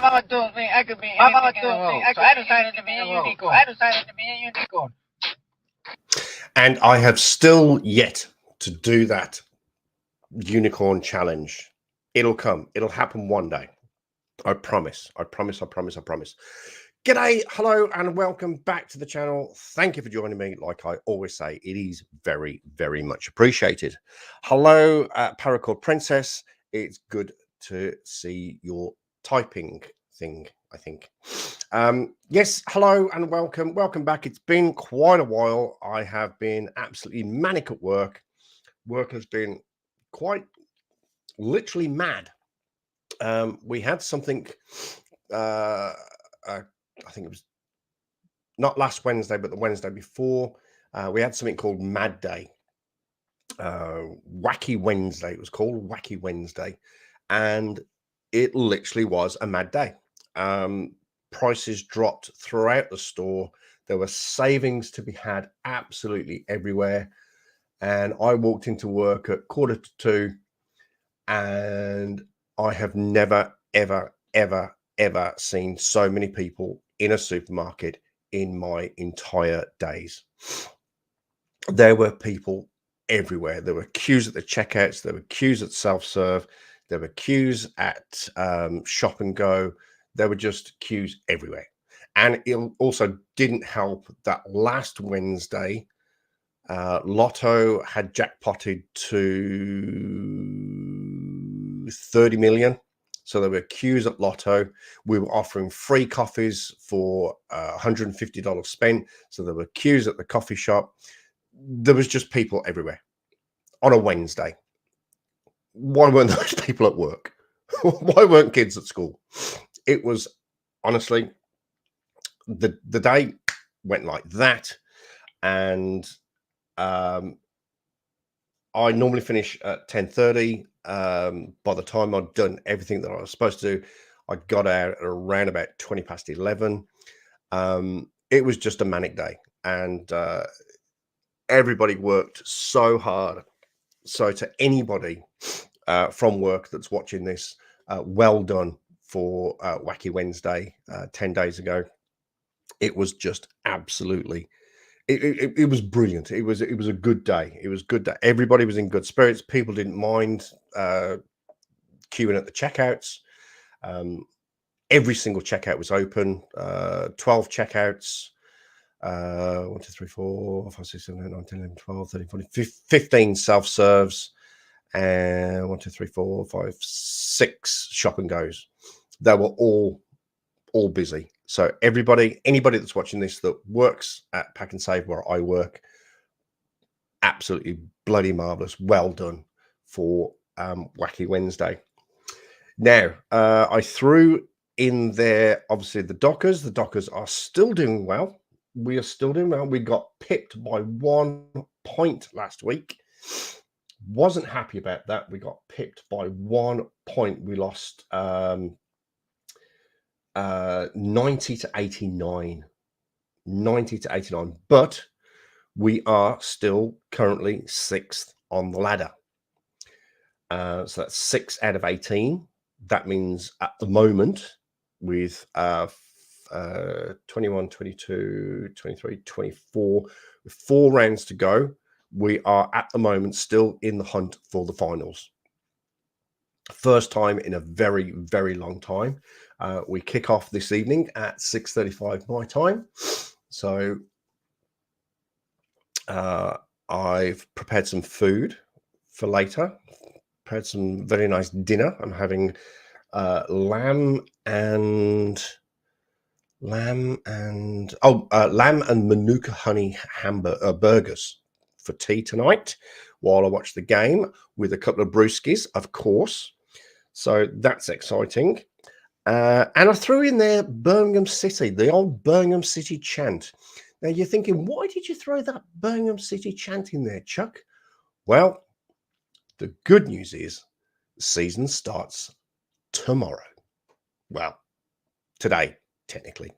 Mama told me I could be anything in the world, so I decided to be a unicorn. And I have still yet to do that unicorn challenge. It'll come. It'll happen one day. I promise. I promise. I promise. I promise. G'day, hello, and welcome back to the channel. Thank you for joining me. Like I always say, it is very, very much appreciated. Hello, Paracord Princess. It's good to see your typing thing, I think. Yes, hello and welcome. Welcome back. It's been quite a while. I have been absolutely manic at work. Work has been quite literally mad. We had something, I think it was not last Wednesday, but the Wednesday before. We had something called Mad Day. Wacky Wednesday. It was called Wacky Wednesday. And it literally was a mad day. Prices dropped throughout the store. There were savings to be had absolutely everywhere. And I walked into work at 1:45, and I have never, ever, ever, ever seen so many people in a supermarket in my entire days. There were people everywhere. There were queues at the checkouts. There were queues at self-serve. There were queues at Shop and Go. There were just queues everywhere. And it also didn't help that last Wednesday, Lotto had jackpotted to 30 million. So there were queues at Lotto. We were offering free coffees for $150 spent. So there were queues at the coffee shop. There was just people everywhere on a Wednesday. Why weren't those people at work? Why weren't kids at school? It was honestly, the day went like that. And I normally finish at 10:30. By the time I'd done everything that I was supposed to do, I got out at around about 11:20. It was just a manic day, and everybody worked so hard. So to anybody from work that's watching this, well done for Wacky Wednesday 10 days ago. It was just absolutely, it was brilliant. It was a good day. It was good that everybody was in good spirits. People didn't mind queuing at the checkouts. Every single checkout was open. 12 checkouts. 1, 2, 3, 4, 5, 6, 7, 8, 9, 10, 11, 12, 13, 14, 15 self-serves, and 1, 2, 3, 4, 5, 6 Shop and Goes. They were all busy. So anybody that's watching this that works at Pack and Save where I work, absolutely bloody marvelous. Well done for Wacky Wednesday. Now, I threw in there, obviously, the Dockers. The Dockers are still doing well. We are still doing well. We got pipped by 1 point last week. Wasn't happy about that. We got pipped by 1 point. We lost 90 to 89. 90 to 89. But we are still currently 6th on the ladder. So that's 6 out of 18. That means at the moment, with 21, 22, 23, 24, with 4 rounds to go, we are at the moment still in the hunt for the finals. First time in a very, very long time. We kick off this evening at 6:35 my time. So I've prepared some food for later. Prepared some very nice dinner. I'm having lamb and Manuka honey burgers for tea tonight while I watch the game with a couple of brewskis, of course. So that's exciting. And I threw in there Birmingham City, the old Birmingham City chant. Now you're thinking, why did you throw that Birmingham City chant in there, Chuck? Well, the good news is the season starts tomorrow. Well, today, technically.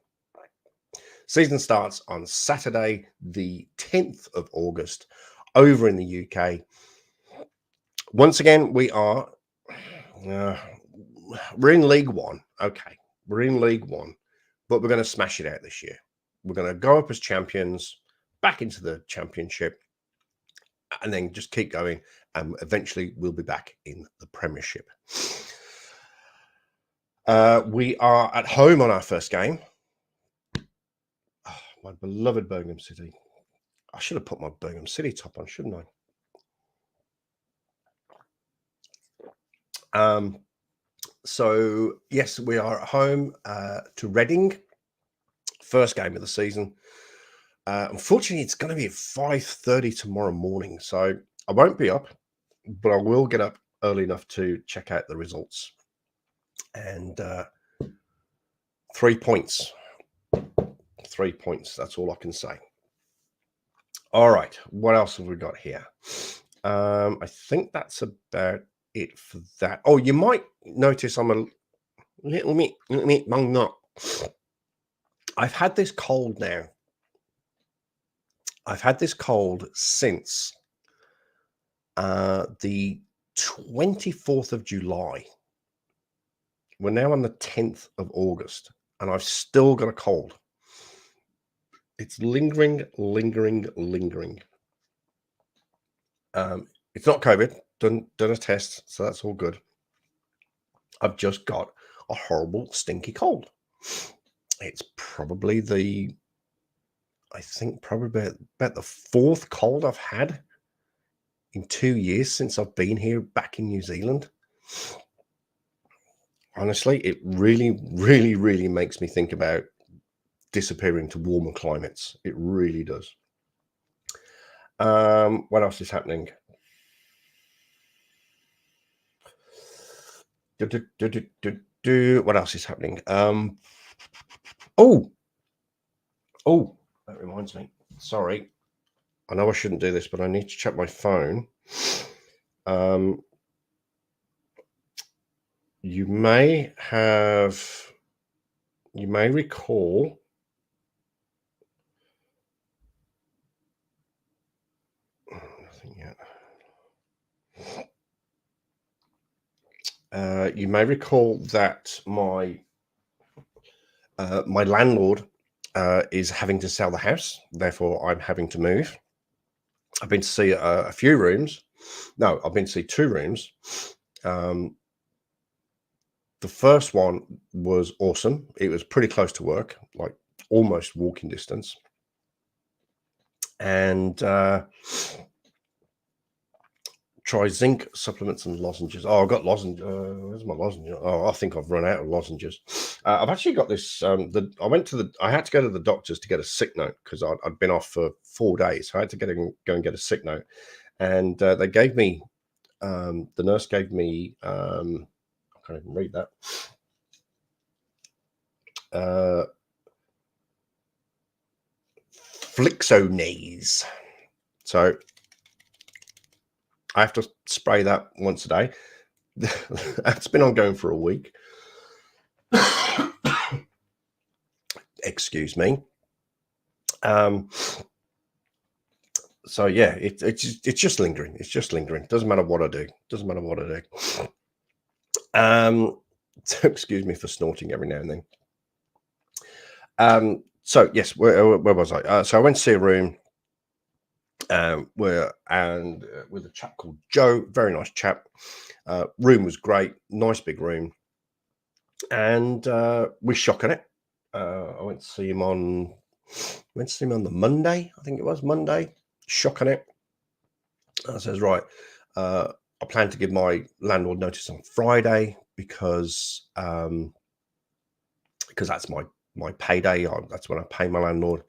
Season starts on Saturday, the 10th of August, over in the UK. Once again, we're in League One. Okay, we're in League One, but we're going to smash it out this year. We're going to go up as champions, back into the championship, and then just keep going. And eventually we'll be back in the Premiership. We are at home on our first game. Oh, my beloved Birmingham City. I should have put my Birmingham City top on, shouldn't I? So, yes, we are at home to Reading. First game of the season. Unfortunately, it's going to be at 5:30 tomorrow morning. So I won't be up, but I will get up early enough to check out the results. And 3 points. 3 points. That's all I can say. All right. What else have we got here? I think that's about it for that. Oh, you might notice I'm a little bit bunged up. I've had this cold now. I've had this cold since the 24th of July. We're now on the 10th of August, and I've still got a cold. It's lingering. It's not COVID. Done a test, so that's all good. I've just got a horrible, stinky cold. It's probably about the 4th cold I've had in 2 years since I've been here back in New Zealand. Honestly, it really makes me think about disappearing to warmer climates. It really does. What else is happening? What else is happening? Oh, that reminds me. Sorry. I know I shouldn't do this, but I need to check my phone. You may recall nothing yet. You may recall that my landlord is having to sell the house, therefore I'm having to move. I've been to see a few rooms. No, I've been to see 2 rooms. The first one was awesome. It was pretty close to work, like almost walking distance. And try zinc supplements and lozenges. Oh, I've got lozenges. Where's my lozenge? Oh, I think I've run out of lozenges. I've actually got this. I had to go to the doctors to get a sick note because I'd been off for 4 days. So I had to go and get a sick note. And they gave me, the nurse gave me, I'm can't even read that. Flixonase. So I have to spray that once a day. That's been ongoing for a week. Excuse me. So yeah, it's just lingering. It's just lingering. Doesn't matter what I do. Doesn't matter what I do. So excuse me for snorting every now and then. So yes, where was I? So I went to see a room with a chap called Joe. Very nice chap. Room was great. Nice big room. And we're shocking it. I went to see him on the Monday. I think it was Monday. Shocking it. I says, right, I plan to give my landlord notice on Friday because that's my payday. That's when I pay my landlord.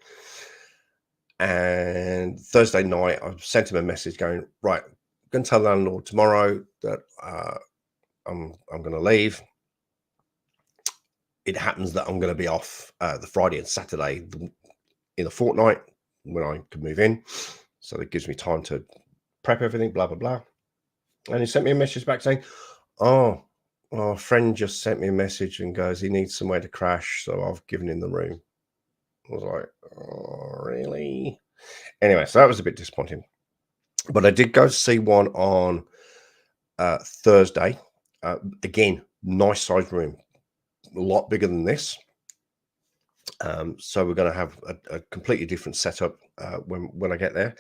And Thursday night, I sent him a message going, right, I'm going to tell the landlord tomorrow that I'm going to leave. It happens that I'm going to be off the Friday and Saturday in a fortnight when I can move in. So it gives me time to prep everything, blah, blah, blah. And he sent me a message back saying, oh, a friend just sent me a message and goes, he needs somewhere to crash. So I've given him the room. I was like, oh, really? Anyway, so that was a bit disappointing. But I did go see one on Thursday. Again, nice sized room. A lot bigger than this. So we're going to have a completely different setup when I get there.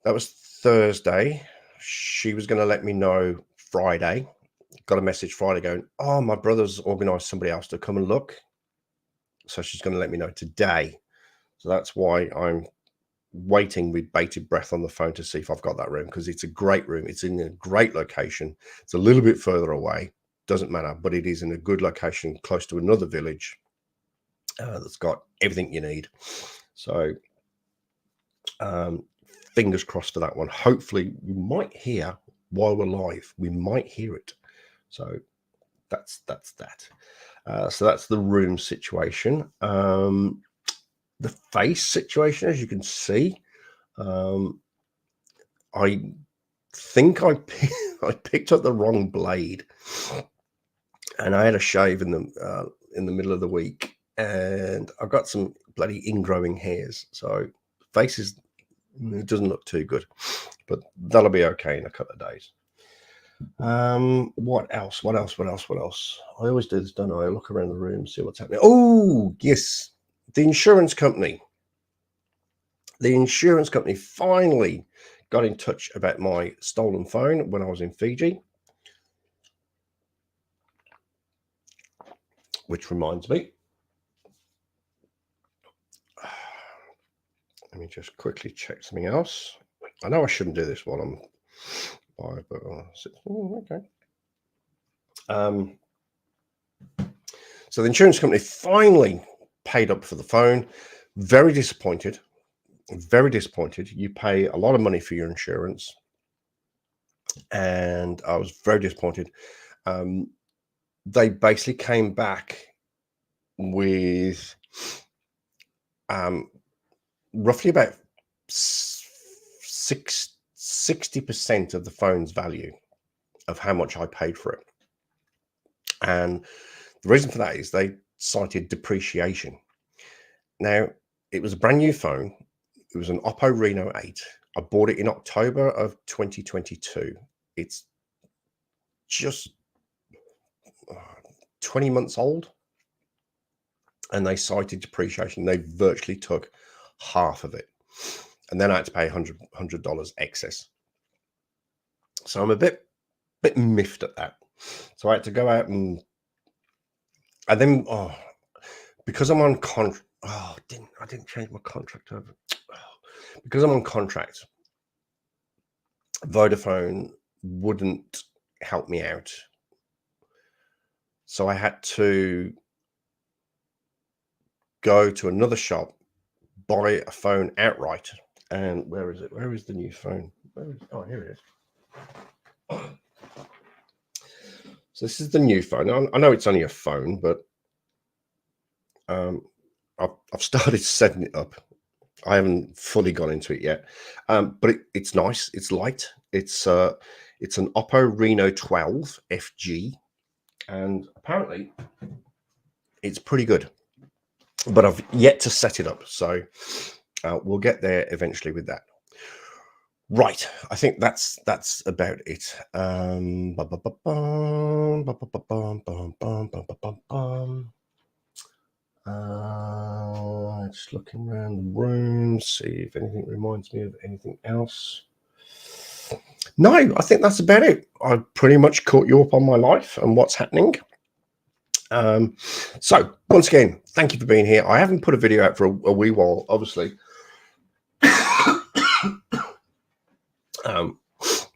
That was Thursday. She was going to let me know Friday. Got a message Friday going, oh, my brother's organised somebody else to come and look. So she's going to let me know today. So that's why I'm waiting with bated breath on the phone to see if I've got that room, because it's a great room. It's in a great location. It's a little bit further away. Doesn't matter, but it is in a good location close to another village that's got everything you need. So fingers crossed for that one. Hopefully we might hear while we're live. We might hear it. So that's that. So that's the room situation. The face situation, as you can see, I think I picked up the wrong blade, and I had a shave in the middle of the week, and I've got some bloody ingrowing hairs. So face it doesn't look too good, but that'll be okay in a couple of days. What else? I always do this, don't I? I look around the room, see what's happening. Oh, yes. The insurance company finally got in touch about my stolen phone when I was in Fiji. Which reminds me, let me just quickly check something else. I know I shouldn't do this while I'm live, but okay. So the insurance company finally paid up for the phone. Very disappointed. You pay a lot of money for your insurance, and I was very disappointed. They basically came back with roughly about 60% of the phone's value of how much I paid for it. And the reason for that is they cited depreciation. Now, it was a brand new phone. It was an Oppo Reno 8. I bought it in October of 2022. It's just 20 months old. And they cited depreciation. They virtually took half of it. And then I had to pay $100 excess. So I'm a bit miffed at that. So I had to go out and then because I'm on contract. I didn't change my contract over. Because I'm on contract, Vodafone wouldn't help me out. So I had to go to another shop, buy a phone outright. And where is it? Where is the new phone? Here it is. So this is the new phone. I know it's only a phone, but I've started setting it up. I haven't fully gone into it yet, but it's nice. It's light. It's an Oppo Reno 12 FG, and apparently it's pretty good. But I've yet to set it up, so we'll get there eventually with that. Right, I think that's about it. Just looking around the room, see if anything reminds me of anything else. No, I think that's about it. I pretty much caught you up on my life and what's happening. So once again, thank you for being here. I haven't put a video out for a wee while, obviously,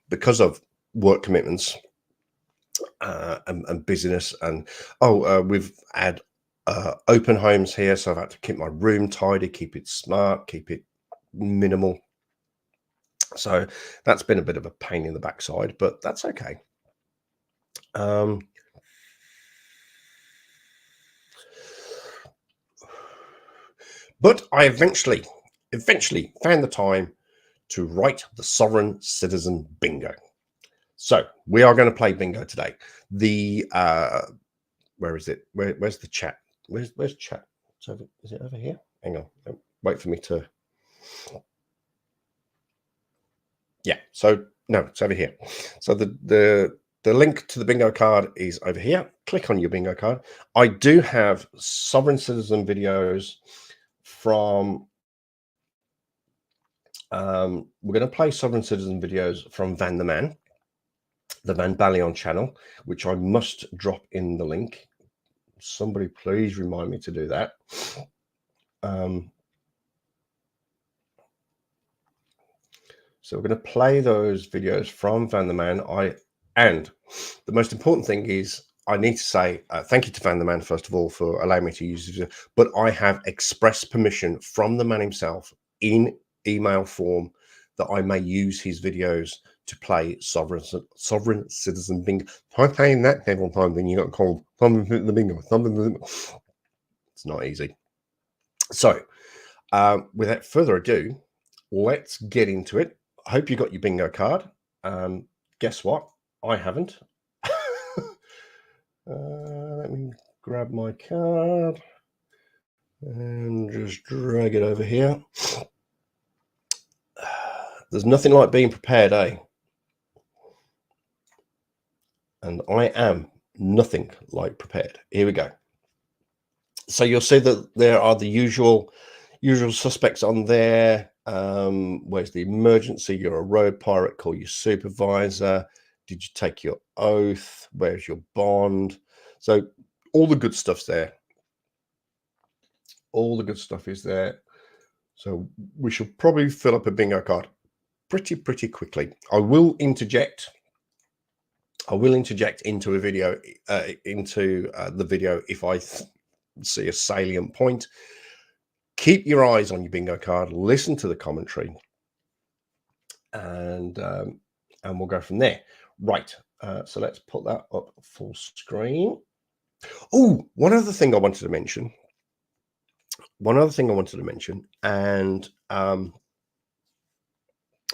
because of work commitments and busyness. And we've had open homes here, so I've had to keep my room tidy, keep it smart, keep it minimal. So that's been a bit of a pain in the backside, but that's okay. But I eventually found the time to write the Sovereign Citizen Bingo. So we are going to play bingo today. The where is it? Where's the chat? Where's chat? Is it over here? Hang on. Wait for me to. Yeah. So no, it's over here. So the link to the bingo card is over here. Click on your bingo card. I do have Sovereign Citizen videos from. We're going to play Sovereign Citizen videos from Van the Man, the Van Balion channel, which I must drop in the link. Somebody please remind me to do that. So we're going to play those videos from Van the Man. And the most important thing is I need to say thank you to Van the Man, first of all, for allowing me to use this video. But I have express permission from the man himself in email form that I may use his videos to play Sovereign Citizen Bingo. Try playing that several times when you got called Sovereign the Bingo. It's not easy. So without further ado, let's get into it. I hope you got your bingo card. Guess what? I haven't. Let me grab my card and just drag it over here. There's nothing like being prepared, eh? And I am nothing like prepared. Here we go. So you'll see that there are the usual suspects on there. Where's the emergency? You're a road pirate. Call your supervisor. Did you take your oath? Where's your bond? So all the good stuff's there. All the good stuff is there. So we should probably fill up a bingo card pretty quickly. I will interject into a video, the video if I see a salient point. Keep your eyes on your bingo card, listen to the commentary, and we'll go from there. Right, so let's put that up full screen. Oh, one other thing I wanted to mention, and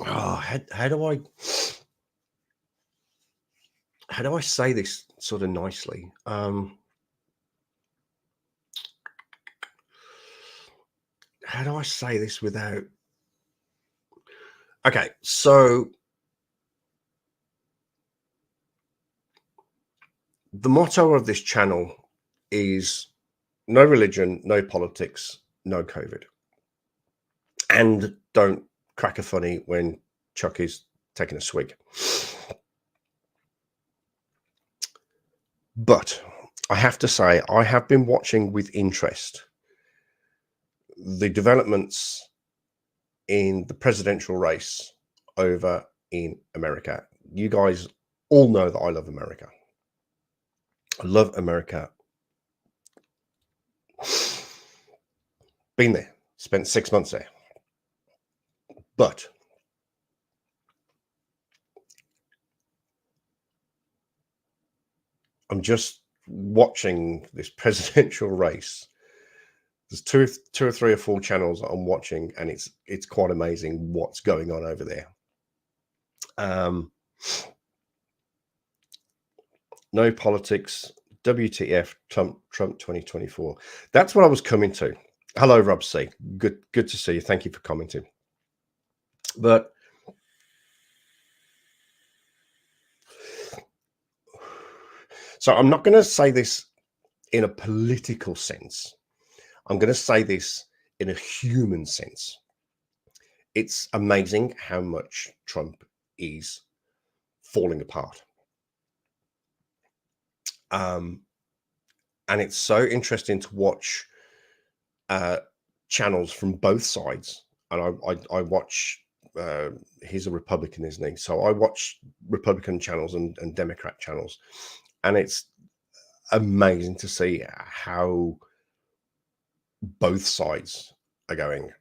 how do I say this sort of nicely? How do I say this without? Okay, so the motto of this channel is no religion, no politics, no COVID. And don't crack a funny when Chuck is taking a swig. But I have to say, I have been watching with interest the developments in the presidential race over in America. You guys all know that I love America. I love America. Been there, spent 6 months there. But I'm just watching this presidential race. There's two or three or four channels that I'm watching, and it's quite amazing what's going on over there. No politics. WTF? Trump 2024. That's what I was coming to. Hello, Rob C. Good to see you. Thank you for commenting. But so I'm not going to say this in a political sense. I'm going to say this in a human sense. It's amazing how much Trump is falling apart. And it's so interesting to watch channels from both sides. And I watch, he's a Republican, isn't he? So I watch Republican channels and Democrat channels. And it's amazing to see how both sides are going,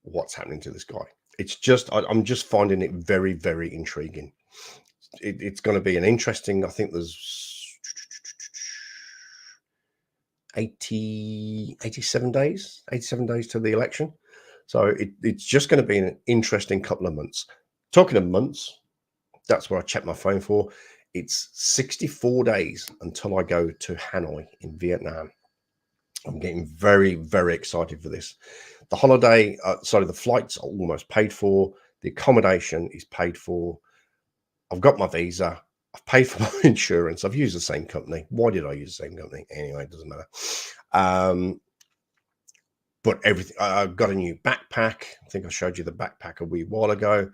what's happening to this guy? It's just, I'm just finding it very, very intriguing. It's going to be an interesting, I think there's 87 days to the election. So it's just going to be an interesting couple of months. Talking of months, that's what I checked my phone for. It's 64 days until I go to Hanoi in Vietnam. I'm getting very, very excited for this. The holiday, the flights are almost paid for. The accommodation is paid for. I've got my visa. I've paid for my insurance. I've used the same company. Why did I use the same company? Anyway, it doesn't matter. But everything, I've got a new backpack. I think I showed you the backpack a wee while ago.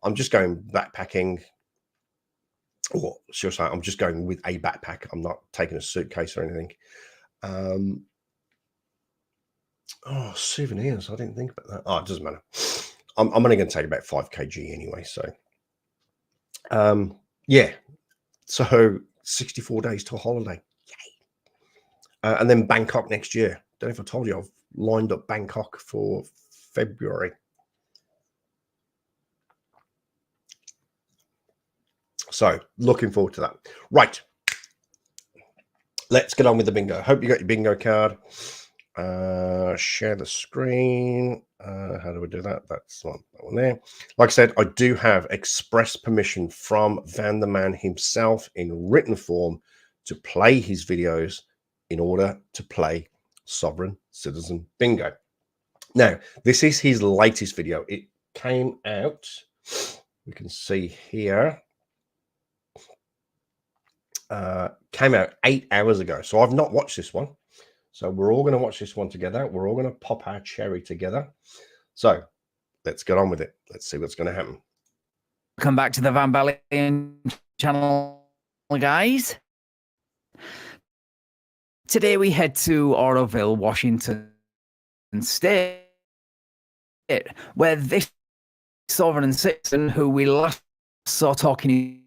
I'm just going backpacking. Or should I say, I'm just going with a backpack. I'm not taking a suitcase or anything. Oh, souvenirs. I didn't think about that. Oh, it doesn't matter. I'm only going to take about 5 kg anyway. So, yeah. So 64 days to a holiday. Yay. And then Bangkok next year. Don't know if I told you, I've lined up Bangkok for February. So looking forward to that. Right. Let's get on with the bingo. Hope you got your bingo card. Share the screen. How do we do that? That's that one there. Like I said, I do have express permission from Van the Man himself in written form to play his videos in order to play Sovereign Citizen Bingo. Now, this is his latest video. It came out, we can see here, came out 8 hours ago. So I've not watched this one. So we're all going to watch this one together. We're all going to pop our cherry together. So let's get on with it. Let's see what's going to happen. Welcome back to the Van Balian channel, guys. Today we head to Oroville, Washington State, where this sovereign citizen who we last saw talking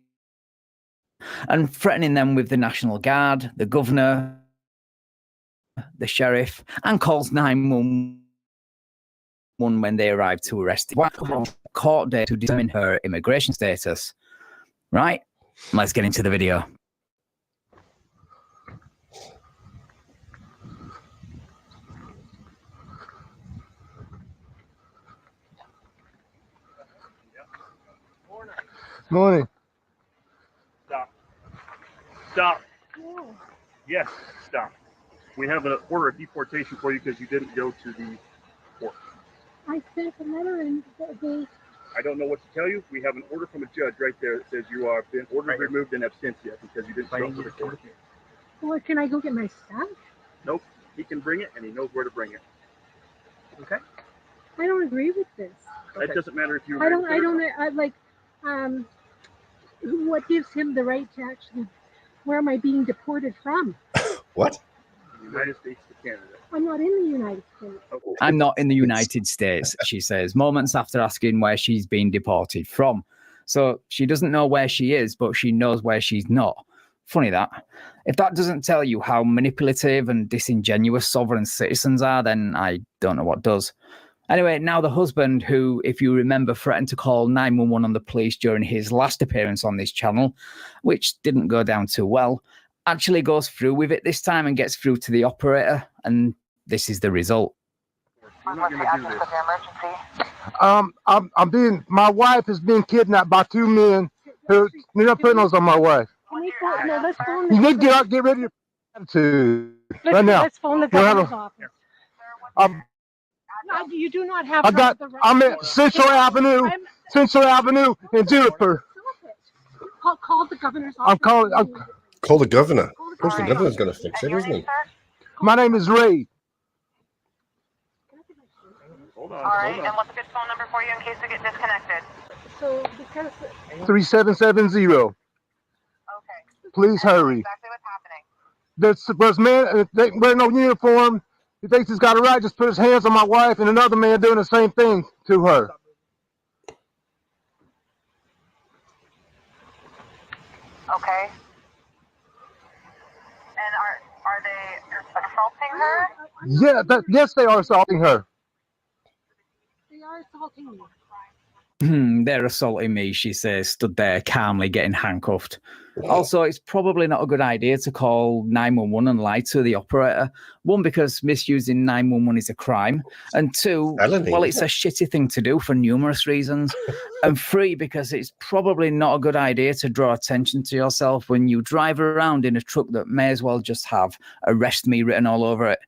and threatening them with the National Guard, the governor, the sheriff, and calls 911 when they arrive to arrest him. Court day to determine her immigration status. Right? Let's get into the video. Morning. Stop. Stop. Oh. Yes, stop. We have an order of deportation for you because you didn't go to the court. I sent a letter in. I don't know what to tell you. We have an order from a judge right there that says you are been ordered removed in absentia because you didn't show up to the court. Well, can I go get my stuff? Nope. He can bring it, and he knows where to bring it. Okay. I don't agree with this. It doesn't matter if you. What gives him the right to actually? Where am I being deported from? What? The United States to Canada. I'm not in the United States. Okay. I'm not in the United States, she says, moments after asking where she's been deported from. So she doesn't know where she is, but she knows where she's not. Funny that. If that doesn't tell you how manipulative and disingenuous sovereign citizens are, then I don't know what does. Anyway, now the husband who, if you remember, threatened to call 911 on the police during his last appearance on this channel, which didn't go down too well, actually goes through with it this time and gets through to the operator, and this is the result. We're not going to do this. My wife is being kidnapped by two men who, they're putting those on my wife. Can we phone, no, let's phone the You need to governor's- get rid of your attitude right now. Let's phone the We'll have governor's a- office. Um, No, you do not have. I'm at Central Avenue in Juniper. Call the governor's office. I'm calling. Call the governor. Call the Of course, the governor. governor's going to fix it, isn't he? My name is Ray. Hold on. All right, Hold and on. what's a good phone number for you in case we get disconnected? So because 3770. Okay. Please hurry. Exactly what's happening. There's man. They wear no uniform. He thinks he's got a right. Just put his hands on my wife and another man doing the same thing to her. Okay. And are they assaulting her? Yeah. Yes, they are assaulting her. they are assaulting me. They're assaulting me, she says, stood there calmly getting handcuffed. Also, it's probably not a good idea to call 911 and lie to the operator. One, because misusing 911 is a crime. And two, Felony. well, it's a shitty thing to do for numerous reasons. And three, because it's probably not a good idea to draw attention to yourself when you drive around in a truck that may as well just have "arrest me" written all over it.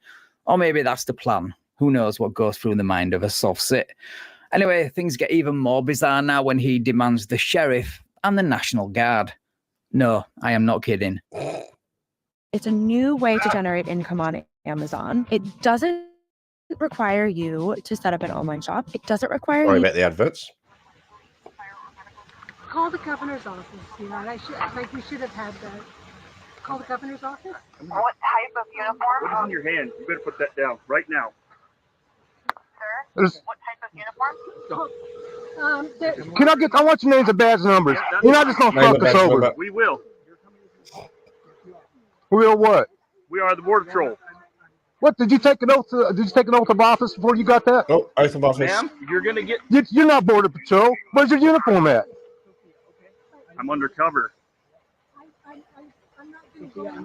Or maybe that's the plan. Who knows what goes through the mind of a soft sit. Anyway, things get even more bizarre now when he demands the sheriff and the National Guard. No, I am not kidding. It's a new way to generate income on Amazon. It doesn't require you to set up an online shop. It doesn't require Sorry you about the adverts. Call the governor's office. You know, we should have had that. Call the governor's office. What type of uniform? What is in your hand? You better put that down right now. Sir? There's- What type of uniform? Can I get? I want your names and badge numbers. You're not just gonna Name fuck and us badge over. number. We will. We will what? We are the Border Patrol. What did you take an oath? Did you take an oath of office before you got that? Oh, oath of office. Ma'am, you're going to get... You're not Border Patrol. Where's your uniform at? I'm undercover.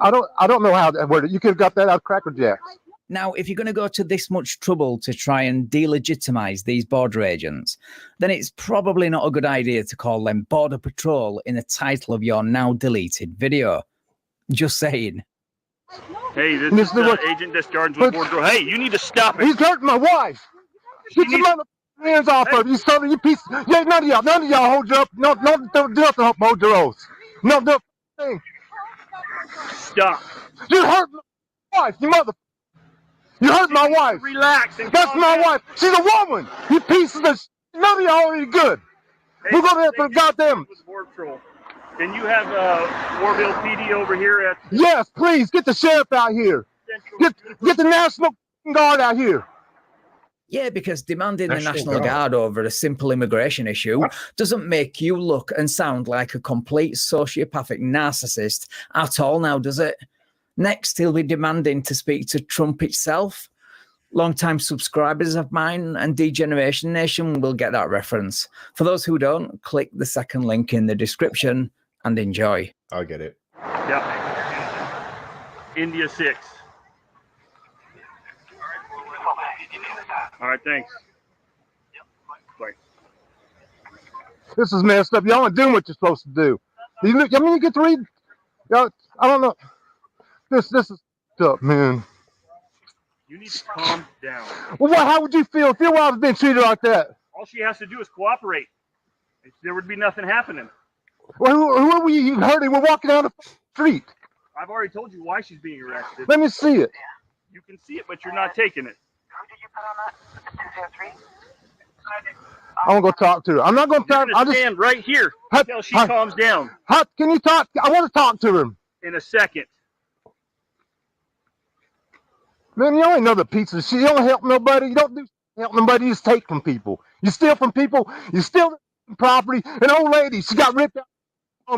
I don't know how that worked. You could have got that out of Cracker Jacks. Now, if you're going to go to this much trouble to try and delegitimize these border agents, then it's probably not a good idea to call them Border Patrol in the title of your now deleted video. Just saying. Hey, this This is is what- Agent Discards with Border Patrol. Hey, you need to stop it. He's hurting my wife. Get your mother hands off of you, son. You piece. Yeah, none of y'all hold your up. No, don't do nothing. Hold your oaths. No, do a thing. Stop. You hurt my wife, you mother. You hurt my wife. Relax. And That's calm my down. wife. She's a woman. You pieces of shit. None of y'all are good. Hey, We're gonna have to Agent goddamn. with the Border Patrol. Can you have Warville PD over here at Yes, please get the sheriff out here. Central? Get the National Guard out here. Yeah, because demanding the National National Guard. Guard over a simple immigration issue doesn't make you look and sound like a complete sociopathic narcissist at all now, does it? Next, he'll be demanding to speak to Trump itself. Longtime subscribers of mine and Degeneration Nation will get that reference. For those who don't, click the second link in the description and enjoy. I get it. Yep. India 6. All right, thanks. Bye. This is messed up. Y'all aren't doing what you're supposed to do. You get to read. Y'all, I don't know. This is up, man. You need to calm down. Well, how would you feel if your wife was being treated like that? All she has to do is cooperate. There would be nothing happening. Well, who are we hurting? We're walking down the street. I've already told you why she's being arrested. Let me see it. You can see it, but you're not taking it. Who did you put on that? 203? I want to go talk to her. I'm not going to You're talk. gonna I just. stand right here Huh, until she huh. calms down How can you talk? I want to talk to him. in a second. Man, you ain't another piece of shit. You don't help nobody. You don't do help nobody. You just take from people. You steal from people. You steal property. An old lady, she got ripped out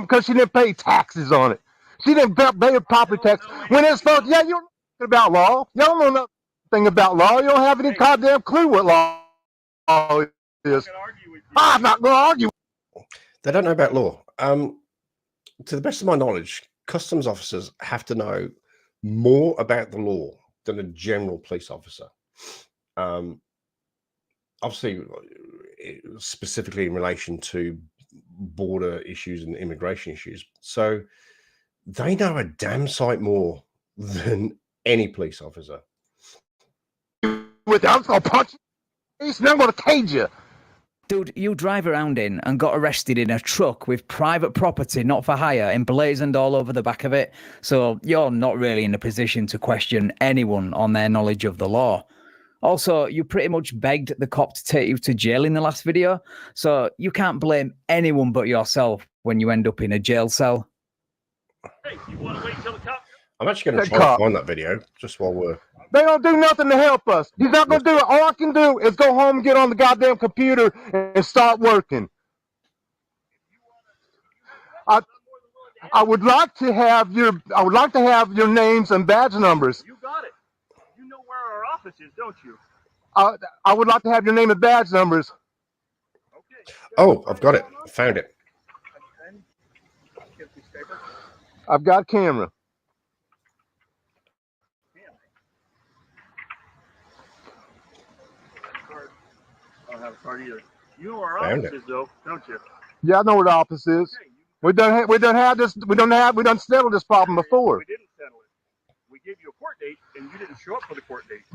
because she didn't pay taxes on it. She didn't pay her property tax. When it's supposed, yeah, you don't know about law. You don't know nothing about law. You don't have any goddamn clue what law is. I'm gonna argue with you. I'm not going to argue. They don't know about law. To the best of my knowledge, customs officers have to know more about the law than a general police officer. Obviously, specifically in relation to border issues and immigration issues. So they know a damn sight more than any police officer. With I'm gonna punch you, and I'm gonna cage you. Dude, you drive around in and got arrested in a truck with private property not for hire emblazoned all over the back of it. So you're not really in a position to question anyone on their knowledge of the law. Also, you pretty much begged the cop to take you to jail in the last video. So you can't blame anyone but yourself when you end up in a jail cell. Hey, you want to wait till the cop? I'm actually going to That try cop. to find that video just while we're... They don't do nothing to help us. He's not gonna do it. All I can do is go home, get on the goddamn computer, and start working. I would like to have your names and badge numbers. You got it. You know where our office is, don't you? I would like to have your name and badge numbers. Okay. Oh, I've got it. I found it. I've got a camera. I don't have a card either. You know where our Found office is, though, don't you? Yeah, I know where the office is. Okay. We done settled this problem before. We didn't settle it. We gave you a court date, and you didn't show up for the court date.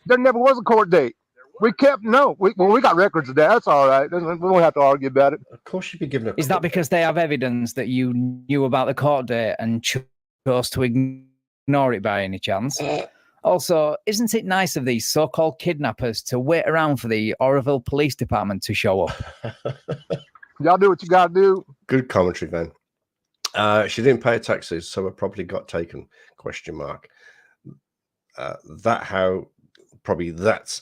There never was a court date. There was. We got records of that. That's all right. We don't have to argue about it. Of course you'd be given a... Is that because they have evidence that you knew about the court date and chose to ignore it by any chance? Also, isn't it nice of these so-called kidnappers to wait around for the Oroville Police Department to show up? Y'all do what you gotta do. Good commentary, man. She didn't pay her taxes, so her property got taken, question mark. That's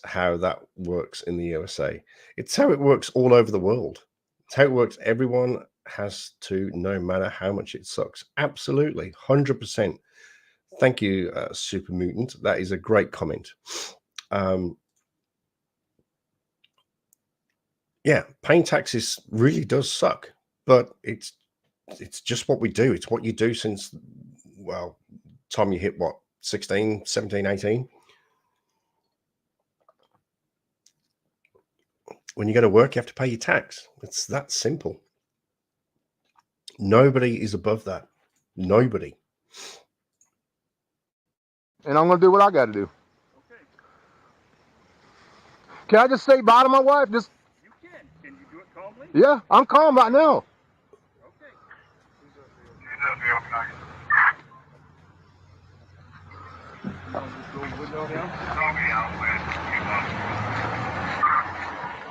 how that works in the USA. It's how it works all over the world. It's how it works. Everyone has to, no matter how much it sucks. Absolutely, 100%. Thank you, Super Mutant. That is a great comment. Yeah, paying taxes really does suck, but it's just what we do. It's what you do since, well, time you hit what, 16, 17, 18? When you go to work, you have to pay your tax. It's that simple. Nobody is above that. Nobody. And I'm gonna do what I gotta do. Okay. Can I just say bye to my wife? Just You can. Can you do it calmly? yeah, I'm calm right now. Okay.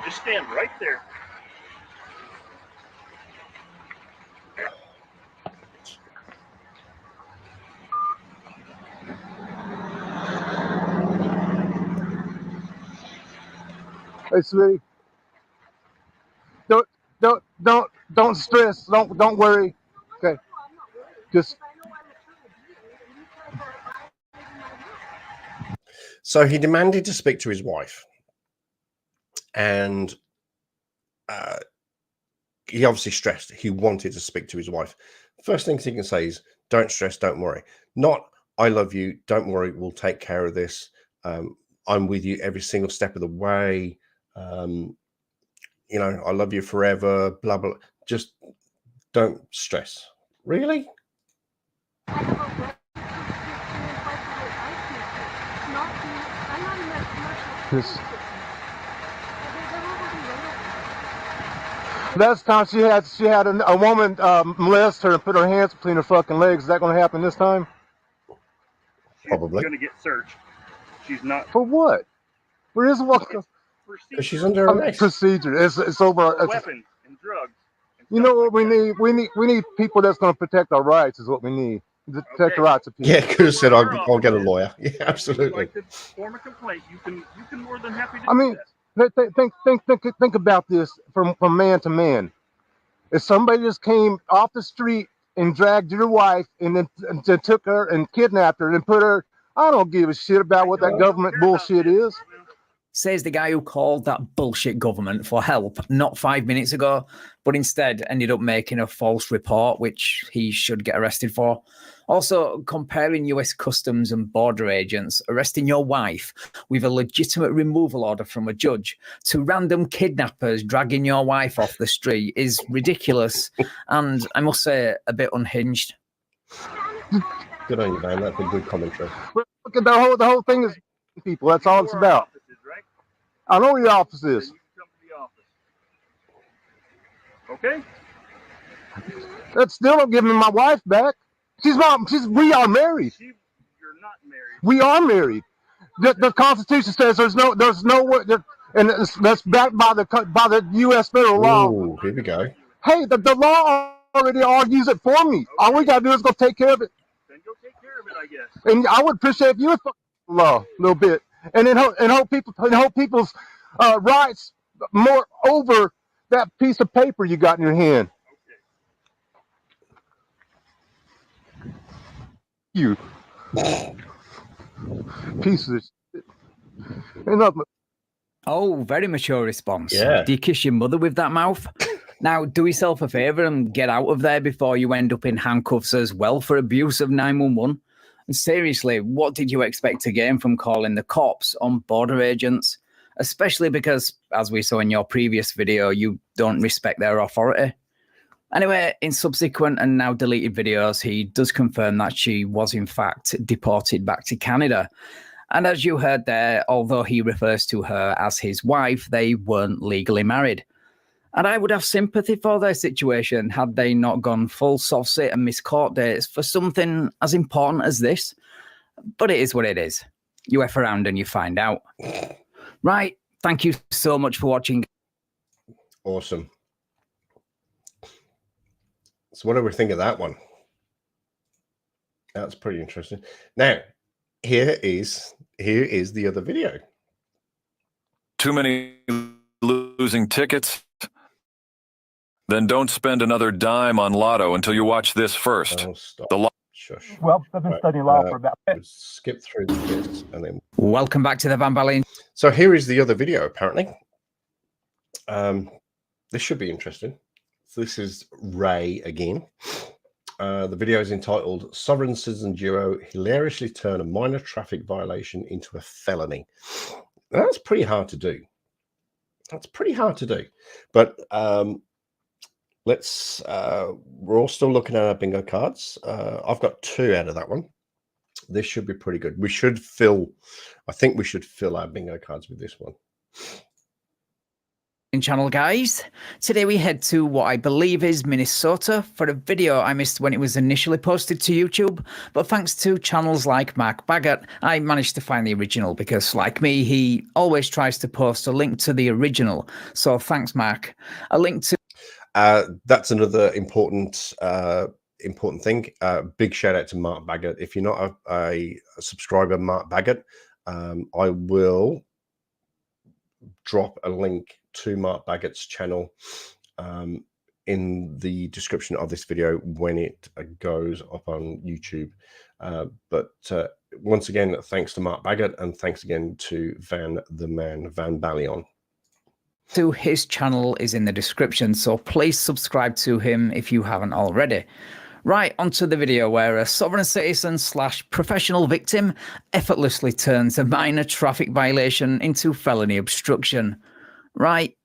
Just stand right there. Hey, sweetie. Don't stress. Don't worry. Okay. Just So he demanded to speak to his wife, and he obviously stressed he wanted to speak to his wife. First thing he can say is, don't stress, don't worry. Not, I love you, don't worry, we'll take care of this. I'm with you every single step of the way. You know, I love you forever, blah, blah. Just don't stress. Really? Yes. last time she had a woman molest her and put her hands between her fucking legs. Is that going to happen this time? Probably. She's going to get searched. She's not. For what? Where is what? Because she's under arrest. Procedure. It's over. Weapons and drugs. And you know what we need? We need people that's going to protect our rights. Is what we need. To protect the rights of people. Yeah, could have said I'll get a lawyer. Yeah, absolutely. If you'd like to form a complaint, you can more than happy to I mean, think about this from man to man. If somebody just came off the street and dragged your wife and then took her and kidnapped her and put her, I don't give a shit about what that government bullshit is. Says the guy who called that bullshit government for help not 5 minutes ago, but instead ended up making a false report, which he should get arrested for. Also, comparing US Customs and Border agents arresting your wife with a legitimate removal order from a judge to random kidnappers dragging your wife off the street is ridiculous and, I must say, a bit unhinged. Good on you, man. That's a good commentary. Look at the whole thing is people. That's all it's about. I know where your office is. Then you can come to the office. Okay? That still don't give me my wife back. We are married. You're not married. We are married. The Constitution says there's no and that's backed by the U.S. federal law. Oh, here we go. Hey, the law already argues it for me. All we gotta do is go take care of it. Then go take care of it, I guess. And I would appreciate if you would follow the law a little bit, and hold people's rights more over that piece of paper you got in your hand. Okay. You pieces of shit. Ain't nothing. Oh, very mature response. Yeah. Do you kiss your mother with that mouth? Now, do yourself a favour and get out of there before you end up in handcuffs as well for abuse of 911. And seriously, what did you expect to gain from calling the cops on border agents? Especially because, as we saw in your previous video, you don't respect their authority. Anyway, in subsequent and now deleted videos, he does confirm that she was in fact deported back to Canada. And as you heard there, although he refers to her as his wife, they weren't legally married. And I would have sympathy for their situation had they not gone full soft-sit and missed court dates for something as important as this. But it is what it is. You F around and you find out. Right, thank you so much for watching. Awesome. So what do we think of that one? That's pretty interesting. Now, here is the other video. Too many losing tickets? Then don't spend another dime on Lotto until you watch this first. Oh, stop. Shush. Well, I've been studying law for about. Skip through this and then. Welcome back to the Van Balen. So here is the other video. Apparently, this should be interesting. So this is Ray again. The video is entitled "Sovereign Citizen Duo Hilariously Turn a Minor Traffic Violation into a Felony." Now, that's pretty hard to do. That's pretty hard to do. But let's. We're all still looking at our bingo cards. I've got 2 out of that one. This should be pretty good. We should fill. I think we should fill our bingo cards with this one. Channel guys, today we head to what I believe is Minnesota for a video I missed when it was initially posted to YouTube, but thanks to channels like Mark Baggett, I managed to find the original because, like me, he always tries to post a link to the original. So thanks, Mark. A link to That's another important thing. Big shout out to Mark Baggett. If you're not a subscriber, Mark Baggett, I will drop a link to Mark Baggett's channel in the description of this video when it goes up on YouTube. But once again, thanks to Mark Baggett, and thanks again to Van Balen. To his channel is in the description, so please subscribe to him if you haven't already. Right, onto the video where a sovereign citizen / professional victim effortlessly turns a minor traffic violation into felony obstruction. Right,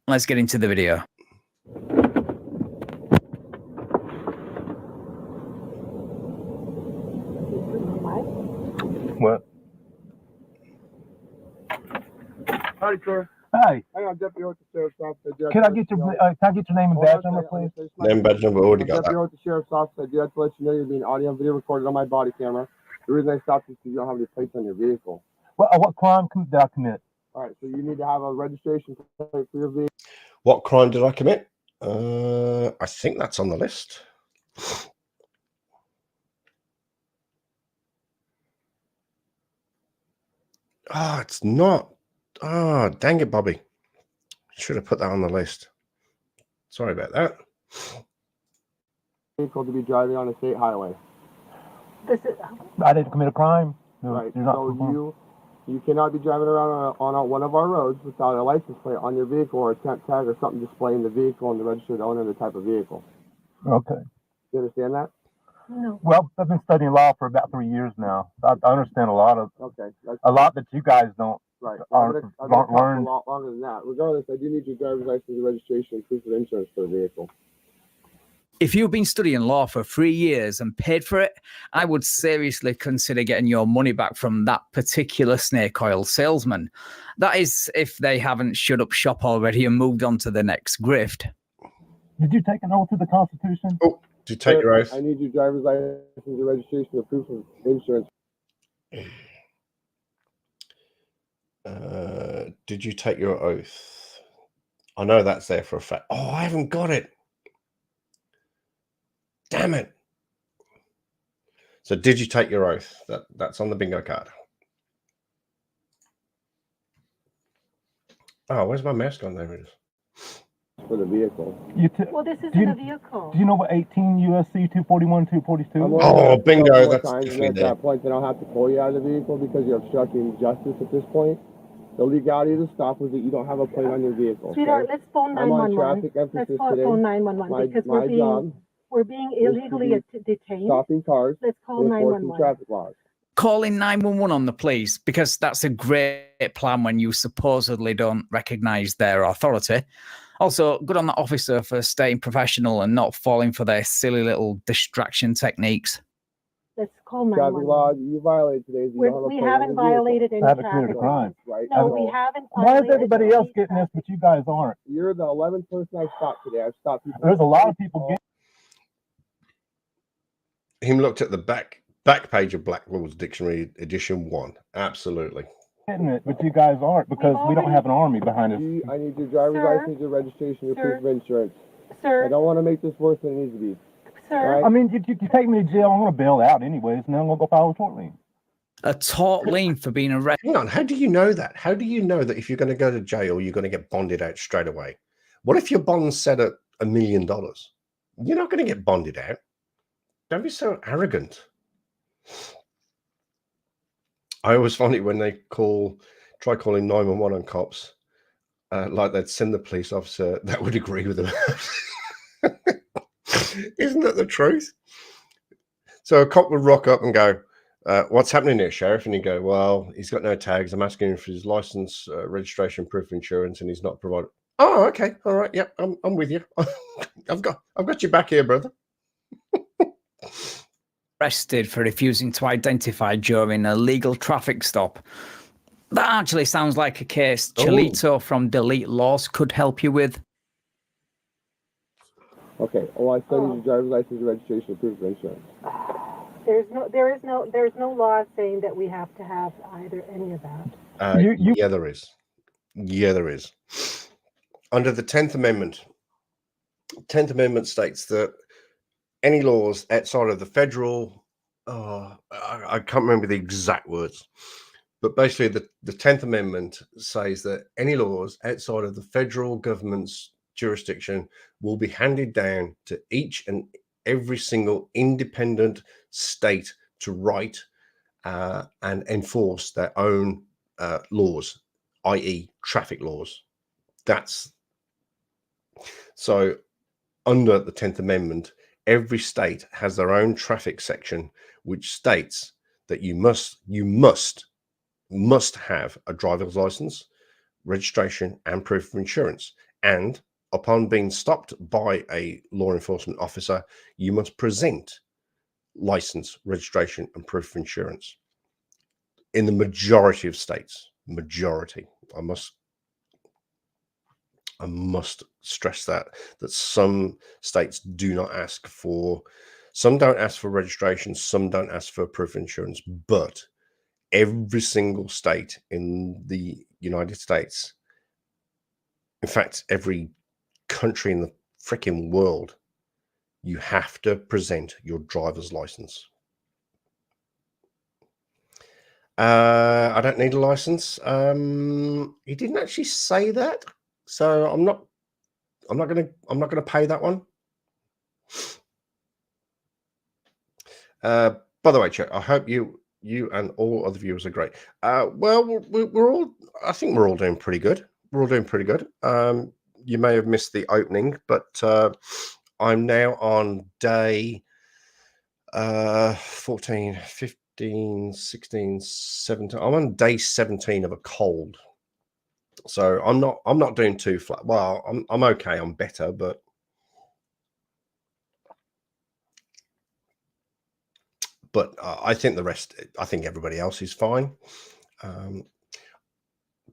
let's get into the video. What? Howdy, sir. Hi. Hang on, Deputy Orchard Sheriff's Office. Can I get your name and badge number, please? Name, badge number, already got Deputy that. Orchard Sheriff's Office. I do have to let you know you're being audio and video recorded on my body camera. The reason I stopped is because you don't have any plates on your vehicle. What crime did I commit? All right, so you need to have a registration plate for your vehicle. What crime did I commit? I think that's on the list. Ah, it's not. Ah, dang it, Bobby. Should have put that on the list. Sorry about that. Vehicle to be driving on a state highway. I didn't commit a crime. Right. So You cannot be driving around on one of our roads without a license plate on your vehicle or a temp tag or something displaying the vehicle and the registered owner and the type of vehicle. Okay. You understand that? No. Well, I've been studying law for about 3 years now. I understand a lot that you guys don't Right. aren't learned. A lot longer than that. Regardless, I do need your driver's license and registration and proof of insurance for the vehicle. If you've been studying law for 3 years and paid for it, I would seriously consider getting your money back from that particular snake oil salesman. That is, if they haven't shut up shop already and moved on to the next grift. Did you take an oath to the Constitution? Oh, did you take your oath? I need your driver's license and registration and proof of insurance. Did you take your oath? I know that's there for a fact. Oh, I haven't got it. Damn it. So did you take your oath? That's on the bingo card. Oh, where's my mouse gone? There it is. For the vehicle. Well, this isn't a vehicle. Do you know what 18 USC 241, 242? Oh, bingo. That's At definitely there. that point, then I'll have to pull you out of the vehicle because you're obstructing justice at this point. The legality of the stop was that you don't have a plate on your vehicle. Sweetheart, let's phone 911. traffic emphasis Let's today. phone 911 because we're being illegally detained. Stopping cars. Let's call and enforcing 911. traffic laws. Calling 911 on the police, because that's a great plan when you supposedly don't recognize their authority. Also, good on the officer for staying professional and not falling for their silly little distraction techniques. Let's call Traffic 911. laws you violated today. We haven't violated any Haven't committed a traffic crime. laws. Right? No, we haven't Why is violated everybody any else getting this, traffic. but you guys aren't? You're the 11th person I've stopped today. I've stopped people. There's a lot of people getting. Him looked at the back page of Black Law's Dictionary Edition 1. Absolutely. It, but you guys aren't because we don't have an army behind us. I need your driver's Sir? license, your registration, your Sir? proof of insurance. I Sir, don't want to make this worse than it needs to be. sir, I mean, you take me to jail, I'm going to bail out anyways, and then I'm going to go file a tort lien. A tort lien for being arrested. Hang on. How do you know that? How do you know that if you're going to go to jail, you're going to get bonded out straight away? What if your bond's set at $1 million? You're not going to get bonded out. Don't be so arrogant. I always find it when they try calling 911 on cops, like they'd send the police officer that would agree with them. Isn't that the truth? So a cop would rock up and go, what's happening here, Sheriff? And he'd go, well, he's got no tags. I'm asking him for his license, registration, proof of insurance, and he's not provided. Oh, okay. All right. Yep. I'm with you. I've got you back here, brother. Arrested for refusing to identify during a legal traffic stop. That actually sounds like a case Cholito from Delete Laws could help you with. Okay. Well, I still need your driver's license, your registration, and proof of insurance. there's no law saying that we have to have either any of that. Yeah, there is. Yeah, there is. Under the 10th Amendment, 10th Amendment states that any laws outside of the federal, I can't remember the exact words, but basically the 10th Amendment says that any laws outside of the federal government's jurisdiction will be handed down to each and every single independent state to write and enforce their own laws, i.e. traffic laws. That's so under the 10th Amendment, every state has their own traffic section, which states that you must have a driver's license, registration, and proof of insurance. And upon being stopped by a law enforcement officer, you must present license, registration, and proof of insurance. In the majority of states, I must stress that some states do not ask for, some don't ask for registration, some don't ask for proof of insurance, but every single state in the United States, in fact, every country in the freaking world, you have to present your driver's license. I don't need a license. He didn't actually say that. So I'm not gonna pay that one. By the way, Chuck, I hope you You and all other viewers are great. Well, we're all. I think we're all doing pretty good. We're all doing pretty good. You may have missed the opening, but I'm now on day 14, 15, 16, 17. I'm on day 17 of a cold. So I'm not doing too flat. Well, I'm okay. I'm better, but I think the rest. I think everybody else is fine.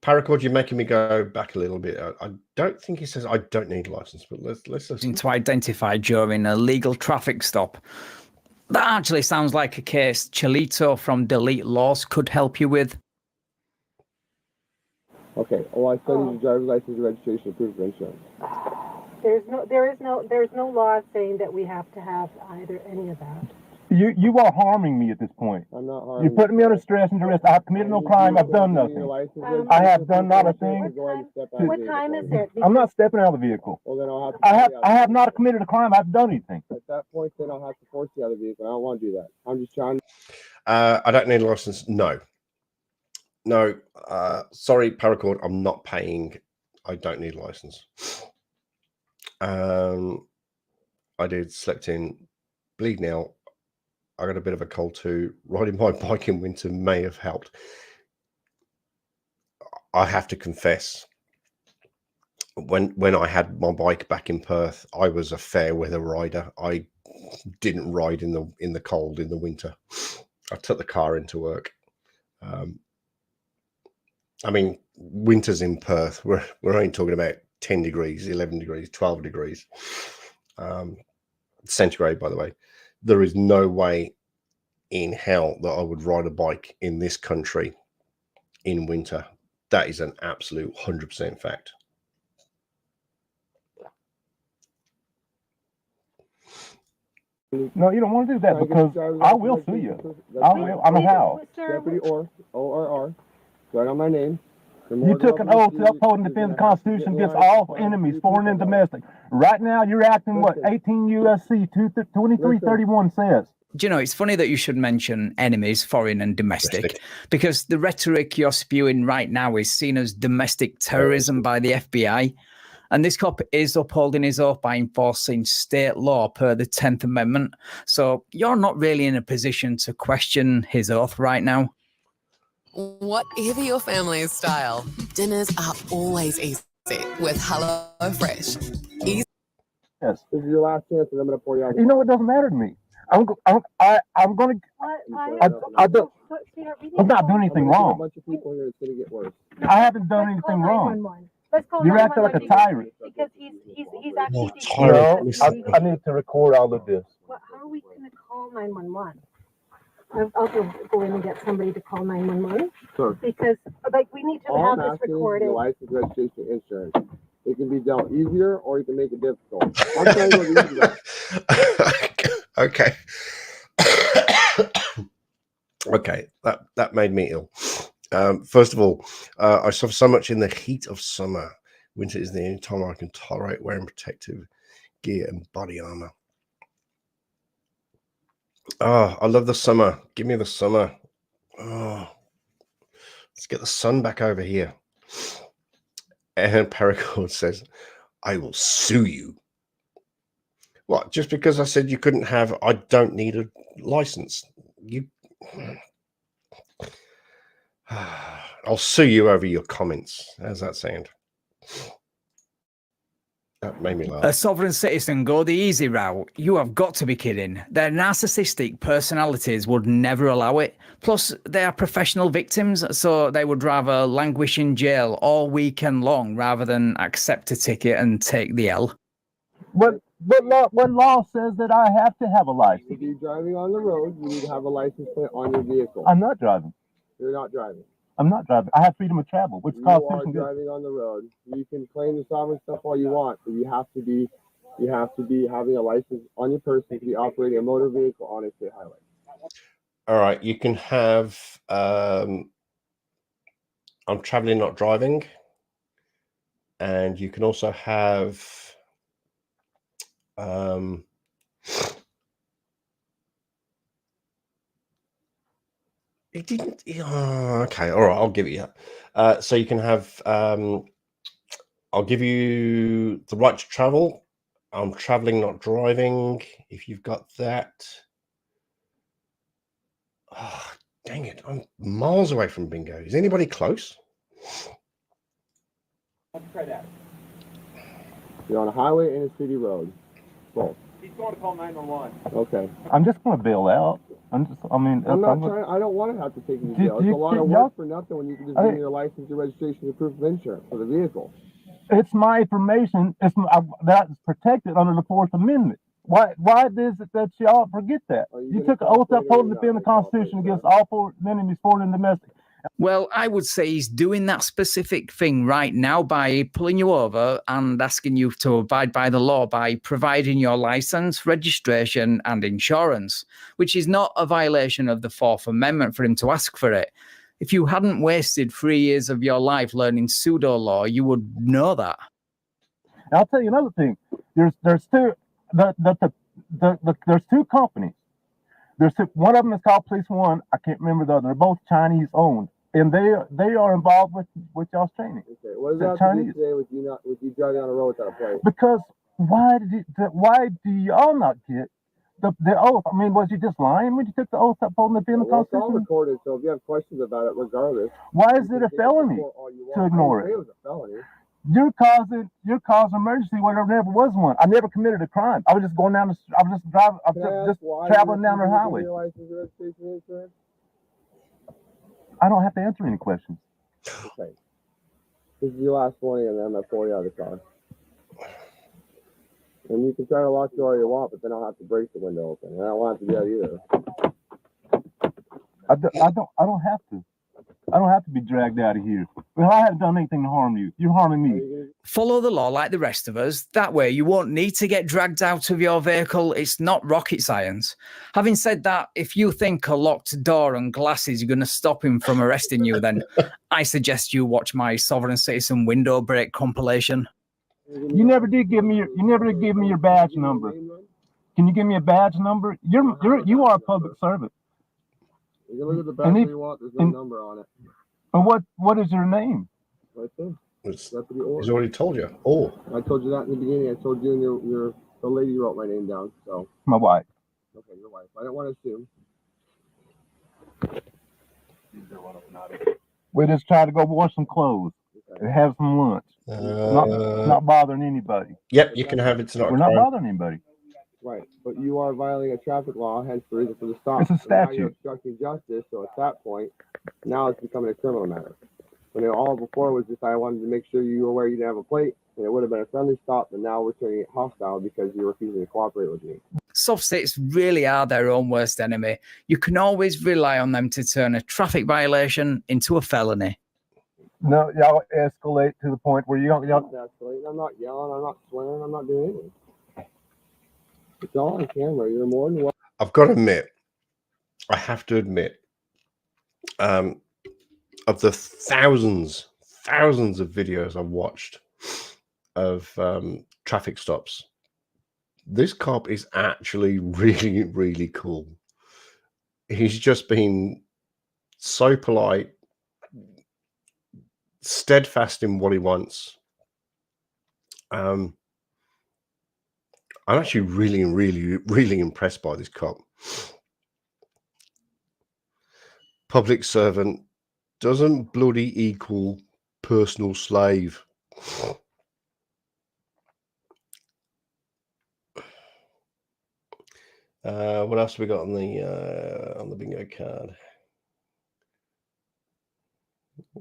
Paracord, you're making me go back a little bit. I don't think he says I don't need a license, but let's listen. To identify during a legal traffic stop. That actually sounds like a case Cholito from Delete Laws could help you with. Okay. Oh, I still need a driver's license, registration, proof of insurance. There's no law saying that we have to have either any of that. You are harming me at this point. I'm not harming. You're putting me under stress and duress. I've committed no crime. I've done nothing. I have done not a thing. What time is it? I'm not stepping out of the vehicle. Well, then I'll have to. I have not committed a crime. I've done anything. At that point, then I'll have to force you out of the vehicle. I don't want to do that. I'm just trying. I don't need a license. No. Sorry, Paracord. I'm not paying. I don't need a license. I did slept in, bleed now. I got a bit of a cold too. Riding my bike in winter may have helped. I have to confess, when I had my bike back in Perth, I was a fair weather rider. I didn't ride in the cold in the winter. I took the car into work. I mean, winters in Perth, we're only talking about 10 degrees, 11 degrees, 12 degrees centigrade, by the way. There is no way in hell that I would ride a bike in this country in winter. That is an absolute 100% fact. No, you don't want to do that because I will sue you. I will. I know how. Deputy ORR. Right on my name. You took an oath to uphold and defend the Constitution against all enemies, foreign and domestic. Right now, you're acting what 18 U.S.C. 2331 says. Do you know, it's funny that you should mention enemies, foreign and domestic, because the rhetoric you're spewing right now is seen as domestic terrorism by the FBI. And this cop is upholding his oath by enforcing state law per the 10th Amendment. So you're not really in a position to question his oath right now. Whatever your family's style, dinners are always easy with HelloFresh. Easy. Yes. This is your last chance, and I'm going to pour you out. You know, it doesn't matter to me. I'm going to. I'm not doing anything wrong. A bunch of people here, it's going to get worse. I haven't done anything wrong. You're acting like a tyrant. Because he's actually. No, I need to record all of this. Well, how are we going to call 911? I'll go in and get somebody to call 911. Sure. Because, we need to have this recorded. Your license, registration, insurance. It can be dealt easier, or you can make it difficult. I'm trying to go easy though. Okay. Okay, that made me ill. First of all, I suffer so much in the heat of summer. Winter is the only time I can tolerate wearing protective gear and body armor. Oh, I love the summer. Give me the summer. Oh, let's get the sun back over here. And Paracord says, I will sue you. What? Just because I said you couldn't have, I don't need a license. I'll sue you over your comments. How's that sound? That made me laugh. A sovereign citizen go the easy route? You have got to be kidding. Their narcissistic personalities would never allow it. Plus, they are professional victims, so they would rather languish in jail all weekend long rather than accept a ticket and take the L. What law says that I have to have a license? If you're driving on the road, you need to have a license plate on your vehicle. I'm not driving. You're not driving. I'm not driving. I have freedom of travel, which You are Constitution gives. driving on the road. You can claim the sovereign stuff all you want, but you have to be having a license on your person to be operating a motor vehicle on a state highway. All right, you can have I'm traveling, not driving, and you can also have It didn't. Okay, all right. I'll give it you. So you can have. I'll give you the right to travel. I'm traveling, not driving. If you've got that. Oh, dang it! I'm miles away from bingo. Is anybody close? You're on a highway and a city road. Both. He's going to call 911. Okay. I'm just going to bail out. I don't want to have to take you to jail. It's a lot of work for nothing when you can just give me your license, your registration, your proof of insurance for the vehicle. It's my information. That's protected under the Fourth Amendment. Why is it that y'all forget that? You took an oath upholding and defend the Constitution against all four enemies, foreign and domestic. Well, I would say he's doing that specific thing right now by pulling you over and asking you to abide by the law by providing your license, registration, and insurance, which is not a violation of the Fourth Amendment for him to ask for it. If you hadn't wasted 3 years of your life learning pseudo law, you would know that. I'll tell you another thing. There's two companies. One of them is called Police One. I can't remember the other. They're both Chinese owned, and they are involved with y'all's training. Okay, what does that have to do today with you driving on the road without a plate? Because why do y'all not get the oath? I mean, was you just lying when you took the oath upholding the Constitution? It's all recorded, so if you have questions about it, regardless. Why is it a felony to ignore it? It was a felony. You're causing emergency where there never was one. I never committed a crime. I was just going down traveling down the highway. I don't have to answer any questions. Okay. This is your last warning, and then I'm going to pull you out of the car. And you can try to lock the door you want, but then I'll have to break the window open. And I don't want to do that either. I don't have to. I don't have to be dragged out of here. Well, I haven't done anything to harm you. You're harming me. Follow the law like the rest of us. That way you won't need to get dragged out of your vehicle. It's not rocket science. Having said that, if you think a locked door and glasses are going to stop him from arresting you, then I suggest you watch my Sovereign Citizen window break compilation. You never did give me your badge number. Can you give me a badge number? You are a public servant. You can look at the badge you want. There's no number on it. And what is your name? Right there. He's already told you. Oh. I told you that in the beginning. I told you, and the lady wrote my name down. So. My wife. Okay, your wife. I don't want to assume. We just try to go wash some clothes and have some lunch. Not bothering anybody. Yep, you can have it. We're not bothering anybody. Right, but you are violating a traffic law, hence the reason for the stop. It's a statute. Now you're obstructing justice, so at that point, now it's becoming a criminal matter. When all before was just, I wanted to make sure you were aware you didn't have a plate, and it would have been a friendly stop, but now we're turning it hostile because you're refusing to cooperate with me. Soft states really are their own worst enemy. You can always rely on them to turn a traffic violation into a felony. No, y'all escalate to the point where y'all. I'm not escalating. I'm not yelling. I'm not swearing. I'm not doing anything. It's all on camera. You're more than welcome. I've got to admit, I have to admit, of the thousands of videos I've watched of traffic stops, this cop is actually really, really cool. He's just been so polite, steadfast in what he wants. I'm actually really, really, really impressed by this cop. Public servant doesn't bloody equal personal slave. What else have we got on the bingo card?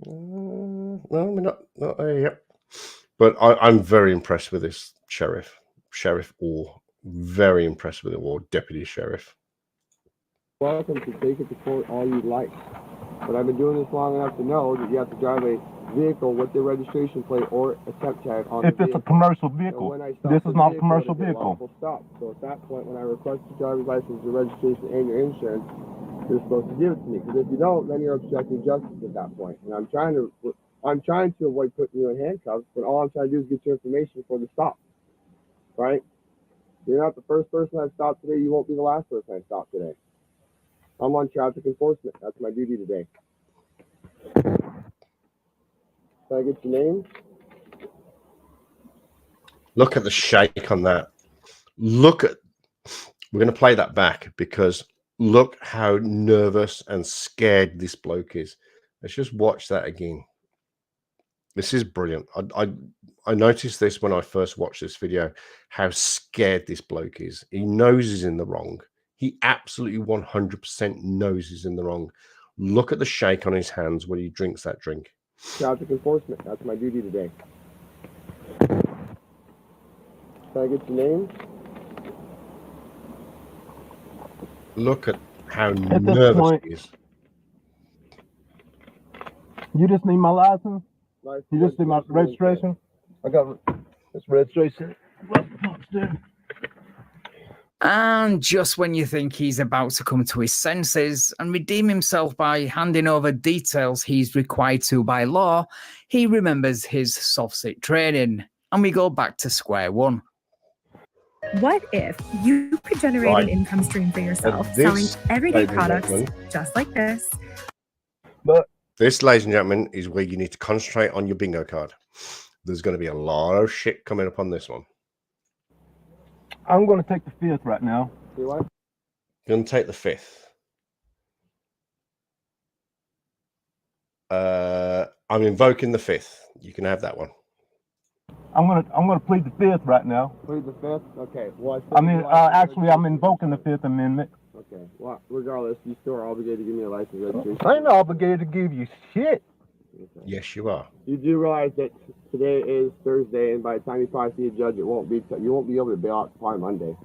No, we're not there yet. But I'm very impressed with this sheriff, or very impressed with it, or deputy sheriff. Welcome to take it to court all you like. But I've been doing this long enough to know that you have to drive a vehicle with the registration plate or a temp tag on if the it's a commercial vehicle. This is not a commercial vehicle. Stop. So at that point, when I request your driver's license, your registration, and your insurance, you're supposed to give it to me. Because if you don't, then you're obstructing justice at that point. And I'm trying to avoid putting you in handcuffs, but all I'm trying to do is get your information for the stop. Right? You're not the first person I've stopped today. You won't be the last person I stopped today. I'm on traffic enforcement. That's my duty today. Can I get your name? Look at the shake on that. Look at, we're going to play that back because look how nervous and scared this bloke is. Let's just watch that again. This is brilliant. I noticed this when I first watched this video, how scared this bloke is. He knows he's in the wrong. He absolutely 100% knows he's in the wrong. Look at the shake on his hands when he drinks that drink. Traffic enforcement. That's my duty today. Can I get your name? Look at how At this nervous point, he is. You just need my license? License, You just need my registration? I got this registration. And just when you think he's about to come to his senses and redeem himself by handing over details he's required to by law, he remembers his soft-sit training, and we go back to square one. What if you could generate Right. an income stream for yourself, And selling this, everyday ladies and products gentlemen, just like this? this, ladies and gentlemen, is where you need to concentrate on your bingo card. There's going to be a lot of shit coming up on this one. I'm going to take the 5th right now. See what? Going to take the 5th. I'm invoking the 5th. You can have that one. I'm gonna plead the 5th right now. Plead the 5th? Okay. Well, Actually, I'm invoking the 5th Amendment. Okay. Well, regardless, you still are obligated to give me a license registration. I ain't obligated to give you shit. Okay. Yes, you are. You do realize that today is Thursday, and by the time you probably see a judge, it won't be. You won't be able to bail out probably Monday.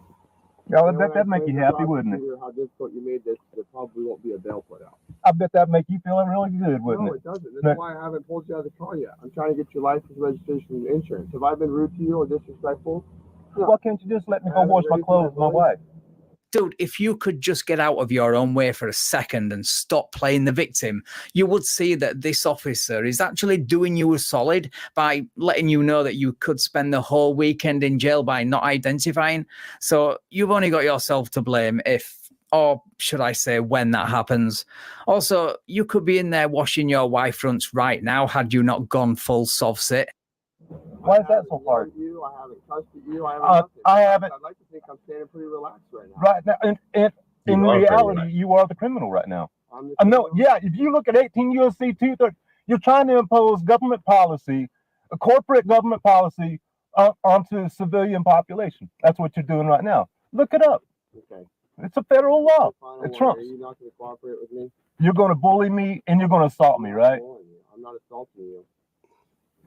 Yeah, I You know, bet when that'd make told you the happy, wouldn't it? prosecutor How difficult you made this, there probably won't be a bail put out. I bet that'd make you feel really good, wouldn't No, it? it doesn't. No. That's why I haven't pulled you out of the car yet. I'm trying to get your license, registration, and insurance. Have I been rude to you or disrespectful? No. Why can't you just let me go wash my clothes with my wife? Dude, if you could just get out of your own way for a second and stop playing the victim, you would see that this officer is actually doing you a solid by letting you know that you could spend the whole weekend in jail by not identifying. So you've only got yourself to blame if, or should I say, when that happens. Also, you could be in there washing your wife fronts right now had you not gone full soft sit. Why is that so hard? You, I haven't touched you. I haven't. I'd like to think I'm standing pretty relaxed right now. Right now, in reality, you are the criminal right now. No, yeah. If you look at 18 U.S.C. 230, you're trying to impose government policy, a corporate government policy, onto the civilian population. That's what you're doing right now. Look it up. Okay. It's a federal law. It trumps. Are you not going to cooperate with me? You're going to bully me and you're going to assault me, right? I'm not assaulting you.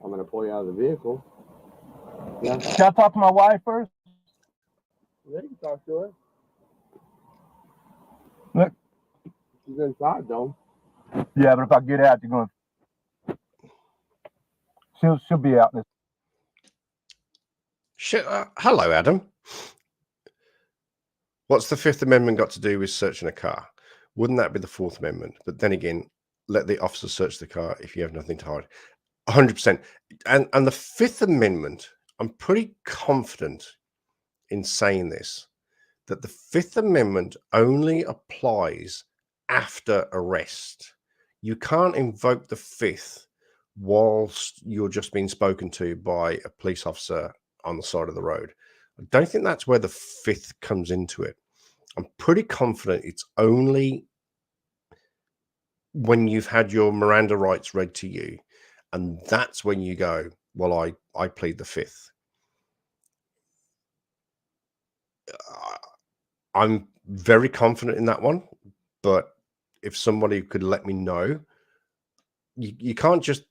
I'm going to pull you out of the vehicle. Yeah. Can I talk to my wife first? Yeah, you can talk to her. Look. She's inside, though. Yeah, but if I get out, you're going to... She'll be out. Hello, Adam. What's the Fifth Amendment got to do with searching a car? Wouldn't that be the Fourth Amendment? But then again, let the officer search the car if you have nothing to hide. 100%. And the Fifth Amendment, I'm pretty confident in saying this, that the Fifth Amendment only applies after arrest. You can't invoke the Fifth whilst you're just being spoken to by a police officer on the side of the road. I don't think that's where the Fifth comes into it. I'm pretty confident it's only when you've had your Miranda rights read to you, and that's when you go, well, I plead the Fifth. I'm very confident in that one, but if somebody could let me know, you can't just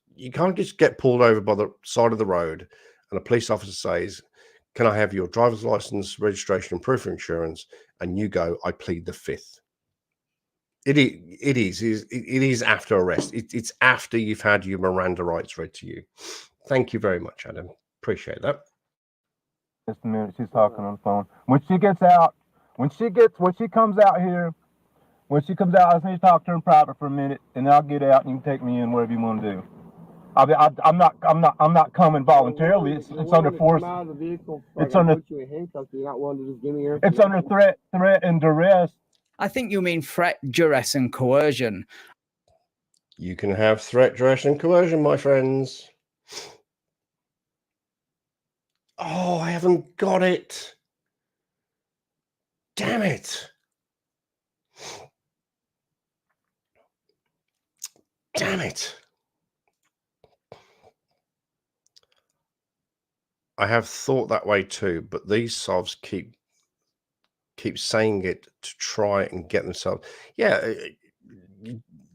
get pulled over by the side of the road and a police officer says, can I have your driver's license, registration, and proof of insurance? And you go, I plead the Fifth. It is after arrest. It's after you've had your Miranda rights read to you. Thank you very much, Adam. Appreciate that. Just a minute. She's talking on the phone. When she gets out, when she comes out here, I just need to talk to her in private for a minute, and then I'll get out and you can take me in wherever you want to do. I'm not coming voluntarily. It's under force. It's under. Put you in handcuffs. You're not willing to just give me your. It's under threat and duress I think you mean threat, duress, and coercion. You can have threat, duress, and coercion, my friends. Oh, I haven't got it. Damn it. Damn it. I have thought that way too, but these sovs keep saying it to try and get themselves. Yeah,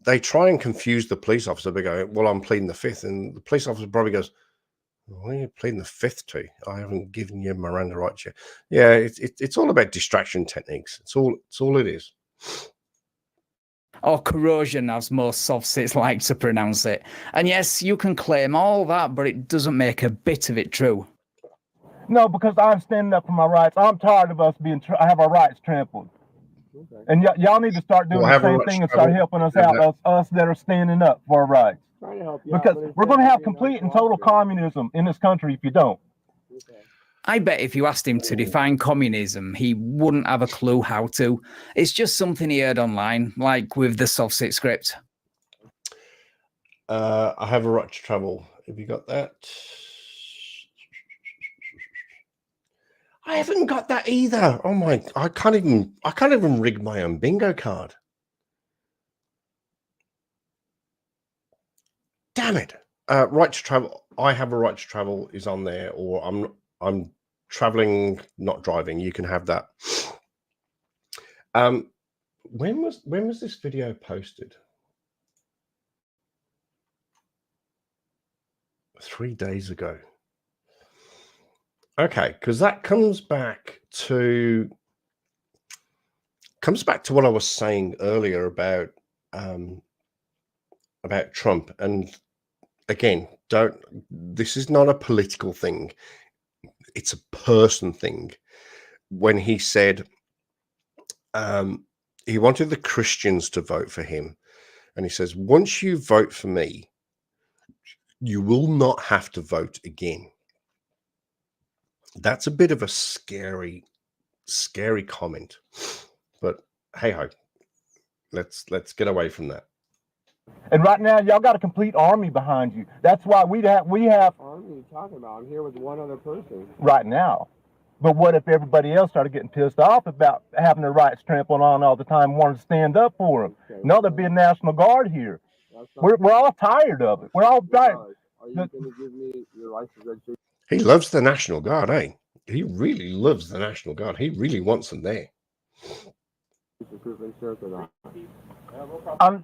they try and confuse the police officer. They go, well, I'm pleading the fifth. And the police officer probably goes, what are you pleading the fifth to? I haven't given you Miranda rights yet. Yeah, it's all about distraction techniques. It's all it is. Or corrosion, as most sovsits like to pronounce it. And yes, you can claim all that, but it doesn't make a bit of it true. No, because I'm standing up for my rights. I'm tired of us have our rights trampled. Okay. And y'all need to start doing the same thing and start helping us out, us that are standing up for our rights. Trying to help you because out, we're going to have complete and total communism in this country if you don't. Okay. I bet if you asked him to define communism, he wouldn't have a clue how to. It's just something he heard online, like with the Sovsit script. I have a right to travel. Have you got that? I haven't got that either. Oh my! I can't even rig my own bingo card. Damn it! Right to travel. I have a right to travel is on there, or I'm traveling, not driving. You can have that. When was this video posted? 3 days ago. Okay, because that comes back to what I was saying earlier about Trump. And again, this is not a political thing. It's a person thing. When he said he wanted the Christians to vote for him, and he says, once you vote for me, you will not have to vote again. That's a bit of a scary comment, but hey ho, let's get away from that. And right now, y'all got a complete army behind you. That's why we have. Army you talking about? I'm here with one other person right now. But what if everybody else started getting pissed off about having their rights trampled on all the time, wanting to stand up for them? Okay, no, there'd be a National Guard here. We're all tired of it. We're all tired. Are you going to give me your license registration? He loves the National Guard, eh? He really loves the National Guard. He really wants them there. I'll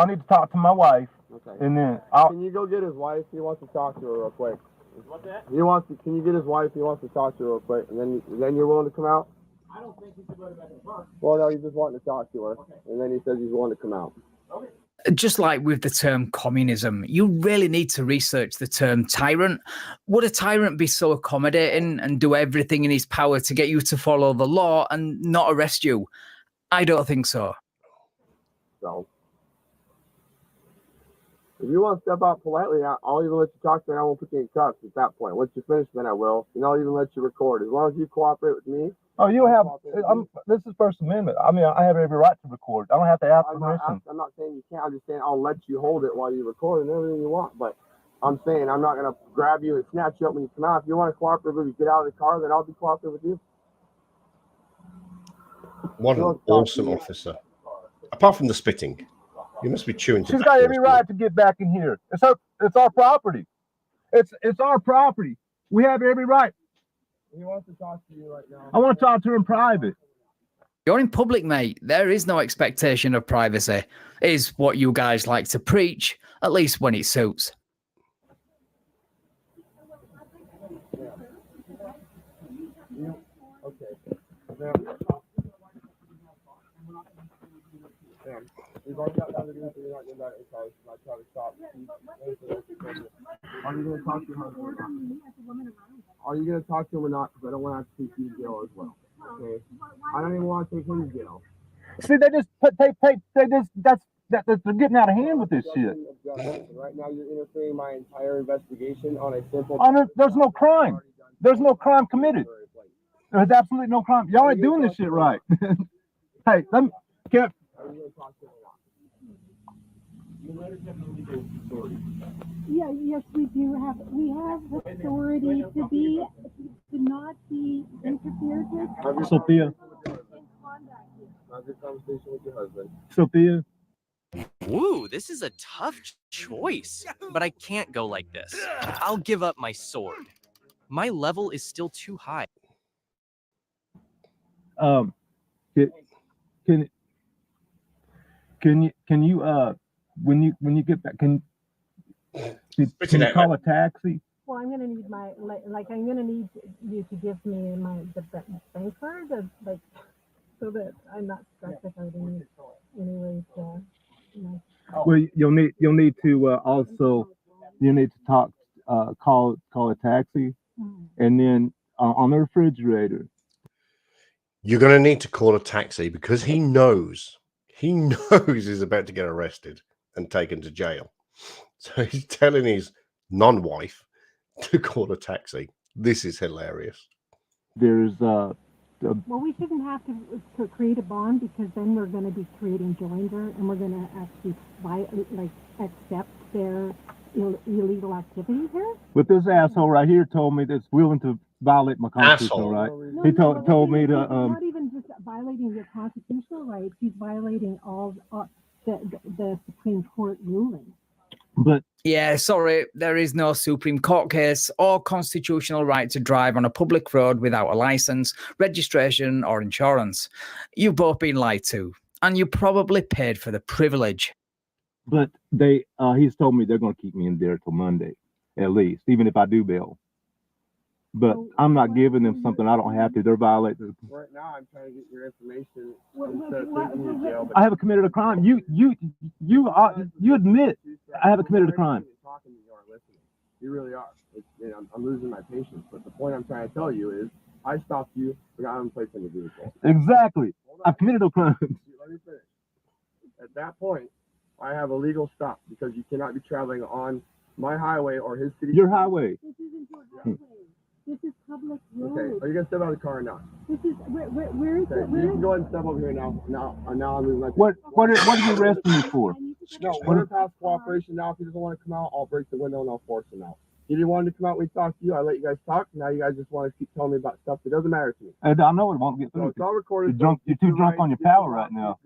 need to talk to my wife. Okay. And then can you go get his wife? He wants to talk to her real quick. What's that? Can you get his wife? He wants to talk to her real quick, and then you're willing to come out? I don't think he should go to bed. Well, no, he's just wanting to talk to her, okay. And then he says he's willing to come out. Okay. Just like with the term communism, you really need to research the term tyrant. Would a tyrant be so accommodating and do everything in his power to get you to follow the law and not arrest you? I don't think so. So, if you want to step out politely, I'll even let you talk to me. I won't put you in cuffs at that point. Once you finish, then I will. And I'll even let you record. As long as you cooperate with me. Oh, you have. This is First Amendment. I mean, I have every right to record. I don't have to ask permission. I'm not saying you can't. I'm just saying I'll let you hold it while you record and everything you want. But I'm saying I'm not going to grab you and snatch you up when you come out. If you want to cooperate with me, get out of the car, then I'll be cooperative with you. What an awesome officer. Apart from the spitting, you must be chewing. She's got every right to get back in here. It's our property. It's our property. We have every right. He wants to talk to you right now. I want to talk to her in private. You're in public, mate. There is no expectation of privacy, is what you guys like to preach, at least when it suits. Yeah. Okay. We've already got other things that you're not getting back in cars. I try to stop. Are you going to talk to her? Are you going to talk to him or not? Because I don't want to have to take you to jail as well. Okay. I don't even want to take him to jail. See, they're getting out of hand with this shit. Right now, you're interfering my entire investigation on a simple. There's no crime. There's no crime committed. There's absolutely no crime. Y'all ain't doing this shit right. Hey, Can, Yeah, yes, we do have, we have the authority to not be interfered with. Sophia, Have your conversation with your husband. Sophia, Woo, this is a tough choice, but I can't go like this. I'll give up my sword. My level is still too high. can you when you get back, can you call a taxi? Well, I'm gonna need my, like, I'm gonna need you to give me the bank card, so that I'm not stressed about any Well, you'll need to also you need to call a taxi, and then on the refrigerator. You're going to need to call a taxi because he knows he's about to get arrested and taken to jail. So he's telling his non-wife to call a taxi. This is hilarious. There's well, we shouldn't have to create a bond, because then we're going to be creating joinder, and we're going to actually accept their illegal activities here. But this asshole right here told me that's willing to violate my constitutional right. He told me to not even just violating your constitutional rights, he's violating all the Supreme Court ruling. But yeah, sorry, there is no Supreme Court case or constitutional right to drive on a public road without a license, registration, or insurance. You've both been lied to, and you probably paid for the privilege. But he's told me they're going to keep me in there till Monday, at least, even if I do bail. But I'm not giving them something I don't have to. They're violating. Right now, I'm trying to get your information instead of taking you to jail. I haven't committed a crime. You admit I haven't committed a crime. Talking to you are listening. You really are. I'm losing my patience. But the point I'm trying to tell you is, I stopped you, but I haven't placed in the vehicle. Exactly. I've committed no crime. Let me finish. At that point, I have a legal stop, because you cannot be traveling on my highway or his city. Your highway. This isn't your highway. This is public road. Okay, are you gonna step out of the car or not? This is where is Okay, it? you can go ahead and step over here now. Now I'm losing my. What are you arresting me for? No, we're past cooperation now. If he doesn't want to come out, I'll break the window and I'll force him out. He didn't want to come out when he talked to you. I let you guys talk. Now you guys just want to keep telling me about stuff that doesn't matter to me. I know it won't get through. So it's all recorded. You're too drunk on your power right now.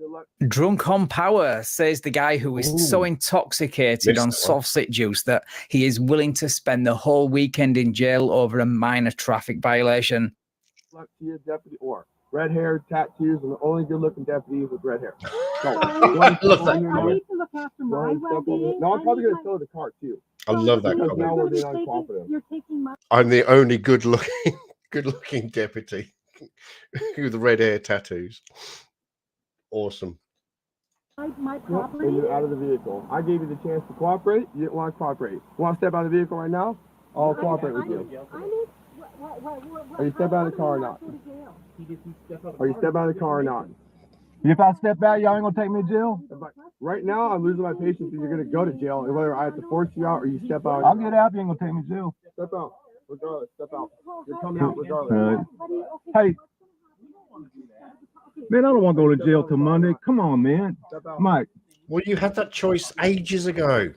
Drunk on power, says the guy who is so intoxicated on soft-sit juice that he is willing to spend the whole weekend in jail over a minor traffic violation. Luck to you, deputy, or red hair, tattoos, and the only good-looking deputy is with red hair. So, I need to look after my well-being. no, I'm probably gonna tow the car too. I love that Because comment. now we're being uncooperative. You're taking my. I'm the only good-looking deputy with red hair, tattoos. Awesome. My Yep, property. and you're out of the vehicle. I gave you the chance to cooperate. You didn't want to cooperate. You want to step out of the vehicle right now? I'll cooperate with you. I need. Are you step out of the car or not? Are you step out of the car or not? If I step out, y'all ain't gonna take me to jail? Right now, I'm losing my patience, and you're gonna go to jail. And whether I have to force you out or you step out, I'll get out. You ain't gonna take me to jail. Step out, regardless. Step out. You're coming out regardless. Hey, man, I don't want to go to jail till Monday. Come on, man, Mike. Well, you had that choice ages ago.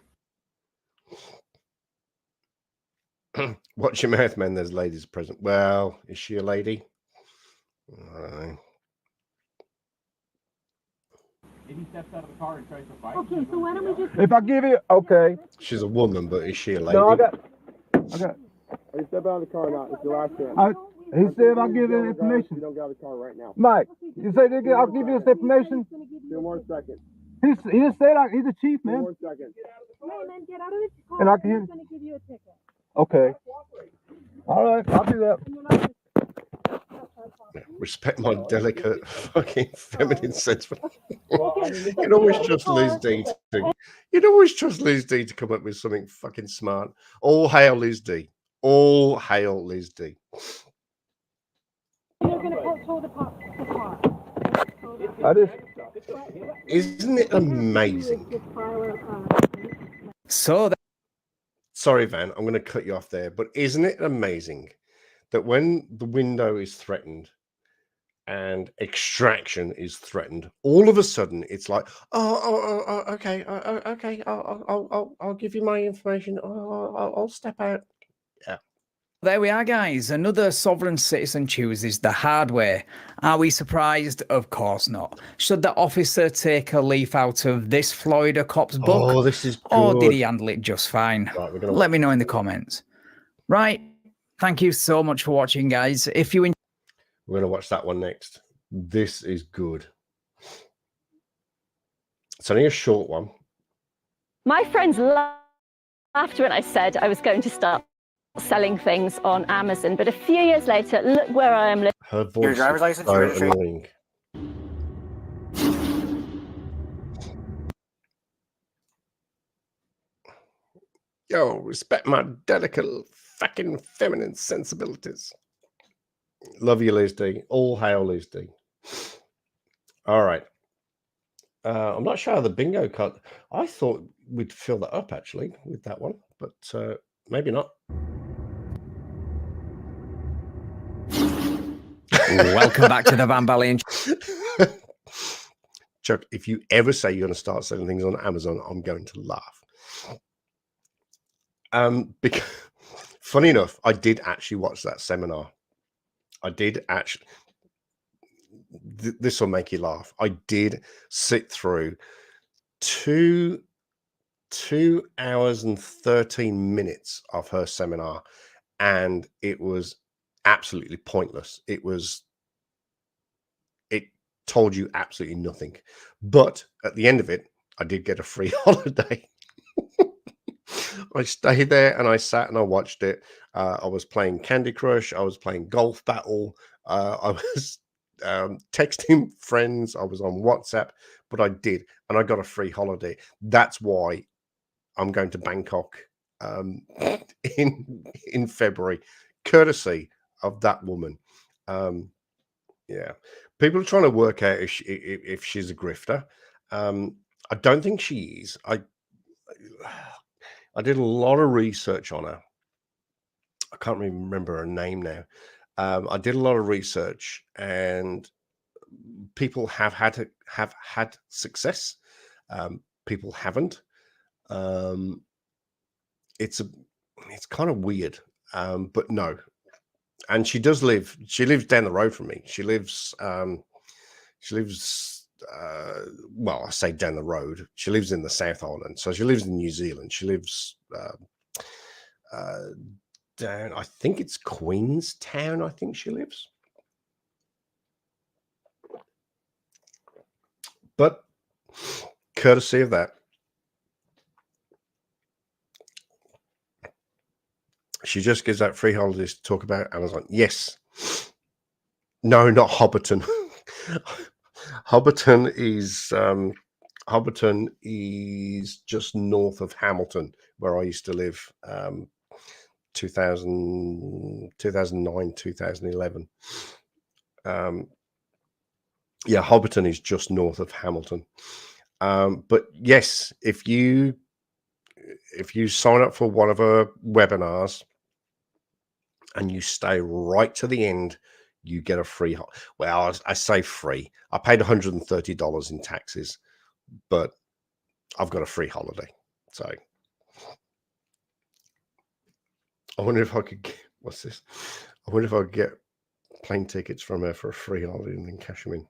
Watch your mouth, man. There's ladies present. Well, is she a lady? I don't know. If he steps out of the car and tries to fight. Okay, so why don't we just. If I give you, okay. She's a woman, but is she a lady? No, I got. Are you step out of the car or not? It's your last chance. He said I'll give you information. You don't get out of the car right now. Mike, you say I'll give you this information. 2 more seconds. He just said he's a chief, 2 man. more seconds. Hey, man, get out of the car. And I can hear. I'm going to give you a ticket. Okay. All right, I'll do that. Respect my delicate fucking feminine sense. You'd always trust Liz D to come up with something fucking smart. All hail Liz D. All hail Liz D. You're going to tow the car. Isn't it amazing? So Sorry, Van, I'm going to cut you off there, but isn't it amazing that when the window is threatened and extraction is threatened. All of a sudden, it's like, okay, okay, I'll give you my information. I'll step out. Yeah. There we are, guys. Another sovereign citizen chooses the hard way. Are we surprised? Of course not. Should the officer take a leaf out of this Florida cop's book? Oh, this is good. Or did he handle it just fine? Right, let me know in the comments. Right. Thank you so much for watching, guys. If you We're going to watch that one next. This is good. It's only a short one. My friends laughed when I said I was going to start selling things on Amazon, but a few years later, look where I am. Her voice your driver's license, so annoying. Yo, respect my delicate fucking feminine sensibilities. Love you, Liz D. All hail, Liz D. All right. I'm not sure how the bingo cut. I thought we'd fill that up actually with that one, but maybe not. Welcome back to the Van Balian. Chuck, if you ever say you're going to start selling things on Amazon, I'm going to laugh. Because funny enough, I did actually watch that seminar. I did actually. This will make you laugh. I did sit through 2 hours and 13 minutes of her seminar, and it was absolutely pointless. It told you absolutely nothing. But at the end of it, I did get a free holiday. I stayed there and I sat and I watched it. I was playing Candy Crush. I was playing Golf Battle. I was texting friends. I was on WhatsApp, but I did, and I got a free holiday. That's why I'm going to Bangkok in February, courtesy of that woman. Yeah, people are trying to work out if she's a grifter. I don't think she is. I did a lot of research on her. I can't remember her name now. I did a lot of research, and people have had success. People haven't. It's kind of weird, but no. And she does live. She lives down the road from me. She lives. Well, I say down the road. She lives in the South Island, so she lives in New Zealand. She lives down, I think it's Queenstown, I think she lives. But courtesy of that, she just gives out free holidays to talk about Amazon. Yes. No, not Hobbiton. Hobbiton is just north of Hamilton, where I used to live. 2009, 2011. Yeah, Hobbiton is just north of Hamilton. But yes, if you sign up for one of her webinars and you stay right to the end, you get a free. Well, I say free. I paid $130 in taxes, but I've got a free holiday. So I wonder if I could get, what's this? I wonder if I could get plane tickets from her for a free holiday and then cash them in.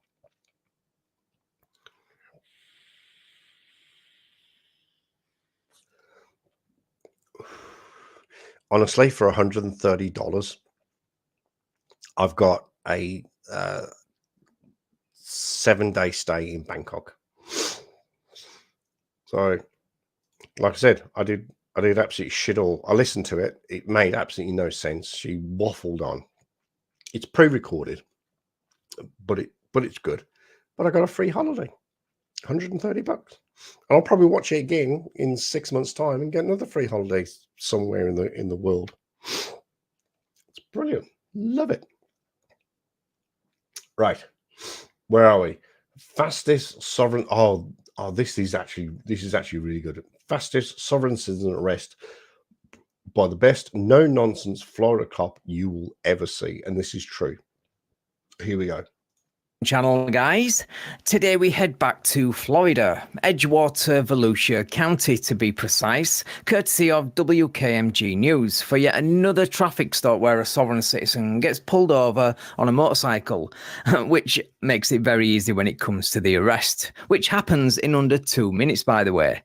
Honestly, for $130, I've got a 7-day stay in Bangkok. So, like I said, I did absolutely shit all. I listened to it. It made absolutely no sense. She waffled on. It's pre-recorded, but it's good. But I got a free holiday, $130. And I'll probably watch it again in 6 months' time and get another free holiday somewhere in the world. It's brilliant. Love it. Right. Where are we? Fastest sovereign. Oh, this is actually really good. Fastest sovereign citizen arrest by the best no-nonsense Florida cop you will ever see. And this is true. Here we go. channel, guys. Today we head back to Florida, Edgewater, Volusia County to be precise, courtesy of WKMG News, for yet another traffic stop where a sovereign citizen gets pulled over on a motorcycle, which makes it very easy when it comes to the arrest, which happens in under 2 minutes, by the way.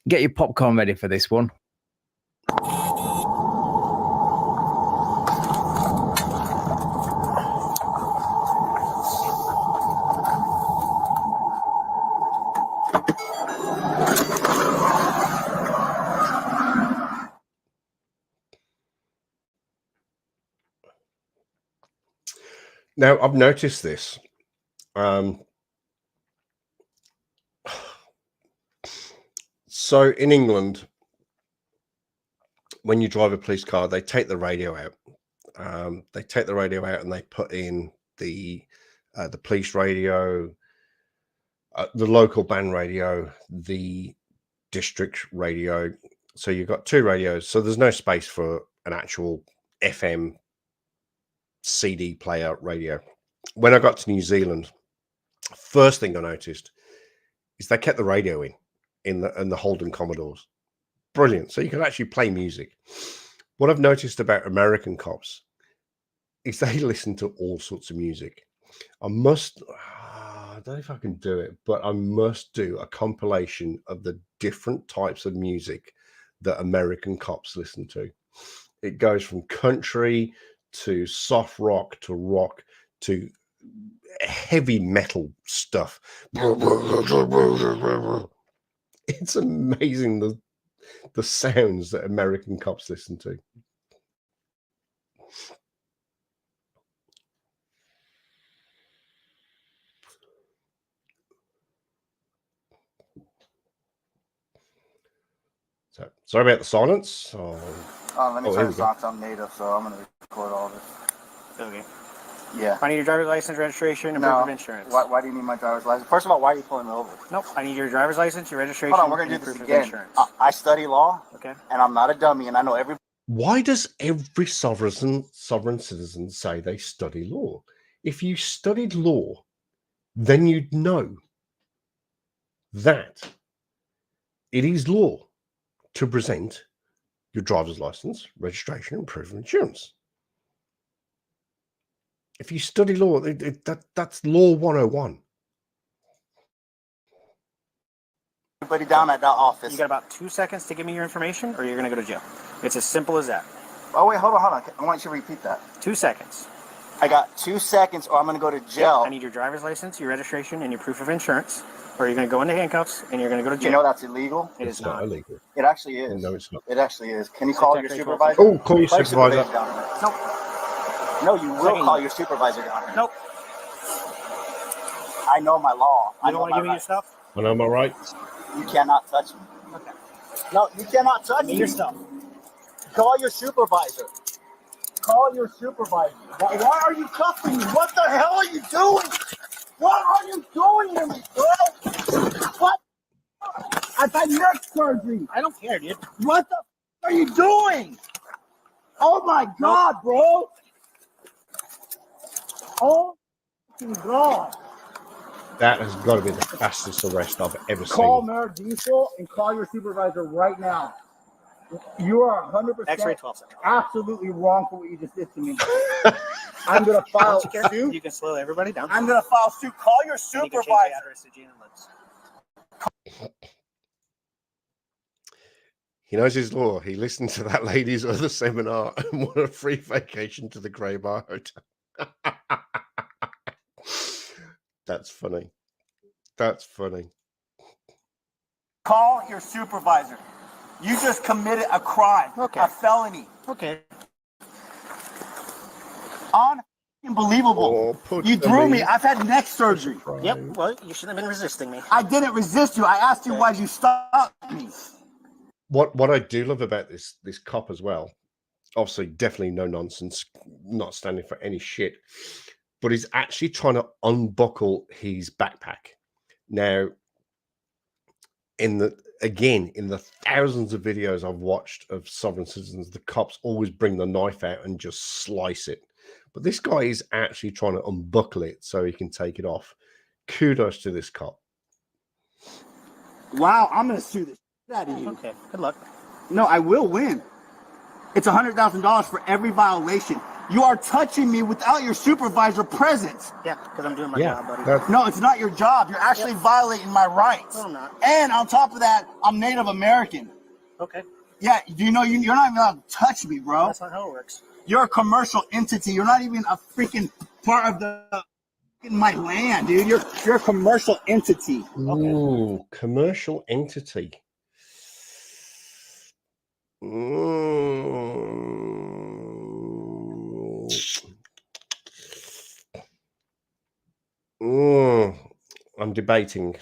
Get your popcorn ready for this one. Now, I've noticed this. So in England, when you drive a police car, they take the radio out. They take the radio out and they put in the police radio, the local band radio, the district radio. So you've got two radios. So there's no space for an actual FM CD player radio. When I got to New Zealand, first thing I noticed is they kept the radio in the Holden Commodores. Brilliant. So you can actually play music. What I've noticed about American cops is they listen to all sorts of music. I don't know if I can do it, but I must do a compilation of the different types of music that American cops listen to. It goes from country to soft rock to heavy metal stuff. It's amazing the sounds that American cops listen to. So sorry about the silence. Let me turn this off. I'm native, so I'm going to record all this. Okay. Yeah. I need your driver's license, registration, and proof of insurance. Why do you need my driver's license? First of all, why are you pulling me over? Nope. I need your driver's license, your registration, Hold on, we're going to do this again. I study law, okay, and I'm not a dummy, and I know every. Why does every sovereign citizen say they study law? If you studied law, then you'd know that it is law to present your driver's license, registration, and proof of insurance. If you study law, that's law 101. Everybody down at that office. You got about 2 seconds to give me your information, or you're going to go to jail. It's as simple as that. Oh, wait, hold on. I want you to repeat that. 2 seconds. I got 2 seconds, or I'm going to go to jail. Yep. I need your driver's license, your registration, and your proof of insurance, or you're going to go into handcuffs, and you're going to go to jail. You know that's illegal? It is not illegal. It actually is. No, it's not. It actually is. Can you call your supervisor? Oh, call your supervisor. Nope. No, you will call your supervisor down here. Nope. I know my law. You don't want to give me your stuff? I know my rights. You cannot touch me. Okay. No, you cannot touch me. Your stuff. Call your supervisor. Call your supervisor. Why are you cuffing me? What the hell are you doing? What are you doing to me, bro? What? I've had neck surgery. I don't care, dude. What the are you doing? Oh my God, bro. Oh my God. That has got to be the fastest arrest I've ever Call seen. Mayor Diesel and call your supervisor right now. You are 100% 12 seconds. absolutely wrong for what you just did to me. I'm going to file suit. You can slow everybody down. I'm going to file suit. Call your And you can change supervisor. the address to Gene and Lips. He knows his law. He listened to that lady's other seminar and won a free vacation to the Grey Bar Hotel. That's funny. That's funny. Call your supervisor. You just committed a crime, a felony. Okay. Unbelievable. Oh, you threw me. I've had neck surgery. Yep. Well, you shouldn't have been resisting me. I didn't resist you. I asked you why you stopped me. What I do love about this cop as well, obviously definitely no nonsense, not standing for any shit, but he's actually trying to unbuckle his backpack. Now, in the thousands of videos I've watched of sovereign citizens, the cops always bring the knife out and just slice it. But this guy is actually trying to unbuckle it so he can take it off. Kudos to this cop. Wow, I'm gonna sue the shit out of you. Okay, good luck. No, I will win. It's $100,000 for every violation. You are touching me without your supervisor present. Yeah, because I'm doing my job, buddy. No, it's not your job. You're actually violating my rights. No, I'm not. And on top of that, I'm Native American. Okay. Yeah, do you know you're not even allowed to touch me, bro? That's not how it works. You're a commercial entity. You're not even a freaking part of my land, dude. You're a commercial entity. Ooh, commercial entity. I'm debating.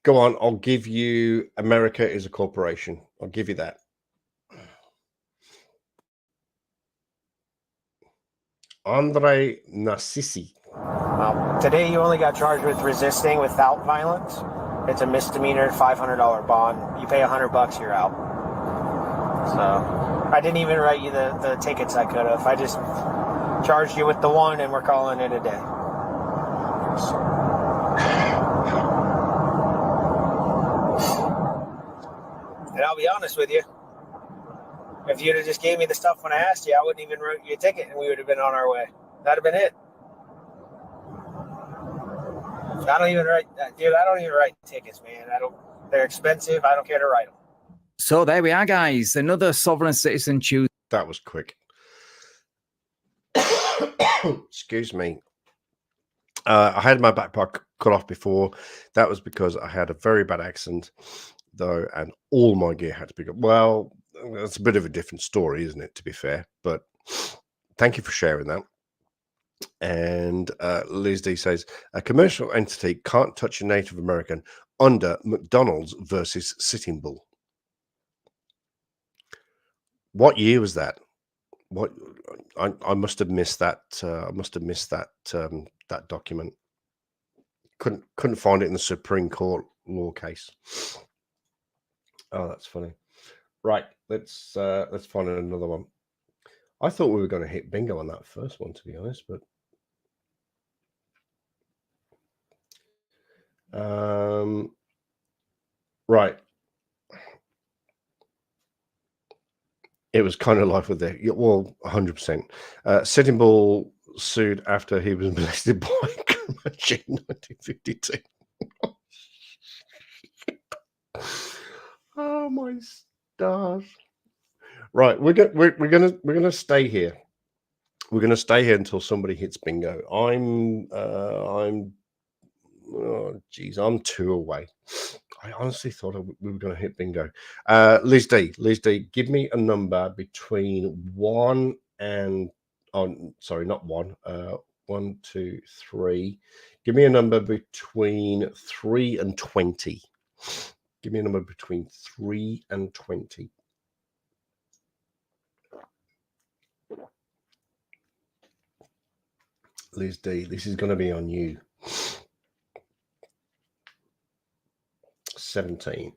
Go on, I'll give you America is a corporation. I'll give you that. Andre Narcissi. Today you only got charged with resisting without violence. It's a misdemeanor, $500 bond. You pay $100, you're out. So I didn't even write you the tickets I could have. I just charged you with the one and we're calling it a day. And I'll be honest with you, if you'd have just gave me the stuff when I asked you, I wouldn't even write you a ticket and we would have been on our way. That'd have been it. I don't even write tickets, man. They're expensive. I don't care to write them. So there we are, guys. Another sovereign citizen choose. That was quick. Excuse me. I had my backpack cut off before. That was because I had a very bad accident, though, and all my gear had to be good. Well, that's a bit of a different story, isn't it, to be fair? But thank you for sharing that. And Liz D says, a commercial entity can't touch a Native American under McDonald's versus Sitting Bull. What year was that? What I must have missed that. I must have missed that that document. Couldn't find it in the Supreme Court law case. Oh, that's funny. Right, let's find another one. I thought we were going to hit bingo on that first one, to be honest, but right. It was kind of life with the 100%. Sitting Bull sued after he was molested by a curmudgeon in 1952. Oh my stars! Right, we're gonna stay here. We're gonna stay here until somebody hits bingo. I'm 2 away. I honestly thought we were going to hit bingo. Liz D, give me a number between 1 and not 1. 1, 2, 3. Give me a number between 3 and 20. Give me a number between 3 and 20. Liz D, this is going to be on you. 17.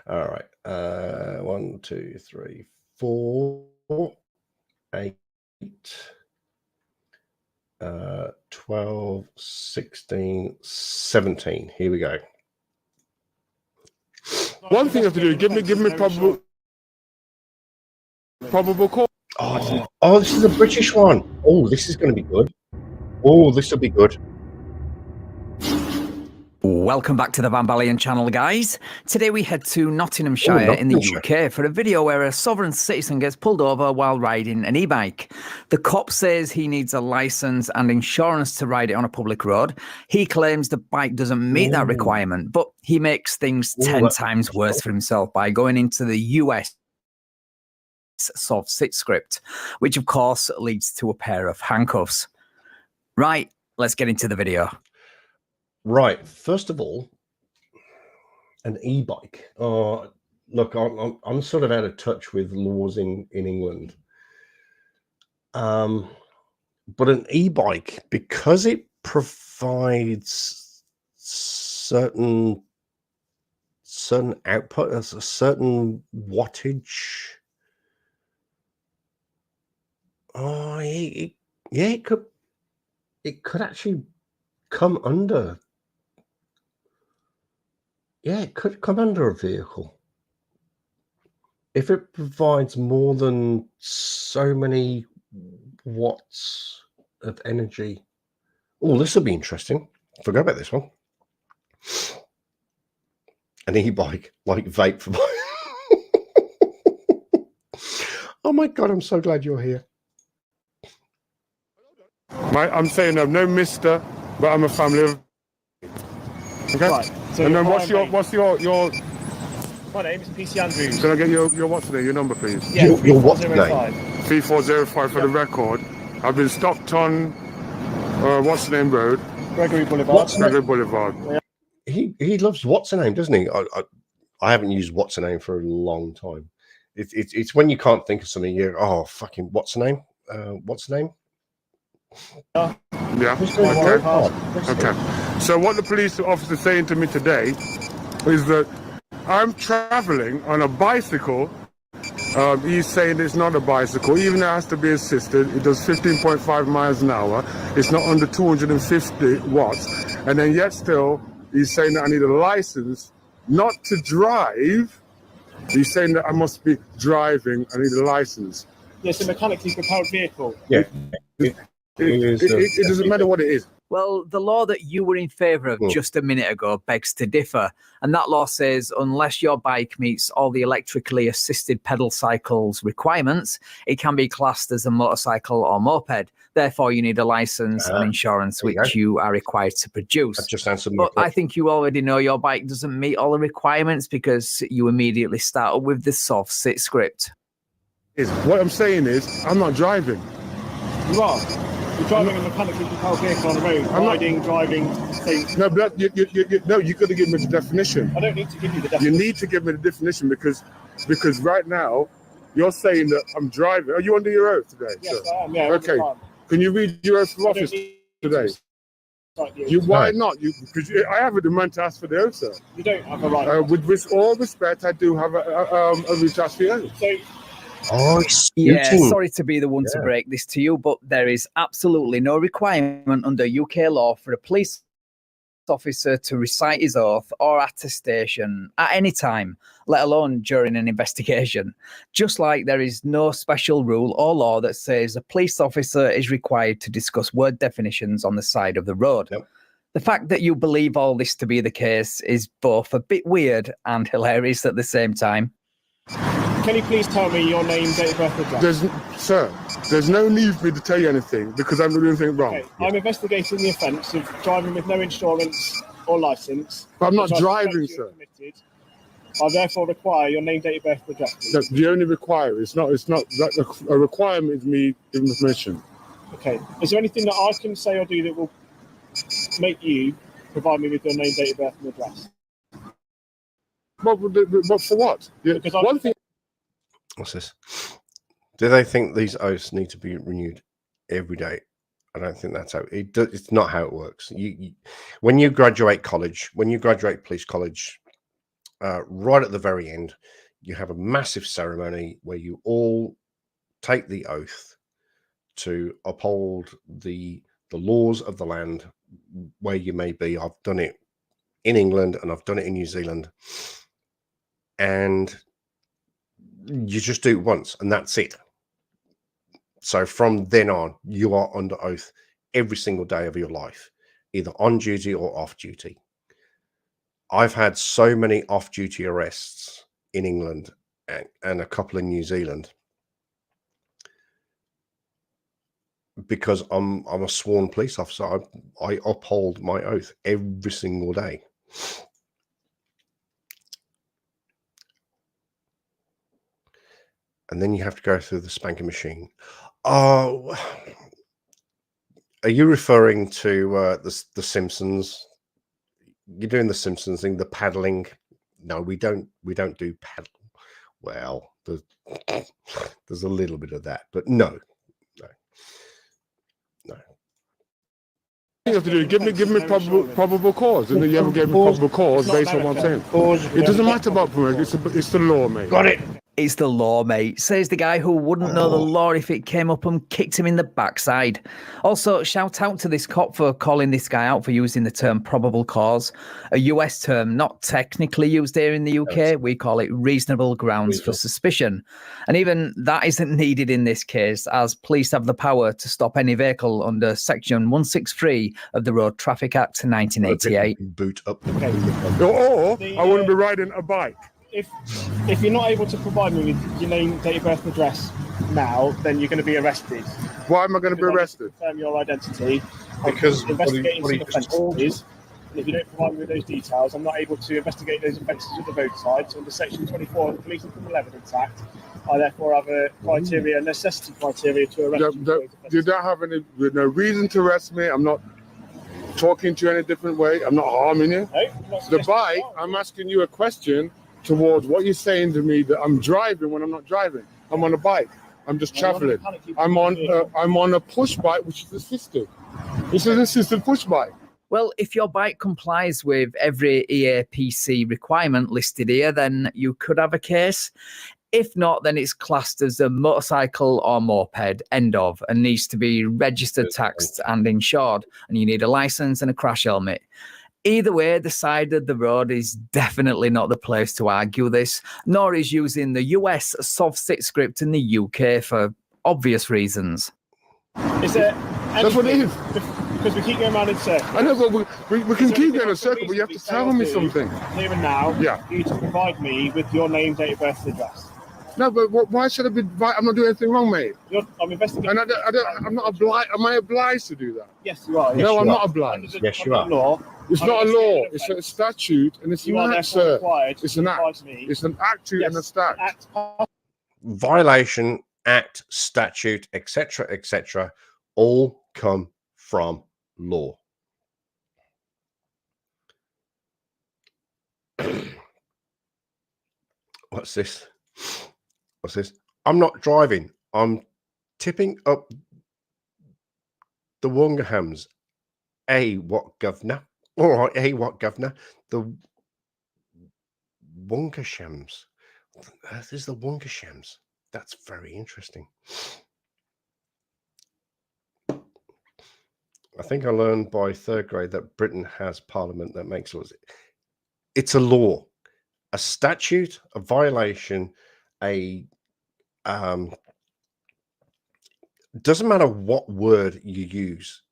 All right. 1, 2, 3, 4, 8, 12, 16, 17. Here we go. One thing you have to do, give me probable cause. Oh, this is a British one. Oh, this is going to be good. Oh, this will be good. Welcome back to the Van Balian channel, guys. Today we head to Nottinghamshire in the UK for a video where a sovereign citizen gets pulled over while riding an e-bike. The cop says he needs a license and insurance to ride it on a public road. He claims the bike doesn't meet that requirement, but he makes things 10 times worse for himself by going into the US soft sit script, which of course leads to a pair of handcuffs. Right, let's get into the video. Right. First of all, an e-bike. Look, I'm sort of out of touch with laws in England. But an e-bike, because it provides certain output, a certain wattage. Oh, yeah, it could actually come under. Yeah, it could come under a vehicle if it provides more than so many watts of energy. Oh, this will be interesting. Forgot about this one. An e-bike, like vape for. Oh my God, I'm so glad you're here. I'm saying I'm no mister, but I'm a family of. Okay. Right. So and then hi, what's your My name is PC Andrews. Can I get your what's name? Your number, please. Yeah, your what name? 3405 for the record. I've been stopped on what's the name road? Gregory Boulevard. Gregory Boulevard. He loves what's the name, doesn't he? I haven't used what's the name for a long time. It's when you can't think of something. You're fucking what's the name? What's the name? Yeah. Okay. So what the police officer is saying to me today is that I'm traveling on a bicycle. He's saying it's not a bicycle, even though it has to be assisted. It does 15.5 miles an hour. It's not under 250 watts. And then yet still, he's saying that I need a license not to drive. He's saying that I must be driving. I need a license. It's a mechanically propelled vehicle. Yeah. It doesn't matter what it is. Well, the law that you were in favour of just a minute ago begs to differ. And that law says unless your bike meets all the electrically assisted pedal cycles requirements, it can be classed as a motorcycle or moped. Therefore, you need a licence and insurance, which you are required to produce. That just answered my But I think you already know your bike doesn't meet all the requirements because you immediately started with the soft sit script. What I'm saying is, I'm not driving. You are. You're driving a mechanically propelled vehicle on the road. Driving. No, but you got to give me the definition. I don't need to give you the definition. You need to give me the definition because right now you're saying that I'm driving. Are you under your oath today? Yes, I am. Yeah. Okay. Can you read your oath of office today? Why not? Because I have a demand to ask for the oath, sir. You don't have a right. With all respect, I do have a right to ask for the oath. So, yeah, sorry to be the one to break this to you, but there is absolutely no requirement under UK law for a police officer to recite his oath or attestation at any time, let alone during an investigation. Just like there is no special rule or law that says a police officer is required to discuss word definitions on the side of the road. Yep. The fact that you believe all this to be the case is both a bit weird and hilarious at the same time. Can you please tell me your name, date of birth, address? There's no need for me to tell you anything because I'm not doing anything wrong. Okay. I'm investigating the offence of driving with no insurance or licence. But I'm not driving, sir. I therefore require your name, date of birth, address. That's the only require. It's not that a requirement is me giving permission. Okay. Is there anything that I can say or do that will make you provide me with your name, date of birth, and address? But for what? Because one thing. What's this? Do they think these oaths need to be renewed every day? I don't think that's how it's not how it works. You when you graduate college, when you graduate police college, right at the very end, you have a massive ceremony where you all take the oath to uphold the laws of the land where you may be. I've done it in England and I've done it in New Zealand, and you just do it once and that's it. So from then on, you are under oath every single day of your life, either on duty or off duty. I've had so many off-duty arrests in England and a couple in New Zealand because I'm a sworn police officer. I uphold my oath every single day. And then you have to go through the spanking machine. Oh, are you referring to the Simpsons? You're doing the Simpsons thing, the paddling. No, we don't do paddle. Well, there's a little bit of that, but no. You have to do give me probable cause, and then you haven't given me probable cause based on what I'm saying. It doesn't matter about permission. It's the law, mate. Got it. It's the law, mate, says the guy who wouldn't know the law if it came up and kicked him in the backside. Also, shout out to this cop for calling this guy out for using the term probable cause, a US term not technically used here in the UK. We call it reasonable grounds for suspicion. And even that isn't needed in this case, as police have the power to stop any vehicle under Section 163 of the Road Traffic Act 1988. Boot up. Or I wouldn't be riding a bike. If you're not able to provide me with your name, date of birth, and address now, then you're going to be arrested. Why am I going to be arrested? Confirm your identity. Because investigating what he some offences. And if you don't provide me with those details, I'm not able to investigate those offences with the roadside. So under Section 24 of the Police and Criminal Evidence Act, I therefore have a criteria, necessity criteria to arrest you. You don't have any no reason to arrest me. I'm not talking to you in a different way. I'm not harming you. No, the bike, I'm asking you a question towards what you're saying to me that I'm driving when I'm not driving. I'm on a bike. I'm just traveling. I'm on a push bike, which is assisted. It's an assisted push bike. Well, if your bike complies with every EAPC requirement listed here, then you could have a case. If not, then it's classed as a motorcycle or moped, end of, and needs to be registered, taxed and insured. And you need a license and a crash helmet. Either way, the side of the road is definitely not the place to argue this, nor is using the US soft sit script in the UK for obvious reasons. Is there That's what it is. Because we keep going around in circles. I know, but we can keep going in a circle, but you have to tell me something. Here and now, Yeah. for you to provide me with your name, date of birth, and address. No, but why should I be? I'm not doing anything wrong, mate. I'm investigating. And I'm not obliged. Am I obliged to do that? Yes, you are. No, I'm not obliged. Yes, you are. Law, It's not a law. It's a statute, and it's You an are act, therefore sir. required It's to an provide act. me. It's an act and a stat. Violation, act, statute, etc., all come from law. What's this? What's this? I'm not driving. I'm tipping up the Wongahams. What governor? All right, what governor? The Wongashams. What on earth is the Wongashams? That's very interesting. I think I learned by third grade that Britain has parliament that makes laws. It's a law, a statute, a violation, doesn't matter what word you use.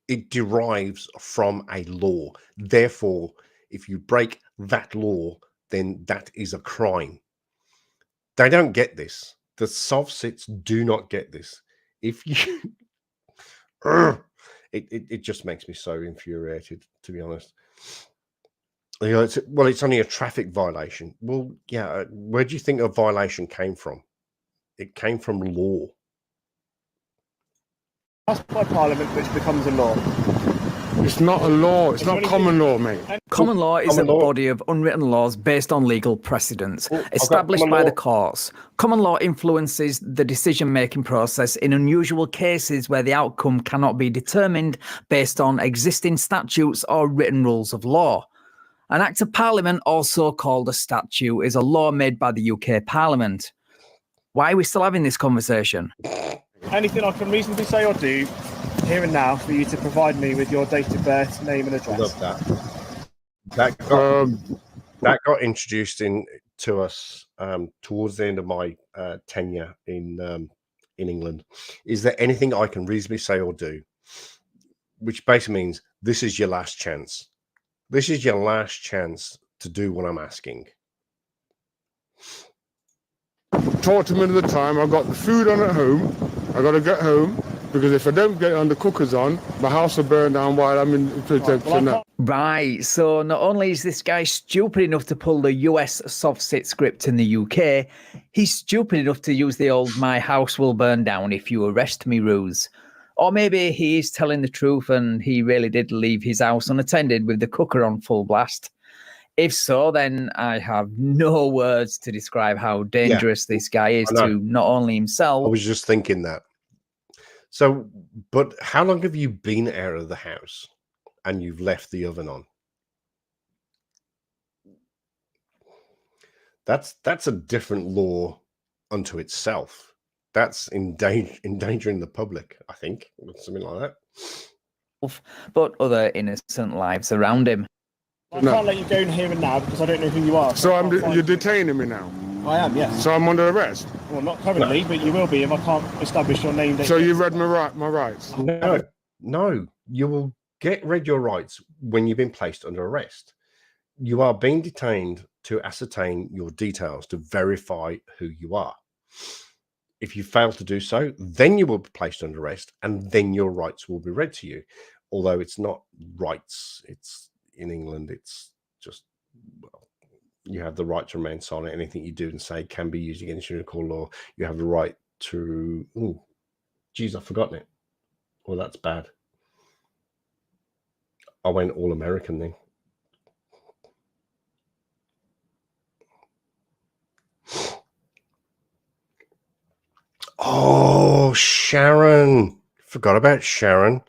It derives from a law. Therefore, if you break that law, then that is a crime. They don't get this. The soft sits do not get this. If you it just makes me so infuriated, to be honest. You know, it's only a traffic violation. Well, yeah, where do you think a violation came from? It came from law. Passed by Parliament, which becomes a law. It's not a law. It's not common law, mate. Common law is a Common law. body of unwritten laws based on legal precedents I've got established common by law. the courts. Common law influences the decision-making process in unusual cases where the outcome cannot be determined based on existing statutes or written rules of law. An Act of Parliament, also called a statute, is a law made by the UK Parliament. Why are we still having this conversation? Anything I can reasonably say or do here and now for you to provide me with your date of birth, name, and address. Love that. That got introduced to us towards the end of my tenure in England. Is there anything I can reasonably say or do? Which basically means this is your last chance. This is your last chance to do what I'm asking. Talk to me at the time. I've got the food on at home. I got to get home because if I don't get it on, the cooker's on, my house will burn down while I'm in protection. Right, so not only is this guy stupid enough to pull the US soft sit script in the UK, he's stupid enough to use the old "my house will burn down if you arrest me" ruse. Or maybe he is telling the truth and he really did leave his house unattended with the cooker on full blast. If so, then I have no words to describe how dangerous this guy is to not only himself. I was just thinking that. So, but how long have you been out of the house and you've left the oven on? That's a different law unto itself. That's endangering the public, I think, or something like that. But other innocent lives around him. I can't let you go in here and now because I don't know who you are. So you're detaining me now? I am, yes. So I'm under arrest? Well, not currently, but you will be if I can't establish your name. So you read my rights? No, you will get read your rights when you've been placed under arrest. You are being detained to ascertain your details, to verify who you are. If you fail to do so, then you will be placed under arrest, and then your rights will be read to you. Although it's not rights, it's in England, it's just, well, you have the right to remain silent. Anything you do and say can be used against you in a court of law. You have the right to, geez, I've forgotten it. Well, that's bad. I went all American then. Oh, Sharon. Forgot about Sharon.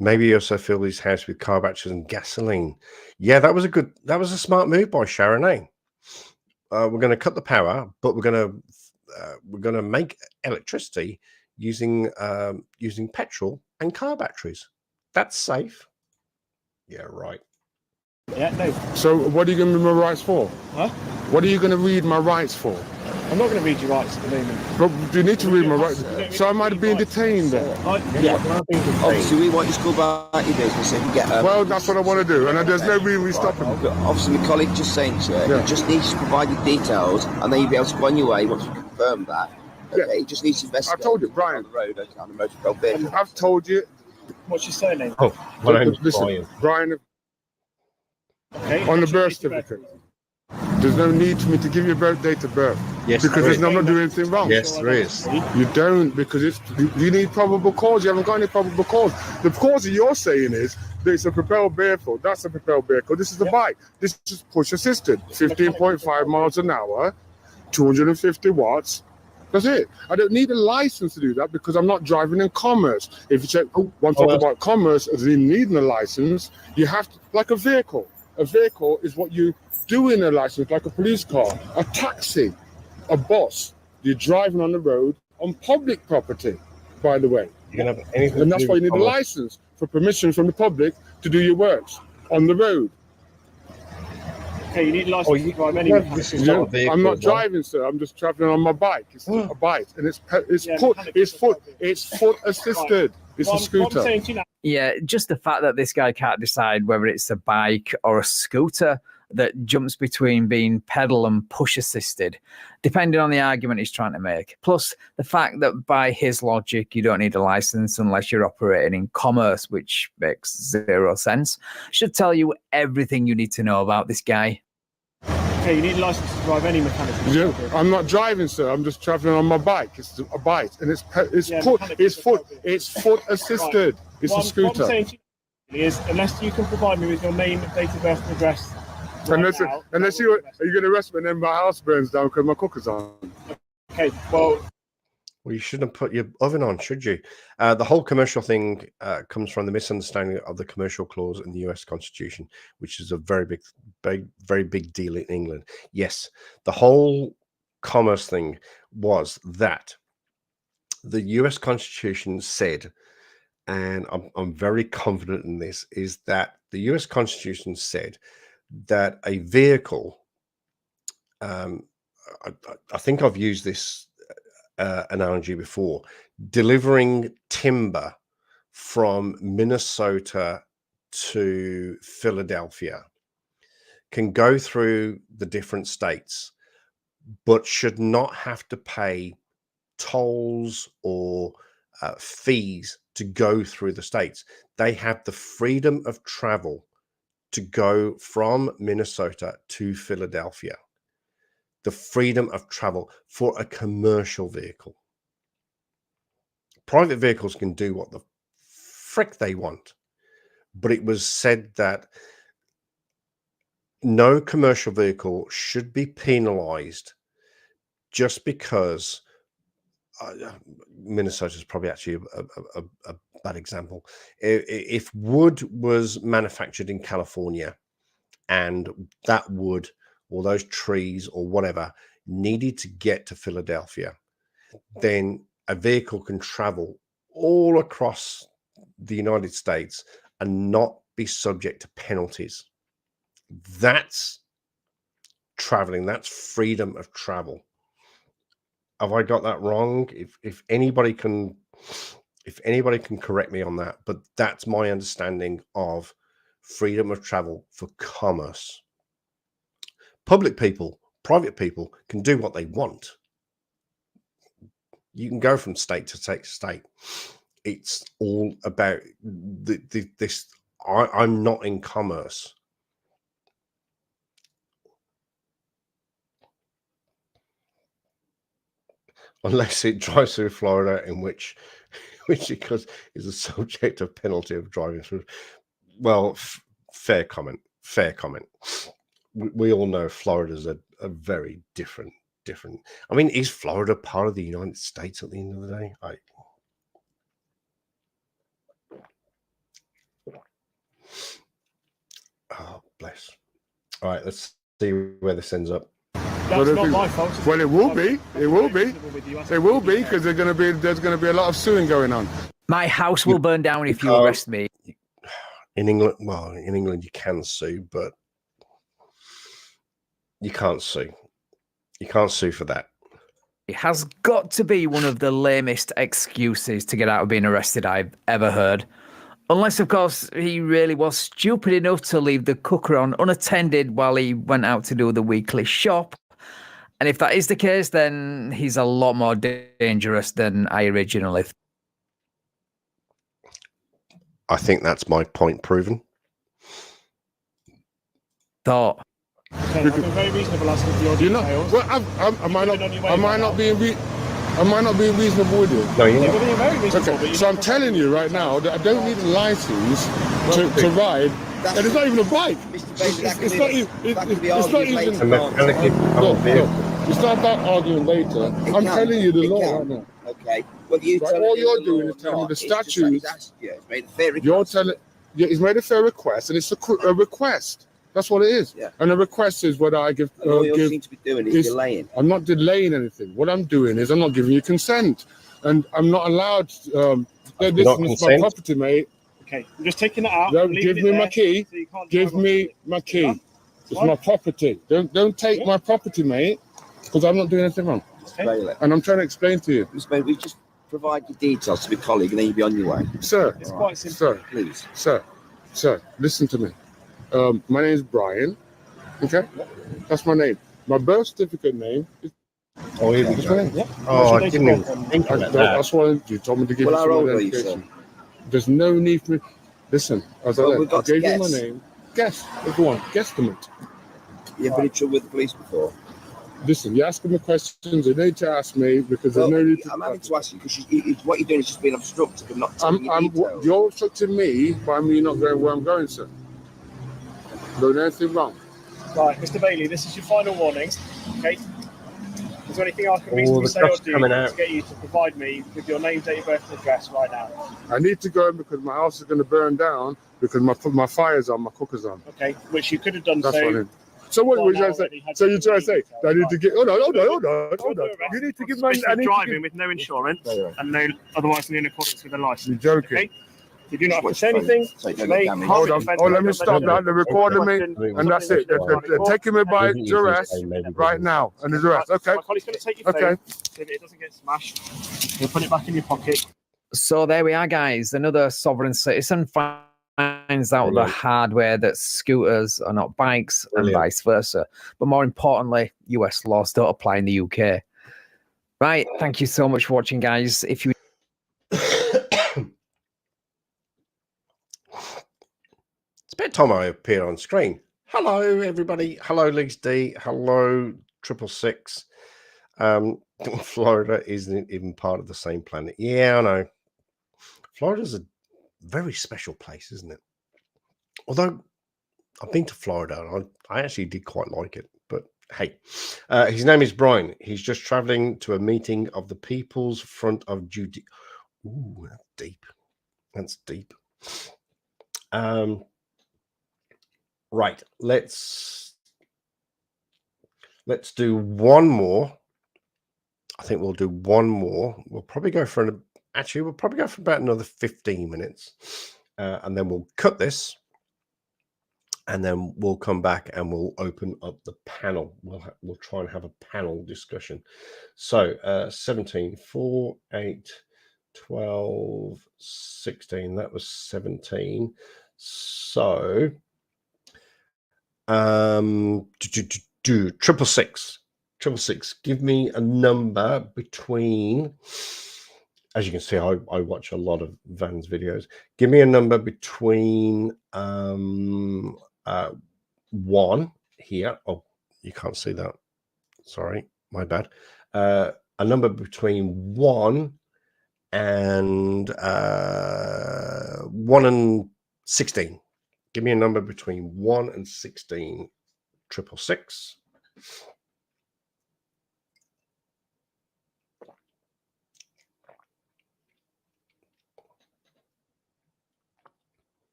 Maybe he also filled his house with car batteries and gasoline. Yeah, that was a smart move by Sharon, eh? We're going to cut the power, but we're going to make electricity using petrol and car batteries. That's safe. Yeah, right. Yeah, no. So what are you going to read my rights for? Huh? What are you going to read my rights for? I'm not going to read your rights at the moment. But you need to read my rights. So I might have been detained then. Obviously, we want you to go about your business and get. Well, that's what I want to do, and there's no reason we stop him. Obviously, my colleague just saying to you, you just need to provide your details, and then you'll be able to go on your way once you confirm that. Okay, you just need to investigate. I told you, Brian. On the road, on the motor vehicle. I've told you. What's your surname? Oh, my name's Listen, Brian. Okay. On the birth certificate. There's no need for me to give you a date of birth. Yes, because I'm not doing anything wrong. Yes, there is. You don't, because you need probable cause. You haven't got any probable cause. The cause that you're saying is that it's a propelled vehicle. That's a propelled vehicle. This is a bike. This is push assisted. 15.5 miles an hour, 250 watts. That's it. I don't need a license to do that because I'm not driving in commerce. If you say, about commerce as in needing a license, you have to, like a vehicle. A vehicle is what you do in a license, like a police car, a taxi, a bus. You're driving on the road on public property, by the way. And that's why you need a license for permission from the public to do your works on the road. Okay, you need a license to drive anyway. This is not a vehicle. I'm not driving, sir. I'm just traveling on my bike. It's a bike, and it's foot assisted. It's a scooter. Yeah, just the fact that this guy can't decide whether it's a bike or a scooter that jumps between being pedal and push assisted, depending on the argument he's trying to make. Plus, the fact that by his logic, you don't need a license unless you're operating in commerce, which makes zero sense, should tell you everything you need to know about this guy. Okay, you need a license to drive any mechanical vehicle. I'm not driving, sir. I'm just traveling on my bike. It's a bike, and it's foot assisted. Right. It's a scooter. What I'm saying to you is, unless you can provide me with your name, date of birth, and address. Unless are you going to arrest me and then my house burns down because my cooker's on? Okay, well, you shouldn't have put your oven on, should you? The whole commercial thing comes from the misunderstanding of the commercial clause in the US Constitution, which is a very big deal in England. Yes, the whole commerce thing was that the US Constitution said, and I'm very confident in this, is that the US Constitution said that a vehicle, I think I've used this analogy before, delivering timber from Minnesota to Philadelphia can go through the different states, but should not have to pay tolls or fees to go through the states. They have the freedom of travel to go from Minnesota to Philadelphia. The freedom of travel for a commercial vehicle. Private vehicles can do what the frick they want, but it was said that no commercial vehicle should be penalized just because Minnesota is probably actually a bad example. If wood was manufactured in California and that wood or those trees or whatever needed to get to Philadelphia, then a vehicle can travel all across the United States and not be subject to penalties. That's traveling. That's freedom of travel. Have I got that wrong? If anybody can correct me on that, but that's my understanding of freedom of travel for commerce. Public people, private people can do what they want. You can go from state to state. It's all about this. I'm not in commerce. Unless it drives through Florida, in which because is a subject of penalty of driving through. Well, fair comment. We all know Florida's a very different. I mean, is Florida part of the United States at the end of the day? Oh, bless. All right, let's see where this ends up. That's not my fault. Well, it will be. It will be. It will be because there's going to be a lot of suing going on. My house will burn down if you arrest me. In England, well, in England you can sue, but you can't sue. You can't sue for that. It has got to be one of the lamest excuses to get out of being arrested I've ever heard. Unless, of course, he really was stupid enough to leave the cooker on unattended while he went out to do the weekly shop. And if that is the case, then he's a lot more dangerous than I originally thought. I think that's my point proven. Okay, I've been very reasonable asking for your details. Well, am I not being reasonable with you? No, you're not. You're being very reasonable. Okay, so I'm telling you right now that I don't need a license to ride. And it's not even a bike. It's not even. We start that arguing later. I'm telling you the law right now. Okay. Well, all you're doing is telling me the statutes. You're telling. Yeah, he's made a fair request, and it's a request. That's what it is. Yeah. And the request is whether I give. All you seem to be doing is delaying. I'm not delaying anything. What I'm doing is I'm not giving you consent, and I'm not allowed. This is my property, mate. Okay, I'm just taking it out. Give me my key. Give me my key. It's my property. Don't take my property, mate, because I'm not doing anything wrong. Okay. And I'm trying to explain to you. Mr. Bailey, we just provide your details to your colleague, and then you'll be on your way. Sir, it's quite simple. Please. Sir, listen to me. My name is Brian. Okay, that's my name. My birth certificate name is. Oh, here we go. Yeah. Oh, I didn't even think about that. That's why you told me to give you some identification. There's no need for me. Listen, as I gave you my name. Guess. Go on. Guesstimate. You ever been in trouble with the police before? Listen, you're asking me questions. You need to ask me because there's no need to. I'm having to ask you because what you're doing is just being obstructive and not telling me details. You're obstructing me by me not going where I'm going, sir. Doing anything wrong. Right, Mr. Bailey, this is your final warning. Okay. Is there anything I can reasonably say or do to get you to provide me with your name, date of birth, and address right now? I need to go because my house is going to burn down because my fire's on, my cooker's on. Okay, which you could have done. That's what I mean. So what are you trying to say? So you're trying to say that I need to get? Hold on. You need to give my. Driving with no insurance and no otherwise in accordance with the license. You're joking. Okay? You do not have to say anything. Hold on. Oh, let me stop that. They're recording me, and that's it. They're taking me by duress right now. And the duress. Okay. My colleague's going to take your phone so that it doesn't get smashed. You'll put it back in your pocket. So there we are, guys. Another sovereign citizen finds out the hard way that scooters are not bikes and vice versa. But more importantly, US laws don't apply in the UK. Right. Thank you so much for watching, guys. If you It's about time I appear on screen. Hello, everybody. Hello, Leaks D. Hello, 666. Florida isn't even part of the same planet. Yeah, I know. Florida's a very special place, isn't it? Although I've been to Florida, and I actually did quite like it. But hey, his name is Brian. He's just traveling to a meeting of the People's Front of Judea. Ooh, that's deep. That's deep. Right, let's Let's do one more. I think we'll do one more. We'll probably go for about another 15 minutes. And then we'll cut this. And then we'll come back and we'll open up the panel. We'll try and have a panel discussion. So 17, 4, 8, 12, 16. That was 17. So 666. 666. Give me a number between. As you can see, I watch a lot of Van's videos. Give me a number between 1 here. Oh, you can't see that. Sorry, my bad. A number between 1 and 1 and 16. Give me a number between 1 and 16. 666.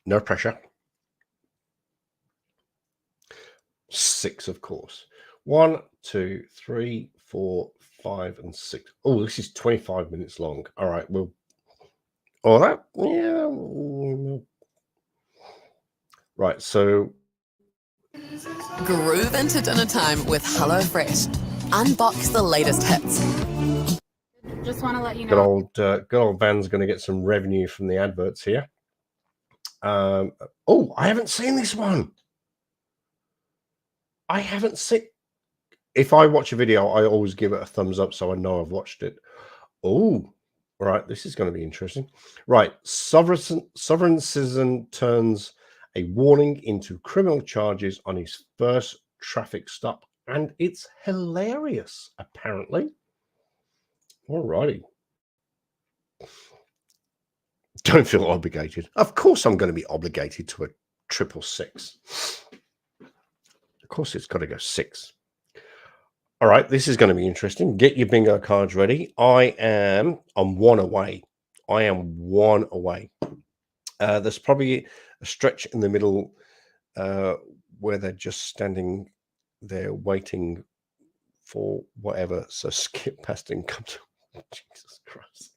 No pressure. 6, of course. 1, 2, 3, 4, 5, and 6. Oh, this is 25 minutes long. All right, well, right, so Groove into dinner time with HelloFresh. Unbox the latest hits. Just want to let you know. good old Van's going to get some revenue from the adverts here. I haven't seen this one. I haven't seen. If I watch a video, I always give it a thumbs up so I know I've watched it. Oh, right. This is going to be interesting. Right. Sovereign Citizen turns a warning into criminal charges on his first traffic stop. And it's hilarious, apparently. All righty. Don't feel obligated. Of course I'm going to be obligated to a 666. Of course it's got to go 6. All right, this is going to be interesting. Get your bingo cards ready. I'm 1 away. I am 1 away. There's probably a stretch in the middle where they're just standing there waiting for whatever. So skip past and come to Jesus Christ.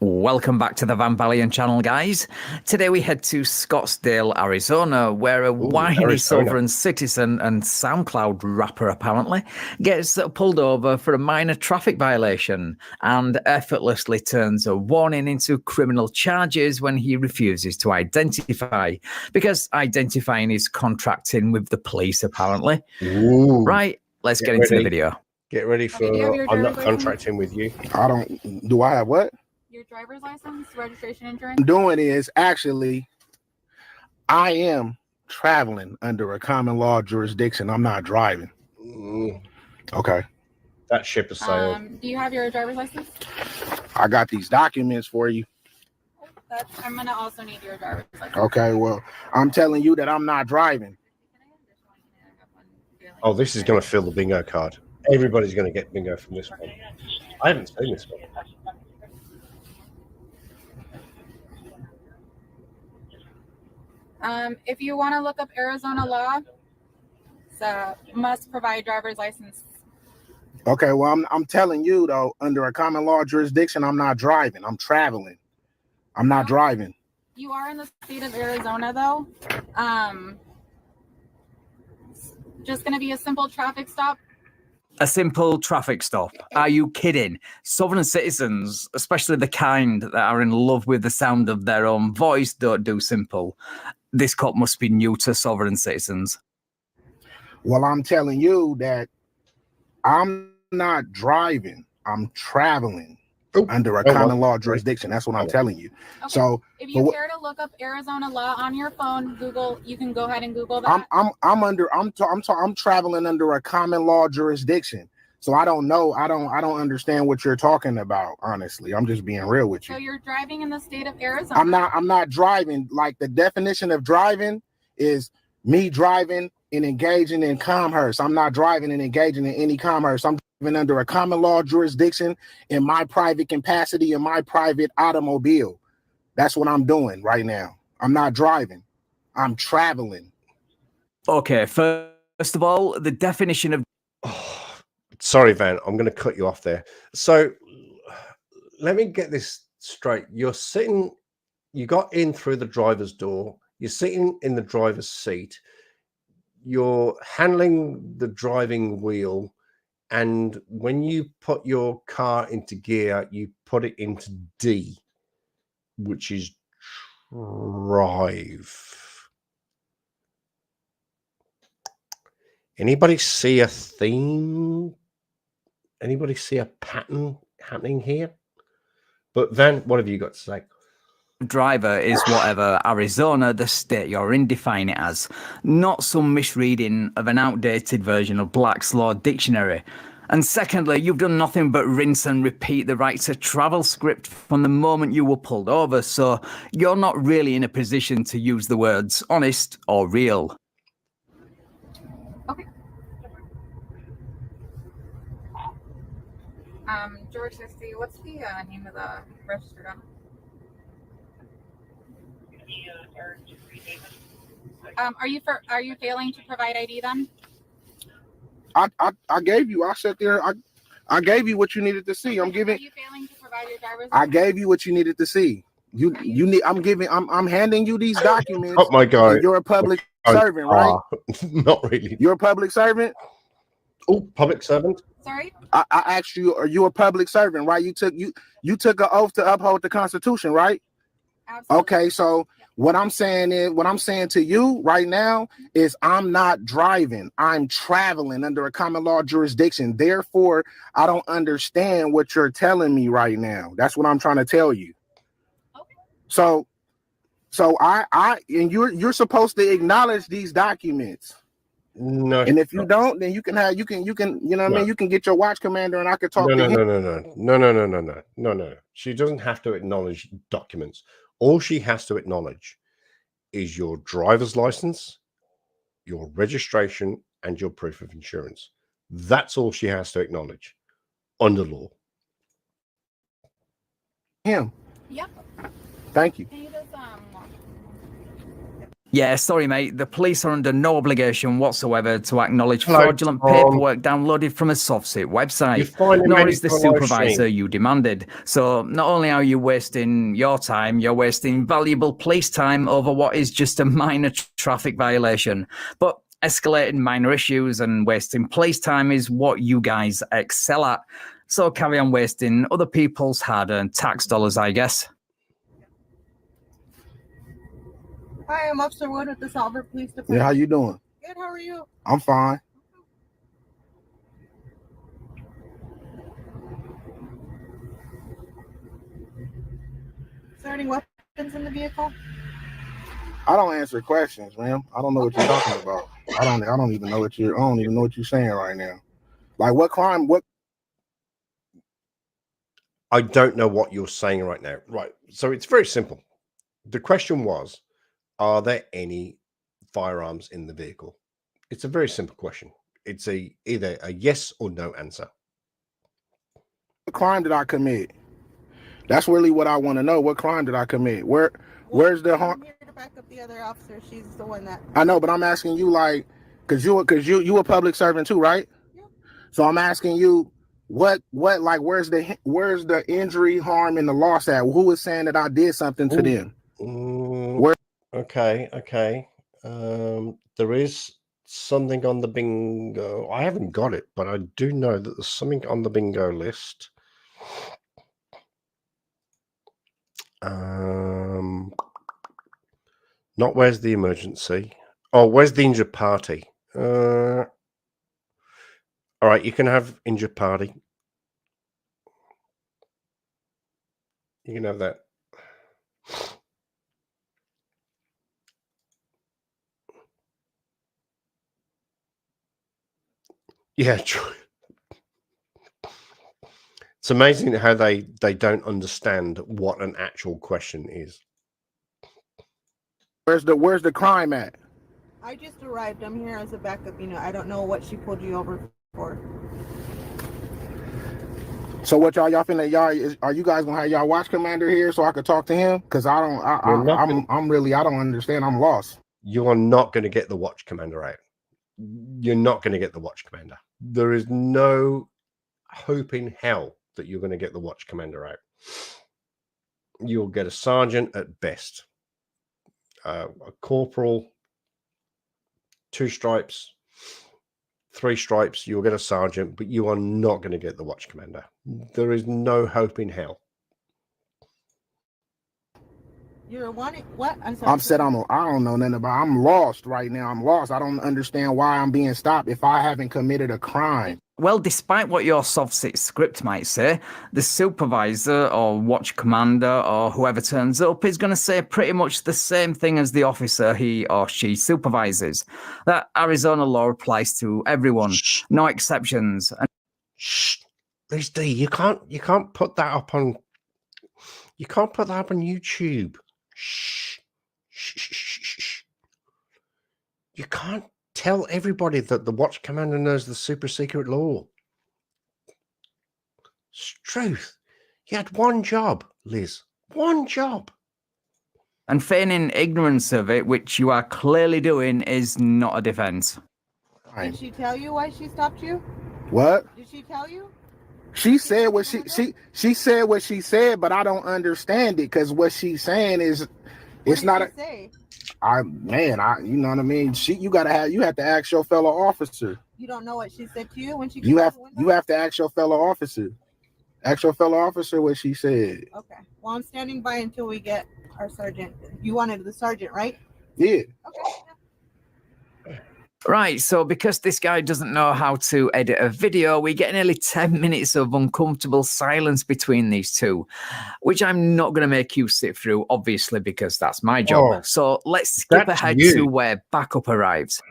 Welcome back to the Van Valiant channel, guys. Today we head to Scottsdale, Arizona, where a whiny sovereign citizen and SoundCloud rapper apparently gets pulled over for a minor traffic violation and effortlessly turns a warning into criminal charges when he refuses to identify, because identifying is contracting with the police apparently. Ooh. Right, let's get into the video. Get ready for I'm not contracting with you. Do I have what? Your driver's license, registration, insurance? I'm doing is actually, I am traveling under a common law jurisdiction. I'm not driving. Okay. That ship is sailed. Do you have your driver's license? I got these documents for you. I'm going to also need your driver's license. Okay, well, I'm telling you that I'm not driving. Oh, this is going to fill the bingo card. Everybody's going to get bingo from this one. I haven't seen this one. If you want to look up Arizona law, so must provide driver's license. Okay, well, I'm telling you though, under a common law jurisdiction, I'm not driving. I'm traveling. I'm not driving. You are in the state of Arizona though. Just going to be a simple traffic stop. A simple traffic stop. Are you kidding? Sovereign citizens, especially the kind that are in love with the sound of their own voice, don't do simple. This cop must be new to sovereign citizens. Well, I'm telling you that I'm not driving. I'm traveling under a common law jurisdiction. That's what I'm telling you. Okay. So if you care to look up Arizona law on your phone, Google, you can go ahead and Google that. I'm traveling under a common law jurisdiction. So I don't know. I don't understand what you're talking about, honestly. I'm just being real with you. So you're driving in the state of Arizona. I'm not driving. Like the definition of driving is me driving and engaging in commerce. I'm not driving and engaging in any commerce. I'm under a common law jurisdiction in my private capacity, in my private automobile. That's what I'm doing right now. I'm not driving. I'm traveling. Okay, first of all, the definition of... Sorry, Van, I'm going to cut you off there. So let me get this straight. You got in through the driver's door. You're sitting in the driver's seat. You're handling the driving wheel. And when you put your car into gear, you put it into D, which is drive. Anybody see a theme? Anybody see a pattern happening here? But Van, what have you got to say? Driver is whatever Arizona, the state you're in, define it as, not some misreading of an outdated version of Black's Law Dictionary. And secondly, you've done nothing but rinse and repeat the right to travel script from the moment you were pulled over, so you're not really in a position to use the words honest or real. Okay. George 60, what's the name of the registered gun? Are you failing to provide ID then? I gave you. I sat there. I gave you what you needed to see. I'm giving. Are you failing to provide your driver's I license? gave you what you needed to see. You need. I'm handing you these documents. Oh my God! You're a public servant, right? Not really. You're a public servant. Oh, public servant. Sorry. I asked you. Are you a public servant? Right? You took an oath to uphold the Constitution, right? Absolutely. Okay, so what I'm saying to you right now is I'm not driving. I'm traveling under a common law jurisdiction. Therefore, I don't understand what you're telling me right now. That's what I'm trying to tell you. Okay. So I and you're supposed to acknowledge these documents. No. And if you don't, then you can you know what I mean? You can get your watch commander and I could talk to him. No. She doesn't have to acknowledge documents. All she has to acknowledge is your driver's license, your registration, and your proof of insurance. That's all she has to acknowledge under law. Him. Yep. Thank you. Can you just Yeah, sorry, mate. The police are under no obligation whatsoever to acknowledge fraudulent paperwork downloaded from a SovSit website, nor is the supervisor you demanded. So not only are you wasting your time, you're wasting valuable police time over what is just a minor traffic violation. But escalating minor issues and wasting police time is what you guys excel at. So carry on wasting other people's hard-earned tax dollars, I guess. Hi, I'm Officer Wood with the Salver Police Department. Yeah, how you doing? Good, how are you? I'm fine. Is there any weapons in the vehicle? I don't answer questions, ma'am. I don't know what you're talking about. I don't even know what you're saying right now. Like what crime? What? I don't know what you're saying right now. Right. So it's very simple. The question was, are there any firearms in the vehicle? It's a very simple question. It's either a yes or no answer. What crime did I commit? That's really what I want to know. What crime did I commit? Where's the harm? I'm here to back up the other officer. She's the one that. I know, but I'm asking you, like, cause you a public servant too, right? Yeah. So I'm asking you, what like, where's the injury, harm, and the loss at? Who is saying that I did something to them? Where? Okay. There is something on the bingo. I haven't got it, but I do know that there's something on the bingo list. Not where's the emergency. Oh, where's the injured party? All right, you can have injured party. You can have that. Yeah, true. It's amazing how they don't understand what an actual question is. Where's the crime at? I just arrived. I'm here as a backup. I don't know what she pulled you over for. So what y'all finna are you guys gonna have y'all watch commander here so I could talk to him? Because I don't understand. I'm lost. You are not going to get the watch commander out. You're not going to get the watch commander. There is no hope in hell that you're going to get the watch commander out. You'll get a sergeant at best, a corporal, 2 stripes, 3 stripes. You'll get a sergeant, but you are not going to get the watch commander. There is no hope in hell. You're wanting what? I'm sorry. I don't know nothing about. I'm lost right now. I'm lost. I don't understand why I'm being stopped if I haven't committed a crime. Well, despite what your soft sit script might say, the supervisor or watch commander or whoever turns up is going to say pretty much the same thing as the officer he or she supervises. That Arizona law applies to everyone, no exceptions. Shh, Liz D, you can't put that up on. You can't put that up on YouTube. Shh. Shh, shh, shh, shh. You can't tell everybody that the watch commander knows the super secret law. It's truth. You had one job, Liz. One job. And feigning ignorance of it, which you are clearly doing, is not a defense. Did she tell you why she stopped you? What? Did she tell you? She said what she said what she said, but I don't understand it because what she's saying is it's not a. Say? You know what I mean. You have to ask your fellow officer. You don't know what she said to you when she. You have to ask your fellow officer. Ask your fellow officer what she said. Okay. Well, I'm standing by until we get our sergeant. You wanted the sergeant, right? Yeah. Okay. Right, so because this guy doesn't know how to edit a video, we get nearly 10 minutes of uncomfortable silence between these two, which I'm not going to make you sit through, obviously, because that's my job. Oh, so let's skip ahead to where backup arrives.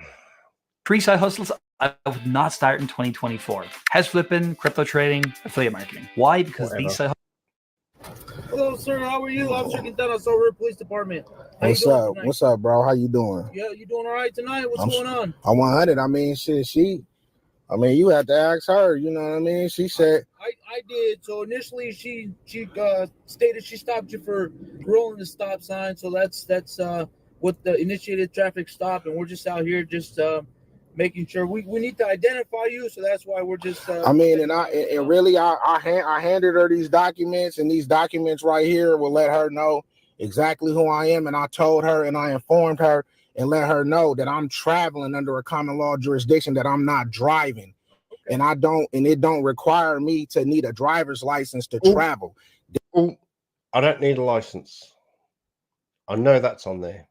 3 side hustles I would not start in 2024. Heads flipping, crypto trading, affiliate marketing. Why? Because these side Hello, sir. How are you? Officer Quintana, Silver Police Department. What's up? What's up, bro? How you doing? Yeah, you doing all right tonight? What's going on? I'm 100. I mean, you have to ask her. You know what I mean? She said. I did. So initially, she stated she stopped you for rolling the stop sign. So that's what the initiated traffic stop, and we're just out here just making sure we need to identify you. So that's why we're just. I handed her these documents, and these documents right here will let her know exactly who I am. And I told her and I informed her and let her know that I'm traveling under a common law jurisdiction, that I'm not driving. And it don't require me to need a driver's license to travel. Oh, I don't need a license. I know that's on there.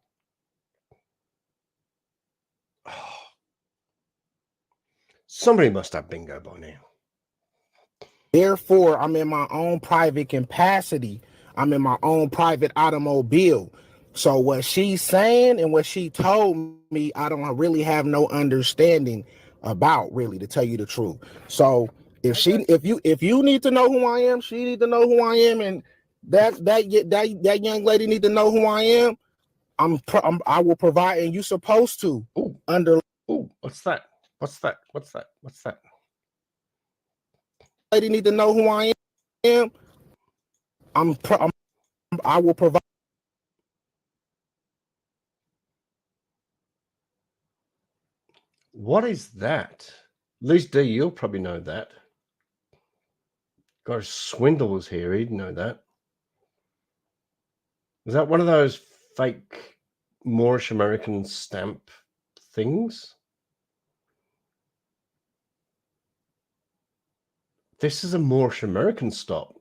Somebody must have bingo by now. Therefore, I'm in my own private capacity. I'm in my own private automobile. So what she's saying and what she told me, I don't really have no understanding about, really, to tell you the truth. So if you need to know who I am, she need to know who I am, and that young lady need to know who I am. I will provide, and you supposed to. What's that? What's that? Lady need to know who I am. I will provide. What is that? Liz D, you'll probably know that. Gosh, Swindle was here. He'd know that. Is that one of those fake Moorish American stamp things? This is a Moorish American stop.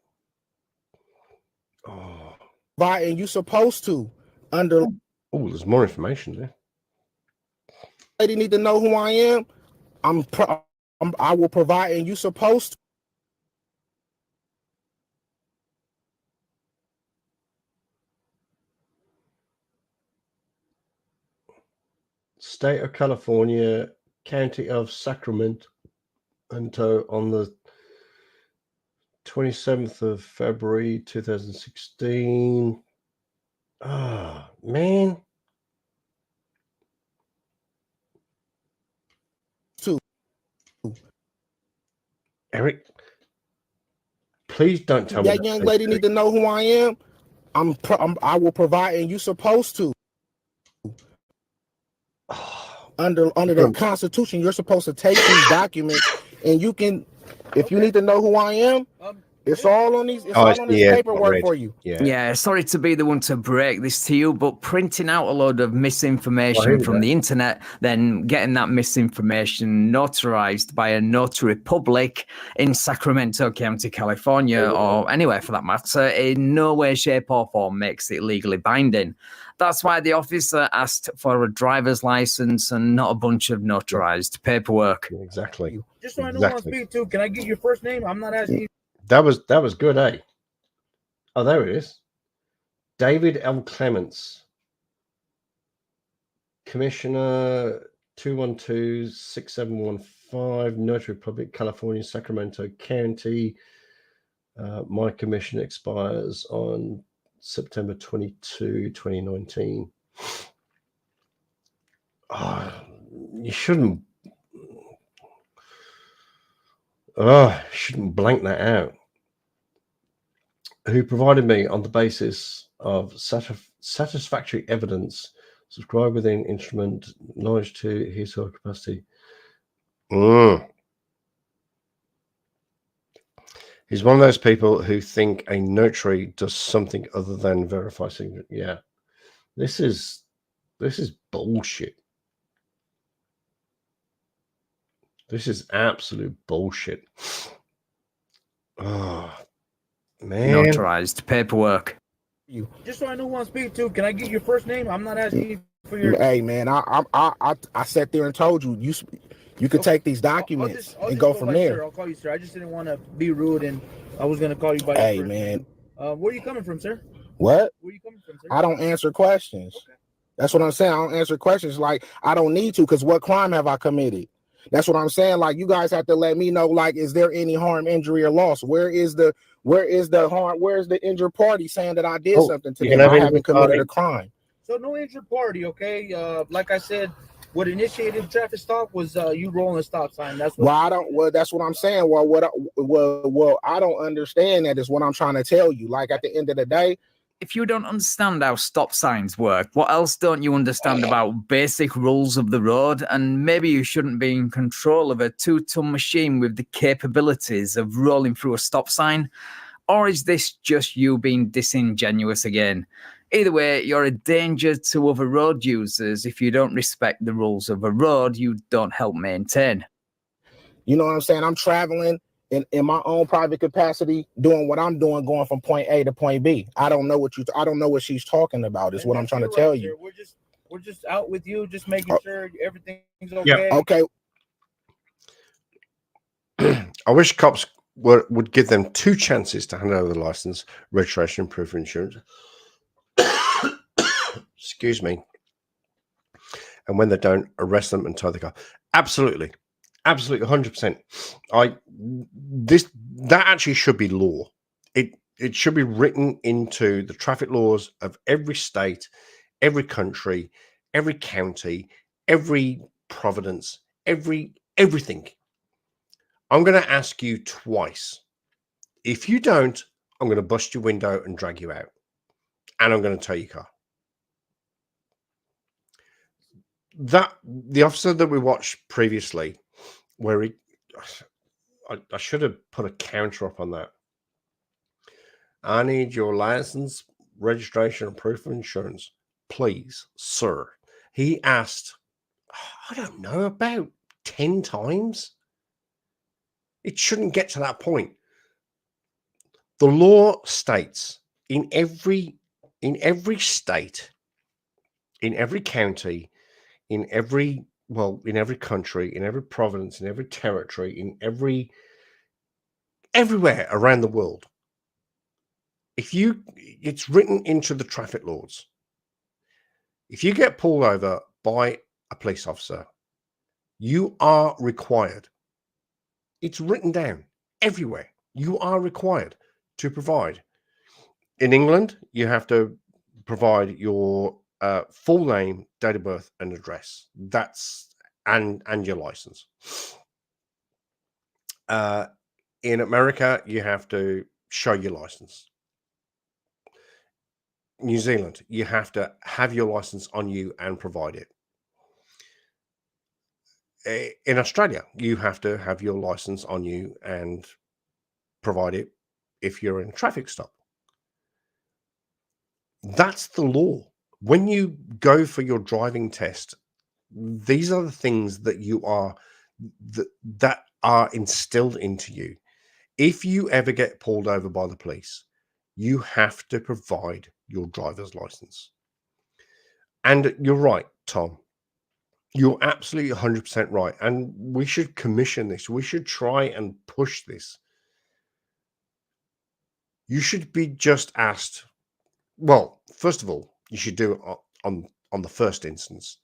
Oh. And you supposed to under. Oh, there's more information there. Lady need to know who I am. I will provide, and you supposed to. State of California, County of Sacramento, on the 27th of February 2016. Ah, man. Eric, Please don't tell me That young lady need to know who I am. I will provide, and you're supposed to. Under the Constitution, you're supposed to take these documents, and you can, if you need to know who I am, it's all on these. It's all on this paperwork for you. Yeah, sorry to be the one to break this to you, but printing out a load of misinformation from the internet, then getting that misinformation notarized by a notary public in Sacramento County, California, or anywhere for that matter, in no way, shape, or form makes it legally binding. That's why the officer asked for a driver's license and not a bunch of notarized paperwork. Exactly. Just so I know who I'm speaking to, can I get your first name? I'm not asking you. That was good, eh? Oh, there it is. David L. Clements, Commissioner 212-6715, Notary Public, California, Sacramento County. My commission expires on September 22, 2019. Oh, you shouldn't blank that out. Who provided me on the basis of satisfactory evidence, subscribed within instrument, knowledge to his or her capacity. He's one of those people who think a notary does something other than verify signature. Yeah, this is bullshit. This is absolute bullshit. Oh, man. Notarized paperwork. Just so I know who I'm speaking to, can I get your first name? I'm not asking you for your. Hey, man, I sat there and told you you could take these documents and go from there. Sir. I'll call you sir. I just didn't want to be rude, and I was going to call you by your first name. Where are you coming from, sir? What? Where are you coming from, sir? I don't answer questions. Okay. That's what I'm saying. I don't answer questions. Like, I don't need to, because what crime have I committed? That's what I'm saying. Like, you guys have to let me know, like, is there any harm, injury, or loss? Where is the harm? Where's the injured party saying that I did something to them? I haven't committed a crime. So no injured party, okay? Like I said, what initiated the traffic stop was you rolling a stop sign. That's what that's what I'm saying. I don't understand that is what I'm trying to tell you. Like, at the end of the day, if you don't understand how stop signs work, what else don't you understand about basic rules of the road? And maybe you shouldn't be in control of a 2-ton machine with the capabilities of rolling through a stop sign. Or is this just you being disingenuous again? Either way, you're a danger to other road users. If you don't respect the rules of a road, you don't help maintain. You know what I'm saying? I'm traveling in my own private capacity, doing what I'm doing, going from point A to point B. I don't know what she's talking about. Is what I'm trying to tell you. We're just out with you, just making sure everything's okay. Yeah. Okay. I wish cops would give them 2 chances to hand over the license, registration, proof of insurance. Excuse me. And when they don't, arrest them and tow the car. Absolutely. Absolutely, 100%. That actually should be law. It should be written into the traffic laws of every state, every country, every county, every province, everything. I'm going to ask you twice. If you don't, I'm going to bust your window and drag you out, and I'm going to tow your car. The officer that we watched previously, where I should have put a counter up on that. I need your license, registration, and proof of insurance, please, sir. He asked, I don't know, about 10 times. It shouldn't get to that point. The law states in every state, in every county, in every country, in every province, in every territory, everywhere around the world, it's written into the traffic laws. If you get pulled over by a police officer, you are required. It's written down everywhere. You are required to provide. In England, you have to provide your full name, date of birth, and address. And your license. In America, you have to show your license. New Zealand, you have to have your license on you and provide it. In Australia, you have to have your license on you and provide it if you're in a traffic stop. That's the law. When you go for your driving test, these are the things that you are that are instilled into you. If you ever get pulled over by the police, you have to provide your driver's license. And you're right, Tom. You're absolutely 100% right. And we should commission this. We should try and push this. You should be just asked. Well, first of all, you should do it on the first instance.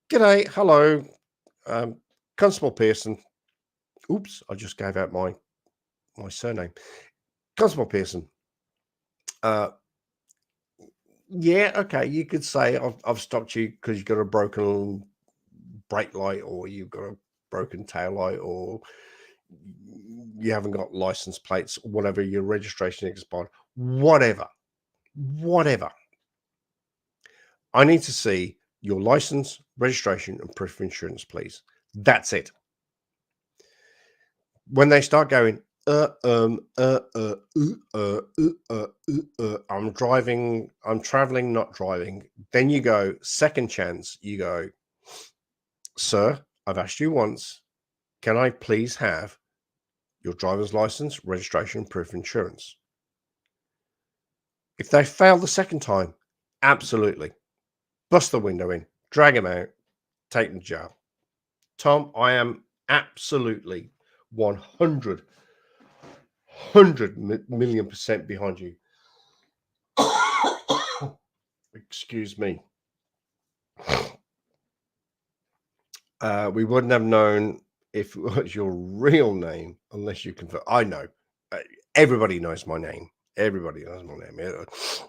G'day, hello, Constable Pearson. Oops, I just gave out my surname. Constable Pearson. Yeah, okay, you could say I've stopped you because you've got a broken brake light, or you've got a broken tail light, or you haven't got license plates, or whatever, your registration expired, whatever. I need to see your license, registration, and proof of insurance, please. That's it. When they start going, I'm driving, I'm traveling, not driving, then you go, second chance, you go, sir, I've asked you once, can I please have your driver's license, registration, proof of insurance? If they fail the second time, absolutely. Bust the window in, drag him out, take him to jail. Tom, I am absolutely 100 million% behind you. Excuse me. We wouldn't have known if it was your real name unless you confirm. I know. Everybody knows my name. Everybody knows my name.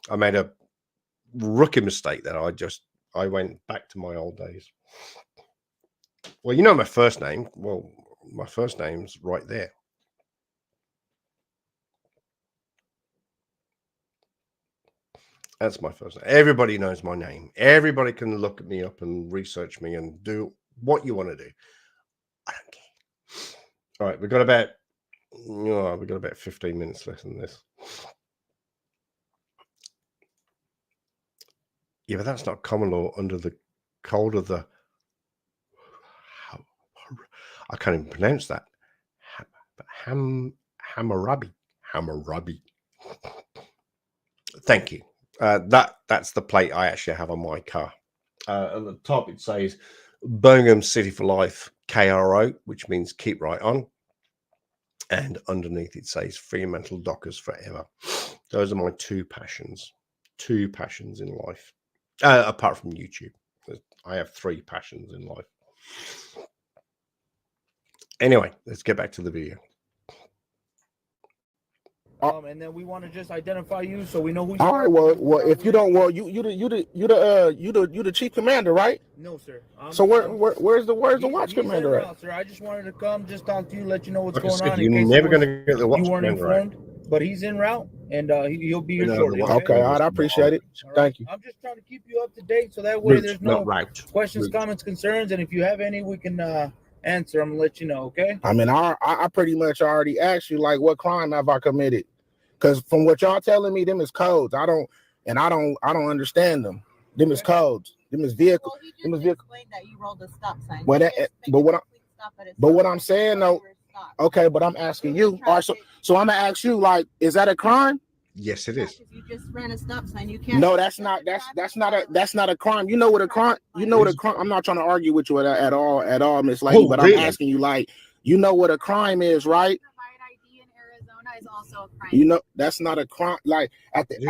I made a rookie mistake that I went back to my old days. Well, you know my first name. Well, my first name's right there. That's my first name. Everybody knows my name. Everybody can look me up and research me and do what you want to do. I don't care. All right, we've got about 15 minutes left in this. Yeah, but that's not common law under the code of the. I can't even pronounce that. Hammurabi. Thank you. That's the plate I actually have on my car. At the top it says Birmingham City for Life, KRO, which means keep right on. And underneath it says Fremantle Dockers forever. Those are my two passions in life. Apart from YouTube, I have 3 passions in life. Anyway, let's get back to the video. And then we want to just identify you so we know who you All are. right. Well, if you don't, well, you the chief commander, right? No, sir. So where's the watch commander at? Sir, I just wanted to come, just talk to you, let you know what's Like I going said, on. you're never going to get the watch you weren't commander right. informed, but he's en route, and he'll be here No, shortly. Okay, all right, I appreciate it. Thank you. I'm just trying to keep you up to date, so that way Route, there's no not route. questions, Route. comments, concerns, and if you have any, we can answer them and let you know. Okay? I mean, I pretty much already asked you, like, what crime have I committed? Because from what y'all telling me, them is codes. I don't understand them. Them is codes. Them is vehicle. Well, he just Them is vehicle. explained that you rolled a stop sign. But what I'm saying though, Stop. okay, but I'm asking you. All right, so I'm gonna ask you, like, is that a crime? Yes, it is. If you just ran a stop sign, you can't. No, that's not a crime. You know what a crime? You know what a crime? I'm not trying to argue with you at all, Miss Lady, but really? I'm asking you, like, you know what a crime is, right? ID in Arizona is also a crime. You know, that's not a crime. Like,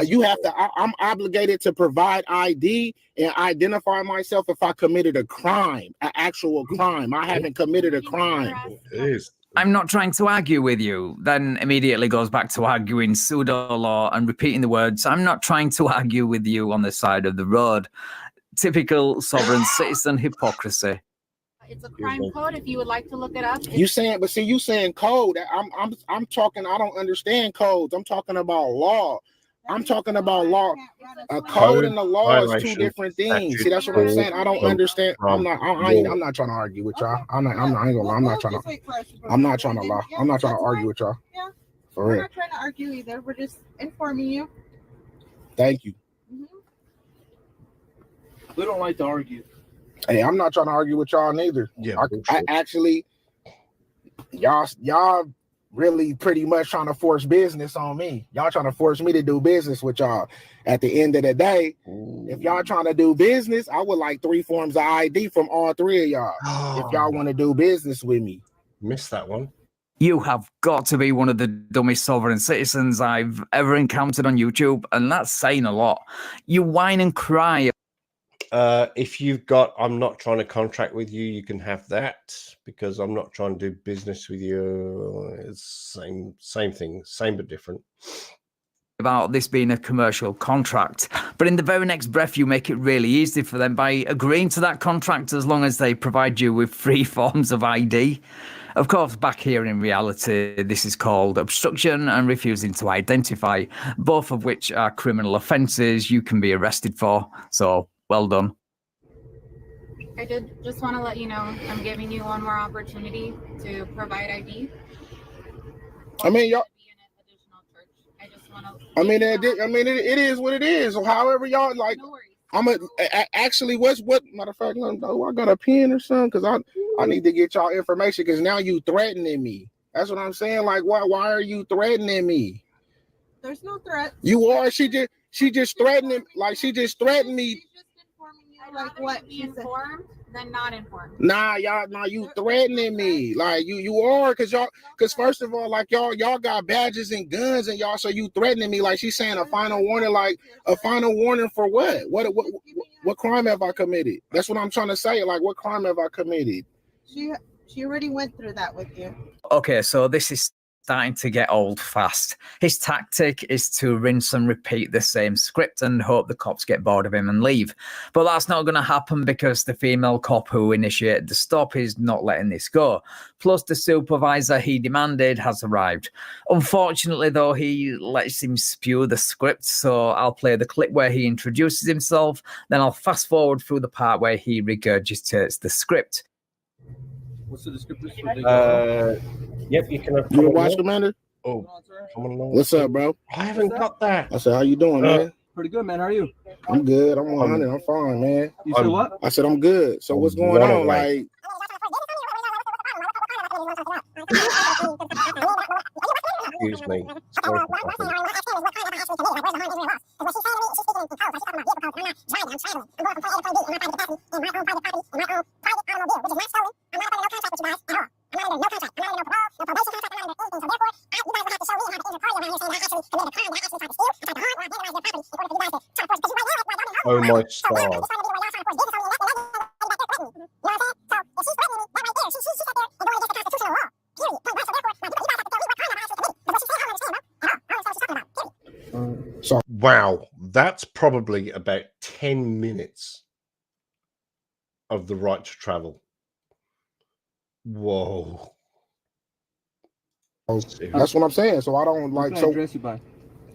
you have to. I'm obligated to provide ID and identify myself if I committed a crime, an actual crime. I haven't committed a crime. It is. I'm not trying to argue with you. Then immediately goes back to arguing pseudo law and repeating the words. I'm not trying to argue with you on the side of the road. Typical sovereign citizen hypocrisy. It's a crime code. If you would like to look it up. You saying, but see, you saying code. I'm talking. I don't understand codes. I'm talking about law. I'm talking about law. A code and the law is two different things. See, that's what I'm saying. I don't understand. I'm not trying to argue with y'all. I'm not trying to lie. I'm not trying to argue with y'all. Yeah. For We're real. not trying to argue either. We're just informing you. Thank you. We don't like to argue. Hey, I'm not trying to argue with y'all neither. Yeah, I actually, y'all really pretty much trying to force business on me. Y'all trying to force me to do business with y'all. At the end of the day, if y'all trying to do business, I would like 3 forms of ID from all 3 of y'all. If y'all want to do business with me. Missed that one. You have got to be one of the dumbest sovereign citizens I've ever encountered on YouTube, and that's saying a lot. You whine and cry. If you've got, I'm not trying to contract with you, you can have that, because I'm not trying to do business with you. It's same thing, same but different. About this being a commercial contract, but in the very next breath you make it really easy for them by agreeing to that contract as long as they provide you with 3 forms of ID. Of course, back here in reality, this is called obstruction and refusing to identify, both of which are criminal offences you can be arrested for. So, well done. I did just want to let you know I'm giving you one more opportunity to provide ID. I mean, y'all. I just want to. I mean, it is what it is. So, however y'all like. Actually, what matter of fact, I got a pen or something, because I need to get y'all information, because now you threatening me. That's what I'm saying. Like, why are you threatening me? There's no threat. You are. She just threatening. Like, she just threatened me. Like what? Be informed than not informed. Nah, you threatening me. Like you are, because first of all, like y'all got badges and guns, and y'all, so you threatening me. Like, she's saying a final warning. Like, a final warning for what? What crime have I committed? That's what I'm trying to say. Like, what crime have I committed? She already went through that with you. Okay, so this is starting to get old fast. His tactic is to rinse and repeat the same script and hope the cops get bored of him and leave. But that's not going to happen, because the female cop who initiated the stop is not letting this go. Plus, the supervisor he demanded has arrived. Unfortunately, though, he lets him spew the script, so I'll play the clip where he introduces himself, then I'll fast forward through the part where he regurgitates the script. What's the description? Yep, you can. You a watch commander? Oh, come on along. What's up, bro? I haven't got that. I said, how you doing, man? Pretty good, man. How are you? I'm good. I'm 100. I'm fine, man. You said what? I said I'm good. So what's going on? Like, excuse me. Oh my stars. So wow, that's probably about 10 minutes of the right to travel. Whoa. That's what I'm saying. So I don't like. What can So I address you by?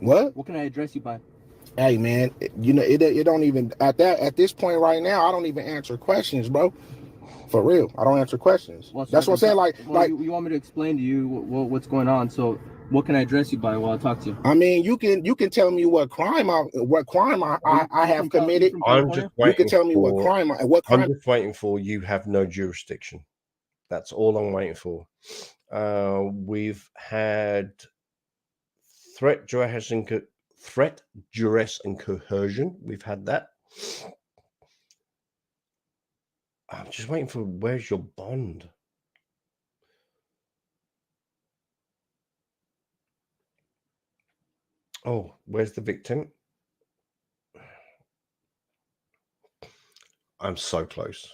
What? What can I address you by? Hey, man, you know, it don't even at this point right now, I don't even answer questions, bro. For real, I don't answer questions. Well, so that's what I'm saying. Like, you want me to explain to you what's going on? So, what can I address you by while I talk to you? I mean, you can tell me what crime I have committed. I'm just waiting. You can tell me what crime. I'm just waiting for. You have no jurisdiction. That's all I'm waiting for. We've had threat, duress, and coercion. We've had that. I'm just waiting for, where's your bond? Oh, where's the victim? I'm so close.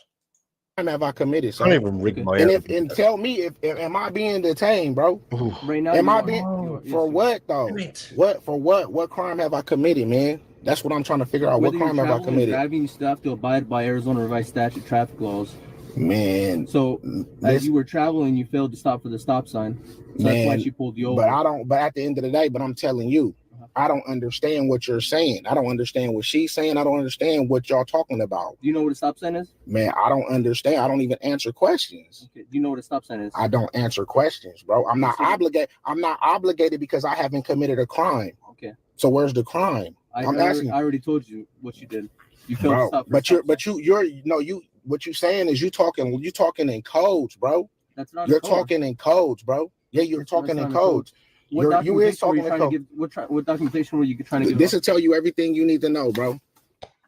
Have I committed? I don't even rig my and tell me if am I being detained, bro? Right now, am I being for what though? What for what? What crime have I committed, man? That's what I'm trying to figure out. What crime have I committed? Driving, you still have to abide by Arizona revised statute traffic laws. Man. So as you were traveling, you failed to stop for the stop sign. So that's why she pulled you over. But at the end of the day, I'm telling you, I don't understand what you're saying. I don't understand what she's saying. I don't understand what y'all talking about. Do you know what a stop sign is? Man, I don't understand. I don't even answer questions. Okay. Do you know what a stop sign is? I don't answer questions, bro. I'm not obligated. I'm not obligated because I haven't committed a crime. Okay. So where's the crime? I'm asking. I already told you what you did. You failed to stop. What you're saying is you talking in codes, bro. That's not. You're talking in codes, bro. Yeah, you're talking in codes. What documentation were you trying to give? This will tell you everything you need to know, bro.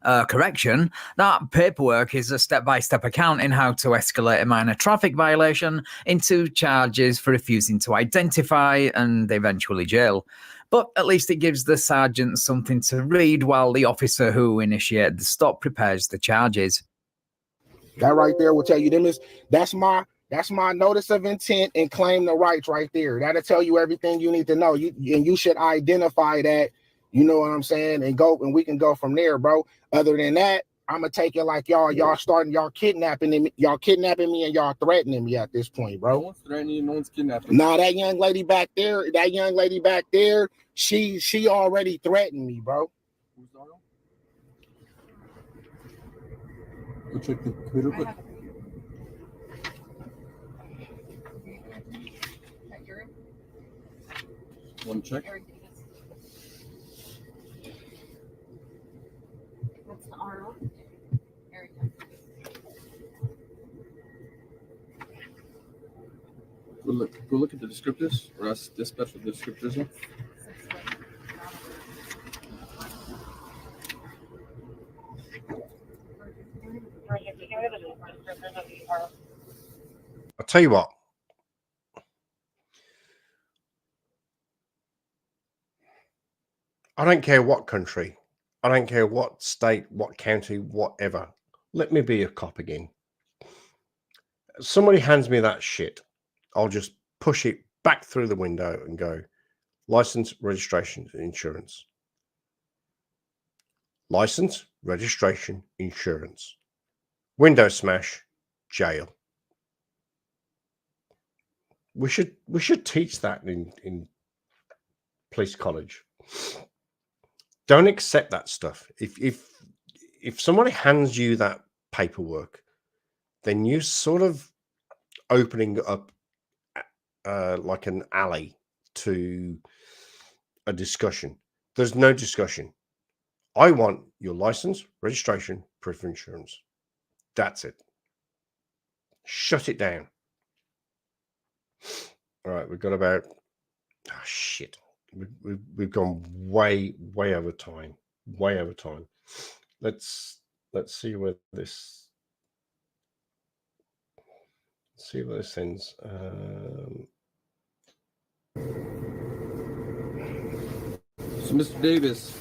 Correction, that paperwork is a step-by-step account in how to escalate a minor traffic violation into charges for refusing to identify and eventually jail. But at least it gives the sergeant something to read while the officer who initiated the stop prepares the charges. That right there will tell you that's my notice of intent and claim the rights right there. That'll tell you everything you need to know. You should identify that, you know what I'm saying, and we can go from there, bro. Other than that, I'm gonna take it like y'all kidnapping me and y'all threatening me at this point, bro. No one's threatening you, no one's kidnapping. Nah, that young lady back there, she already threatened me, bro. Go check the computer quick. Want to check? What's the RO? Go look at the descriptors, or ask dispatch what the descriptors are. I'll tell you what. I don't care what country. I don't care what state, what county, whatever. Let me be a cop again. Somebody hands me that shit. I'll just push it back through the window and go, license, registration, insurance. License, registration, insurance. Window smash, jail. We should teach that in police college. Don't accept that stuff. If somebody hands you that paperwork, then you sort of opening up like an alley to a discussion. There's no discussion. I want your license, registration, proof of insurance. That's it. Shut it down. All right, we've got about shit. We've gone way over time. Way over time. Let's see where this. Let's see where this ends. So, Mr. Davis.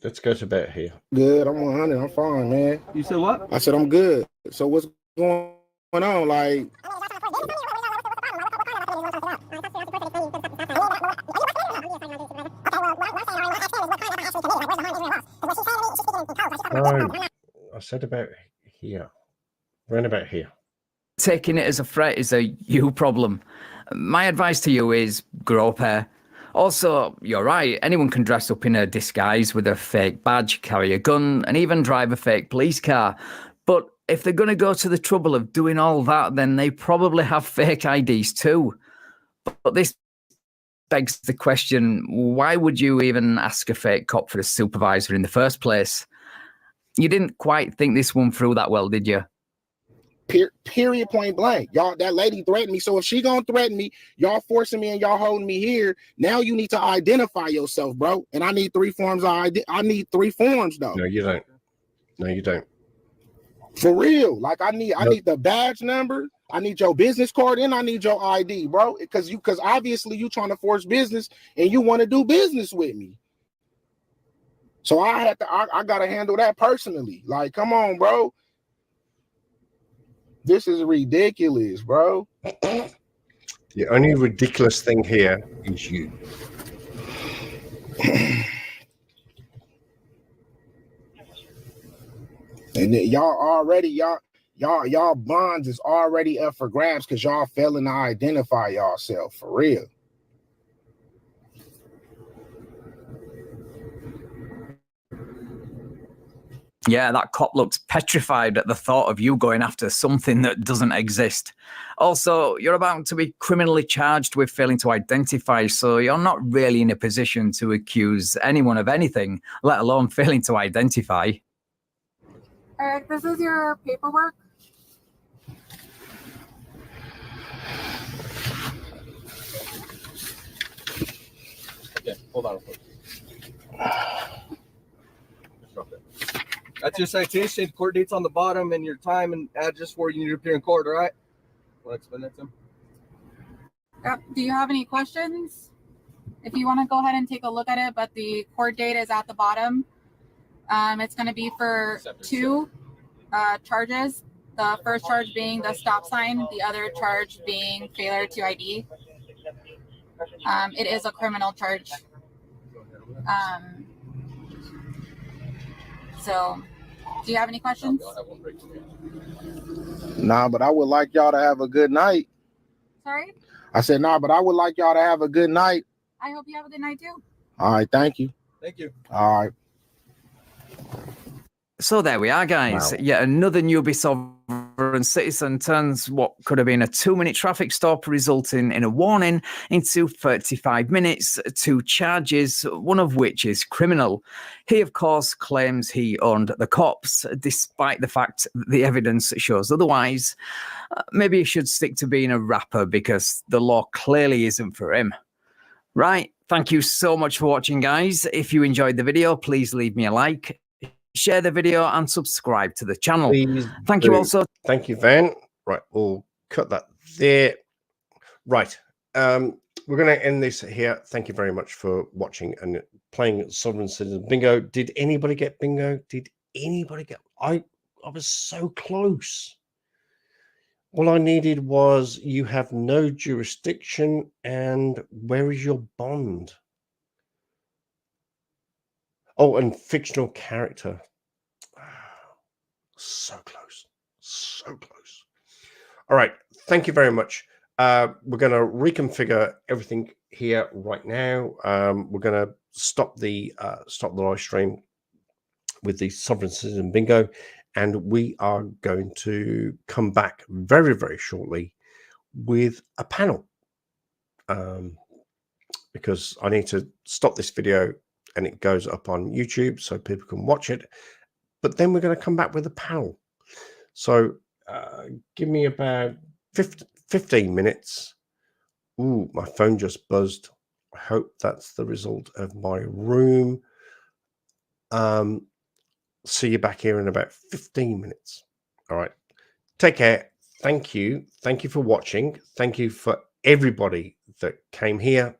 Let's go to bed here. Good, I'm 100. I'm fine, man. You said what? I said I'm good. So what's going on? Like, I said about here. Round about here. Taking it as a threat is a you problem. My advice to you is grow up hair. Also, you're right, anyone can dress up in a disguise with a fake badge, carry a gun, and even drive a fake police car. But if they're going to go to the trouble of doing all that, then they probably have fake IDs too. But this begs the question, why would you even ask a fake cop for a supervisor in the first place? You didn't quite think this one through that well, did you? period, point blank. Y'all, that lady threatened me. So if she gonna threaten me, y'all forcing me and y'all holding me here. Now you need to identify yourself, bro. And I need 3 forms of ID. I need 3 forms though. No, you don't. No, you don't. For real. Like I need the badge number. I need your business card and I need your ID, bro. Because obviously you trying to force business and you want to do business with me. So I gotta handle that personally. Like, come on, bro. This is ridiculous, bro. The only ridiculous thing here is you. And then y'all bonds is already up for grabs because y'all failing to identify yourself for real. Yeah, that cop looked petrified at the thought of you going after something that doesn't exist. Also, you're about to be criminally charged with failing to identify, so you're not really in a position to accuse anyone of anything, let alone failing to identify. Eric, this is your paperwork. Okay, hold on. That's your citation. Court date's on the bottom, and your time and address where you need to appear in court. All right. Want to explain that to him? Yep. Do you have any questions? If you want to go ahead and take a look at it, but the court date is at the bottom. It's going to be for two charges. The first charge being the stop sign, the other charge being failure to ID. It is a criminal charge. So, do you have any questions? Nah, but I would like y'all to have a good night. Sorry? I said, nah, but I would like y'all to have a good night. I hope you have a good night too. All right, thank you. Thank you. All right. So there we are, guys. Wow. Yet another newbie sovereign citizen turns what could have been a 2-minute traffic stop, resulting in a warning, into 35 minutes, 2 charges, one of which is criminal. He, of course, claims he owned the cops, despite the fact that the evidence shows otherwise. Maybe he should stick to being a rapper because the law clearly isn't for him. Right. Thank you so much for watching, guys. If you enjoyed the video, please leave me a like, share the video, and subscribe to the channel. Please Thank do. you also. Thank you, Van. Right, we'll cut that there. Right. We're going to end this here. Thank you very much for watching and playing Sovereign Citizen Bingo. Did anybody get bingo? Did anybody get... I was so close. All I needed was you have no jurisdiction and where is your bond? Oh, and fictional character. So close. So close. All right. Thank you very much. We're going to reconfigure everything here right now. We're going to stop the live stream with the Sovereign Citizen Bingo, and we are going to come back very, very shortly with a panel, because I need to stop this video and it goes up on YouTube so people can watch it. But then we're going to come back with a panel. So give me about 15 minutes. Ooh, my phone just buzzed. I hope that's the result of my room. See you back here in about 15 minutes. All right. Take care. Thank you. Thank you for watching. Thank you for everybody that came here.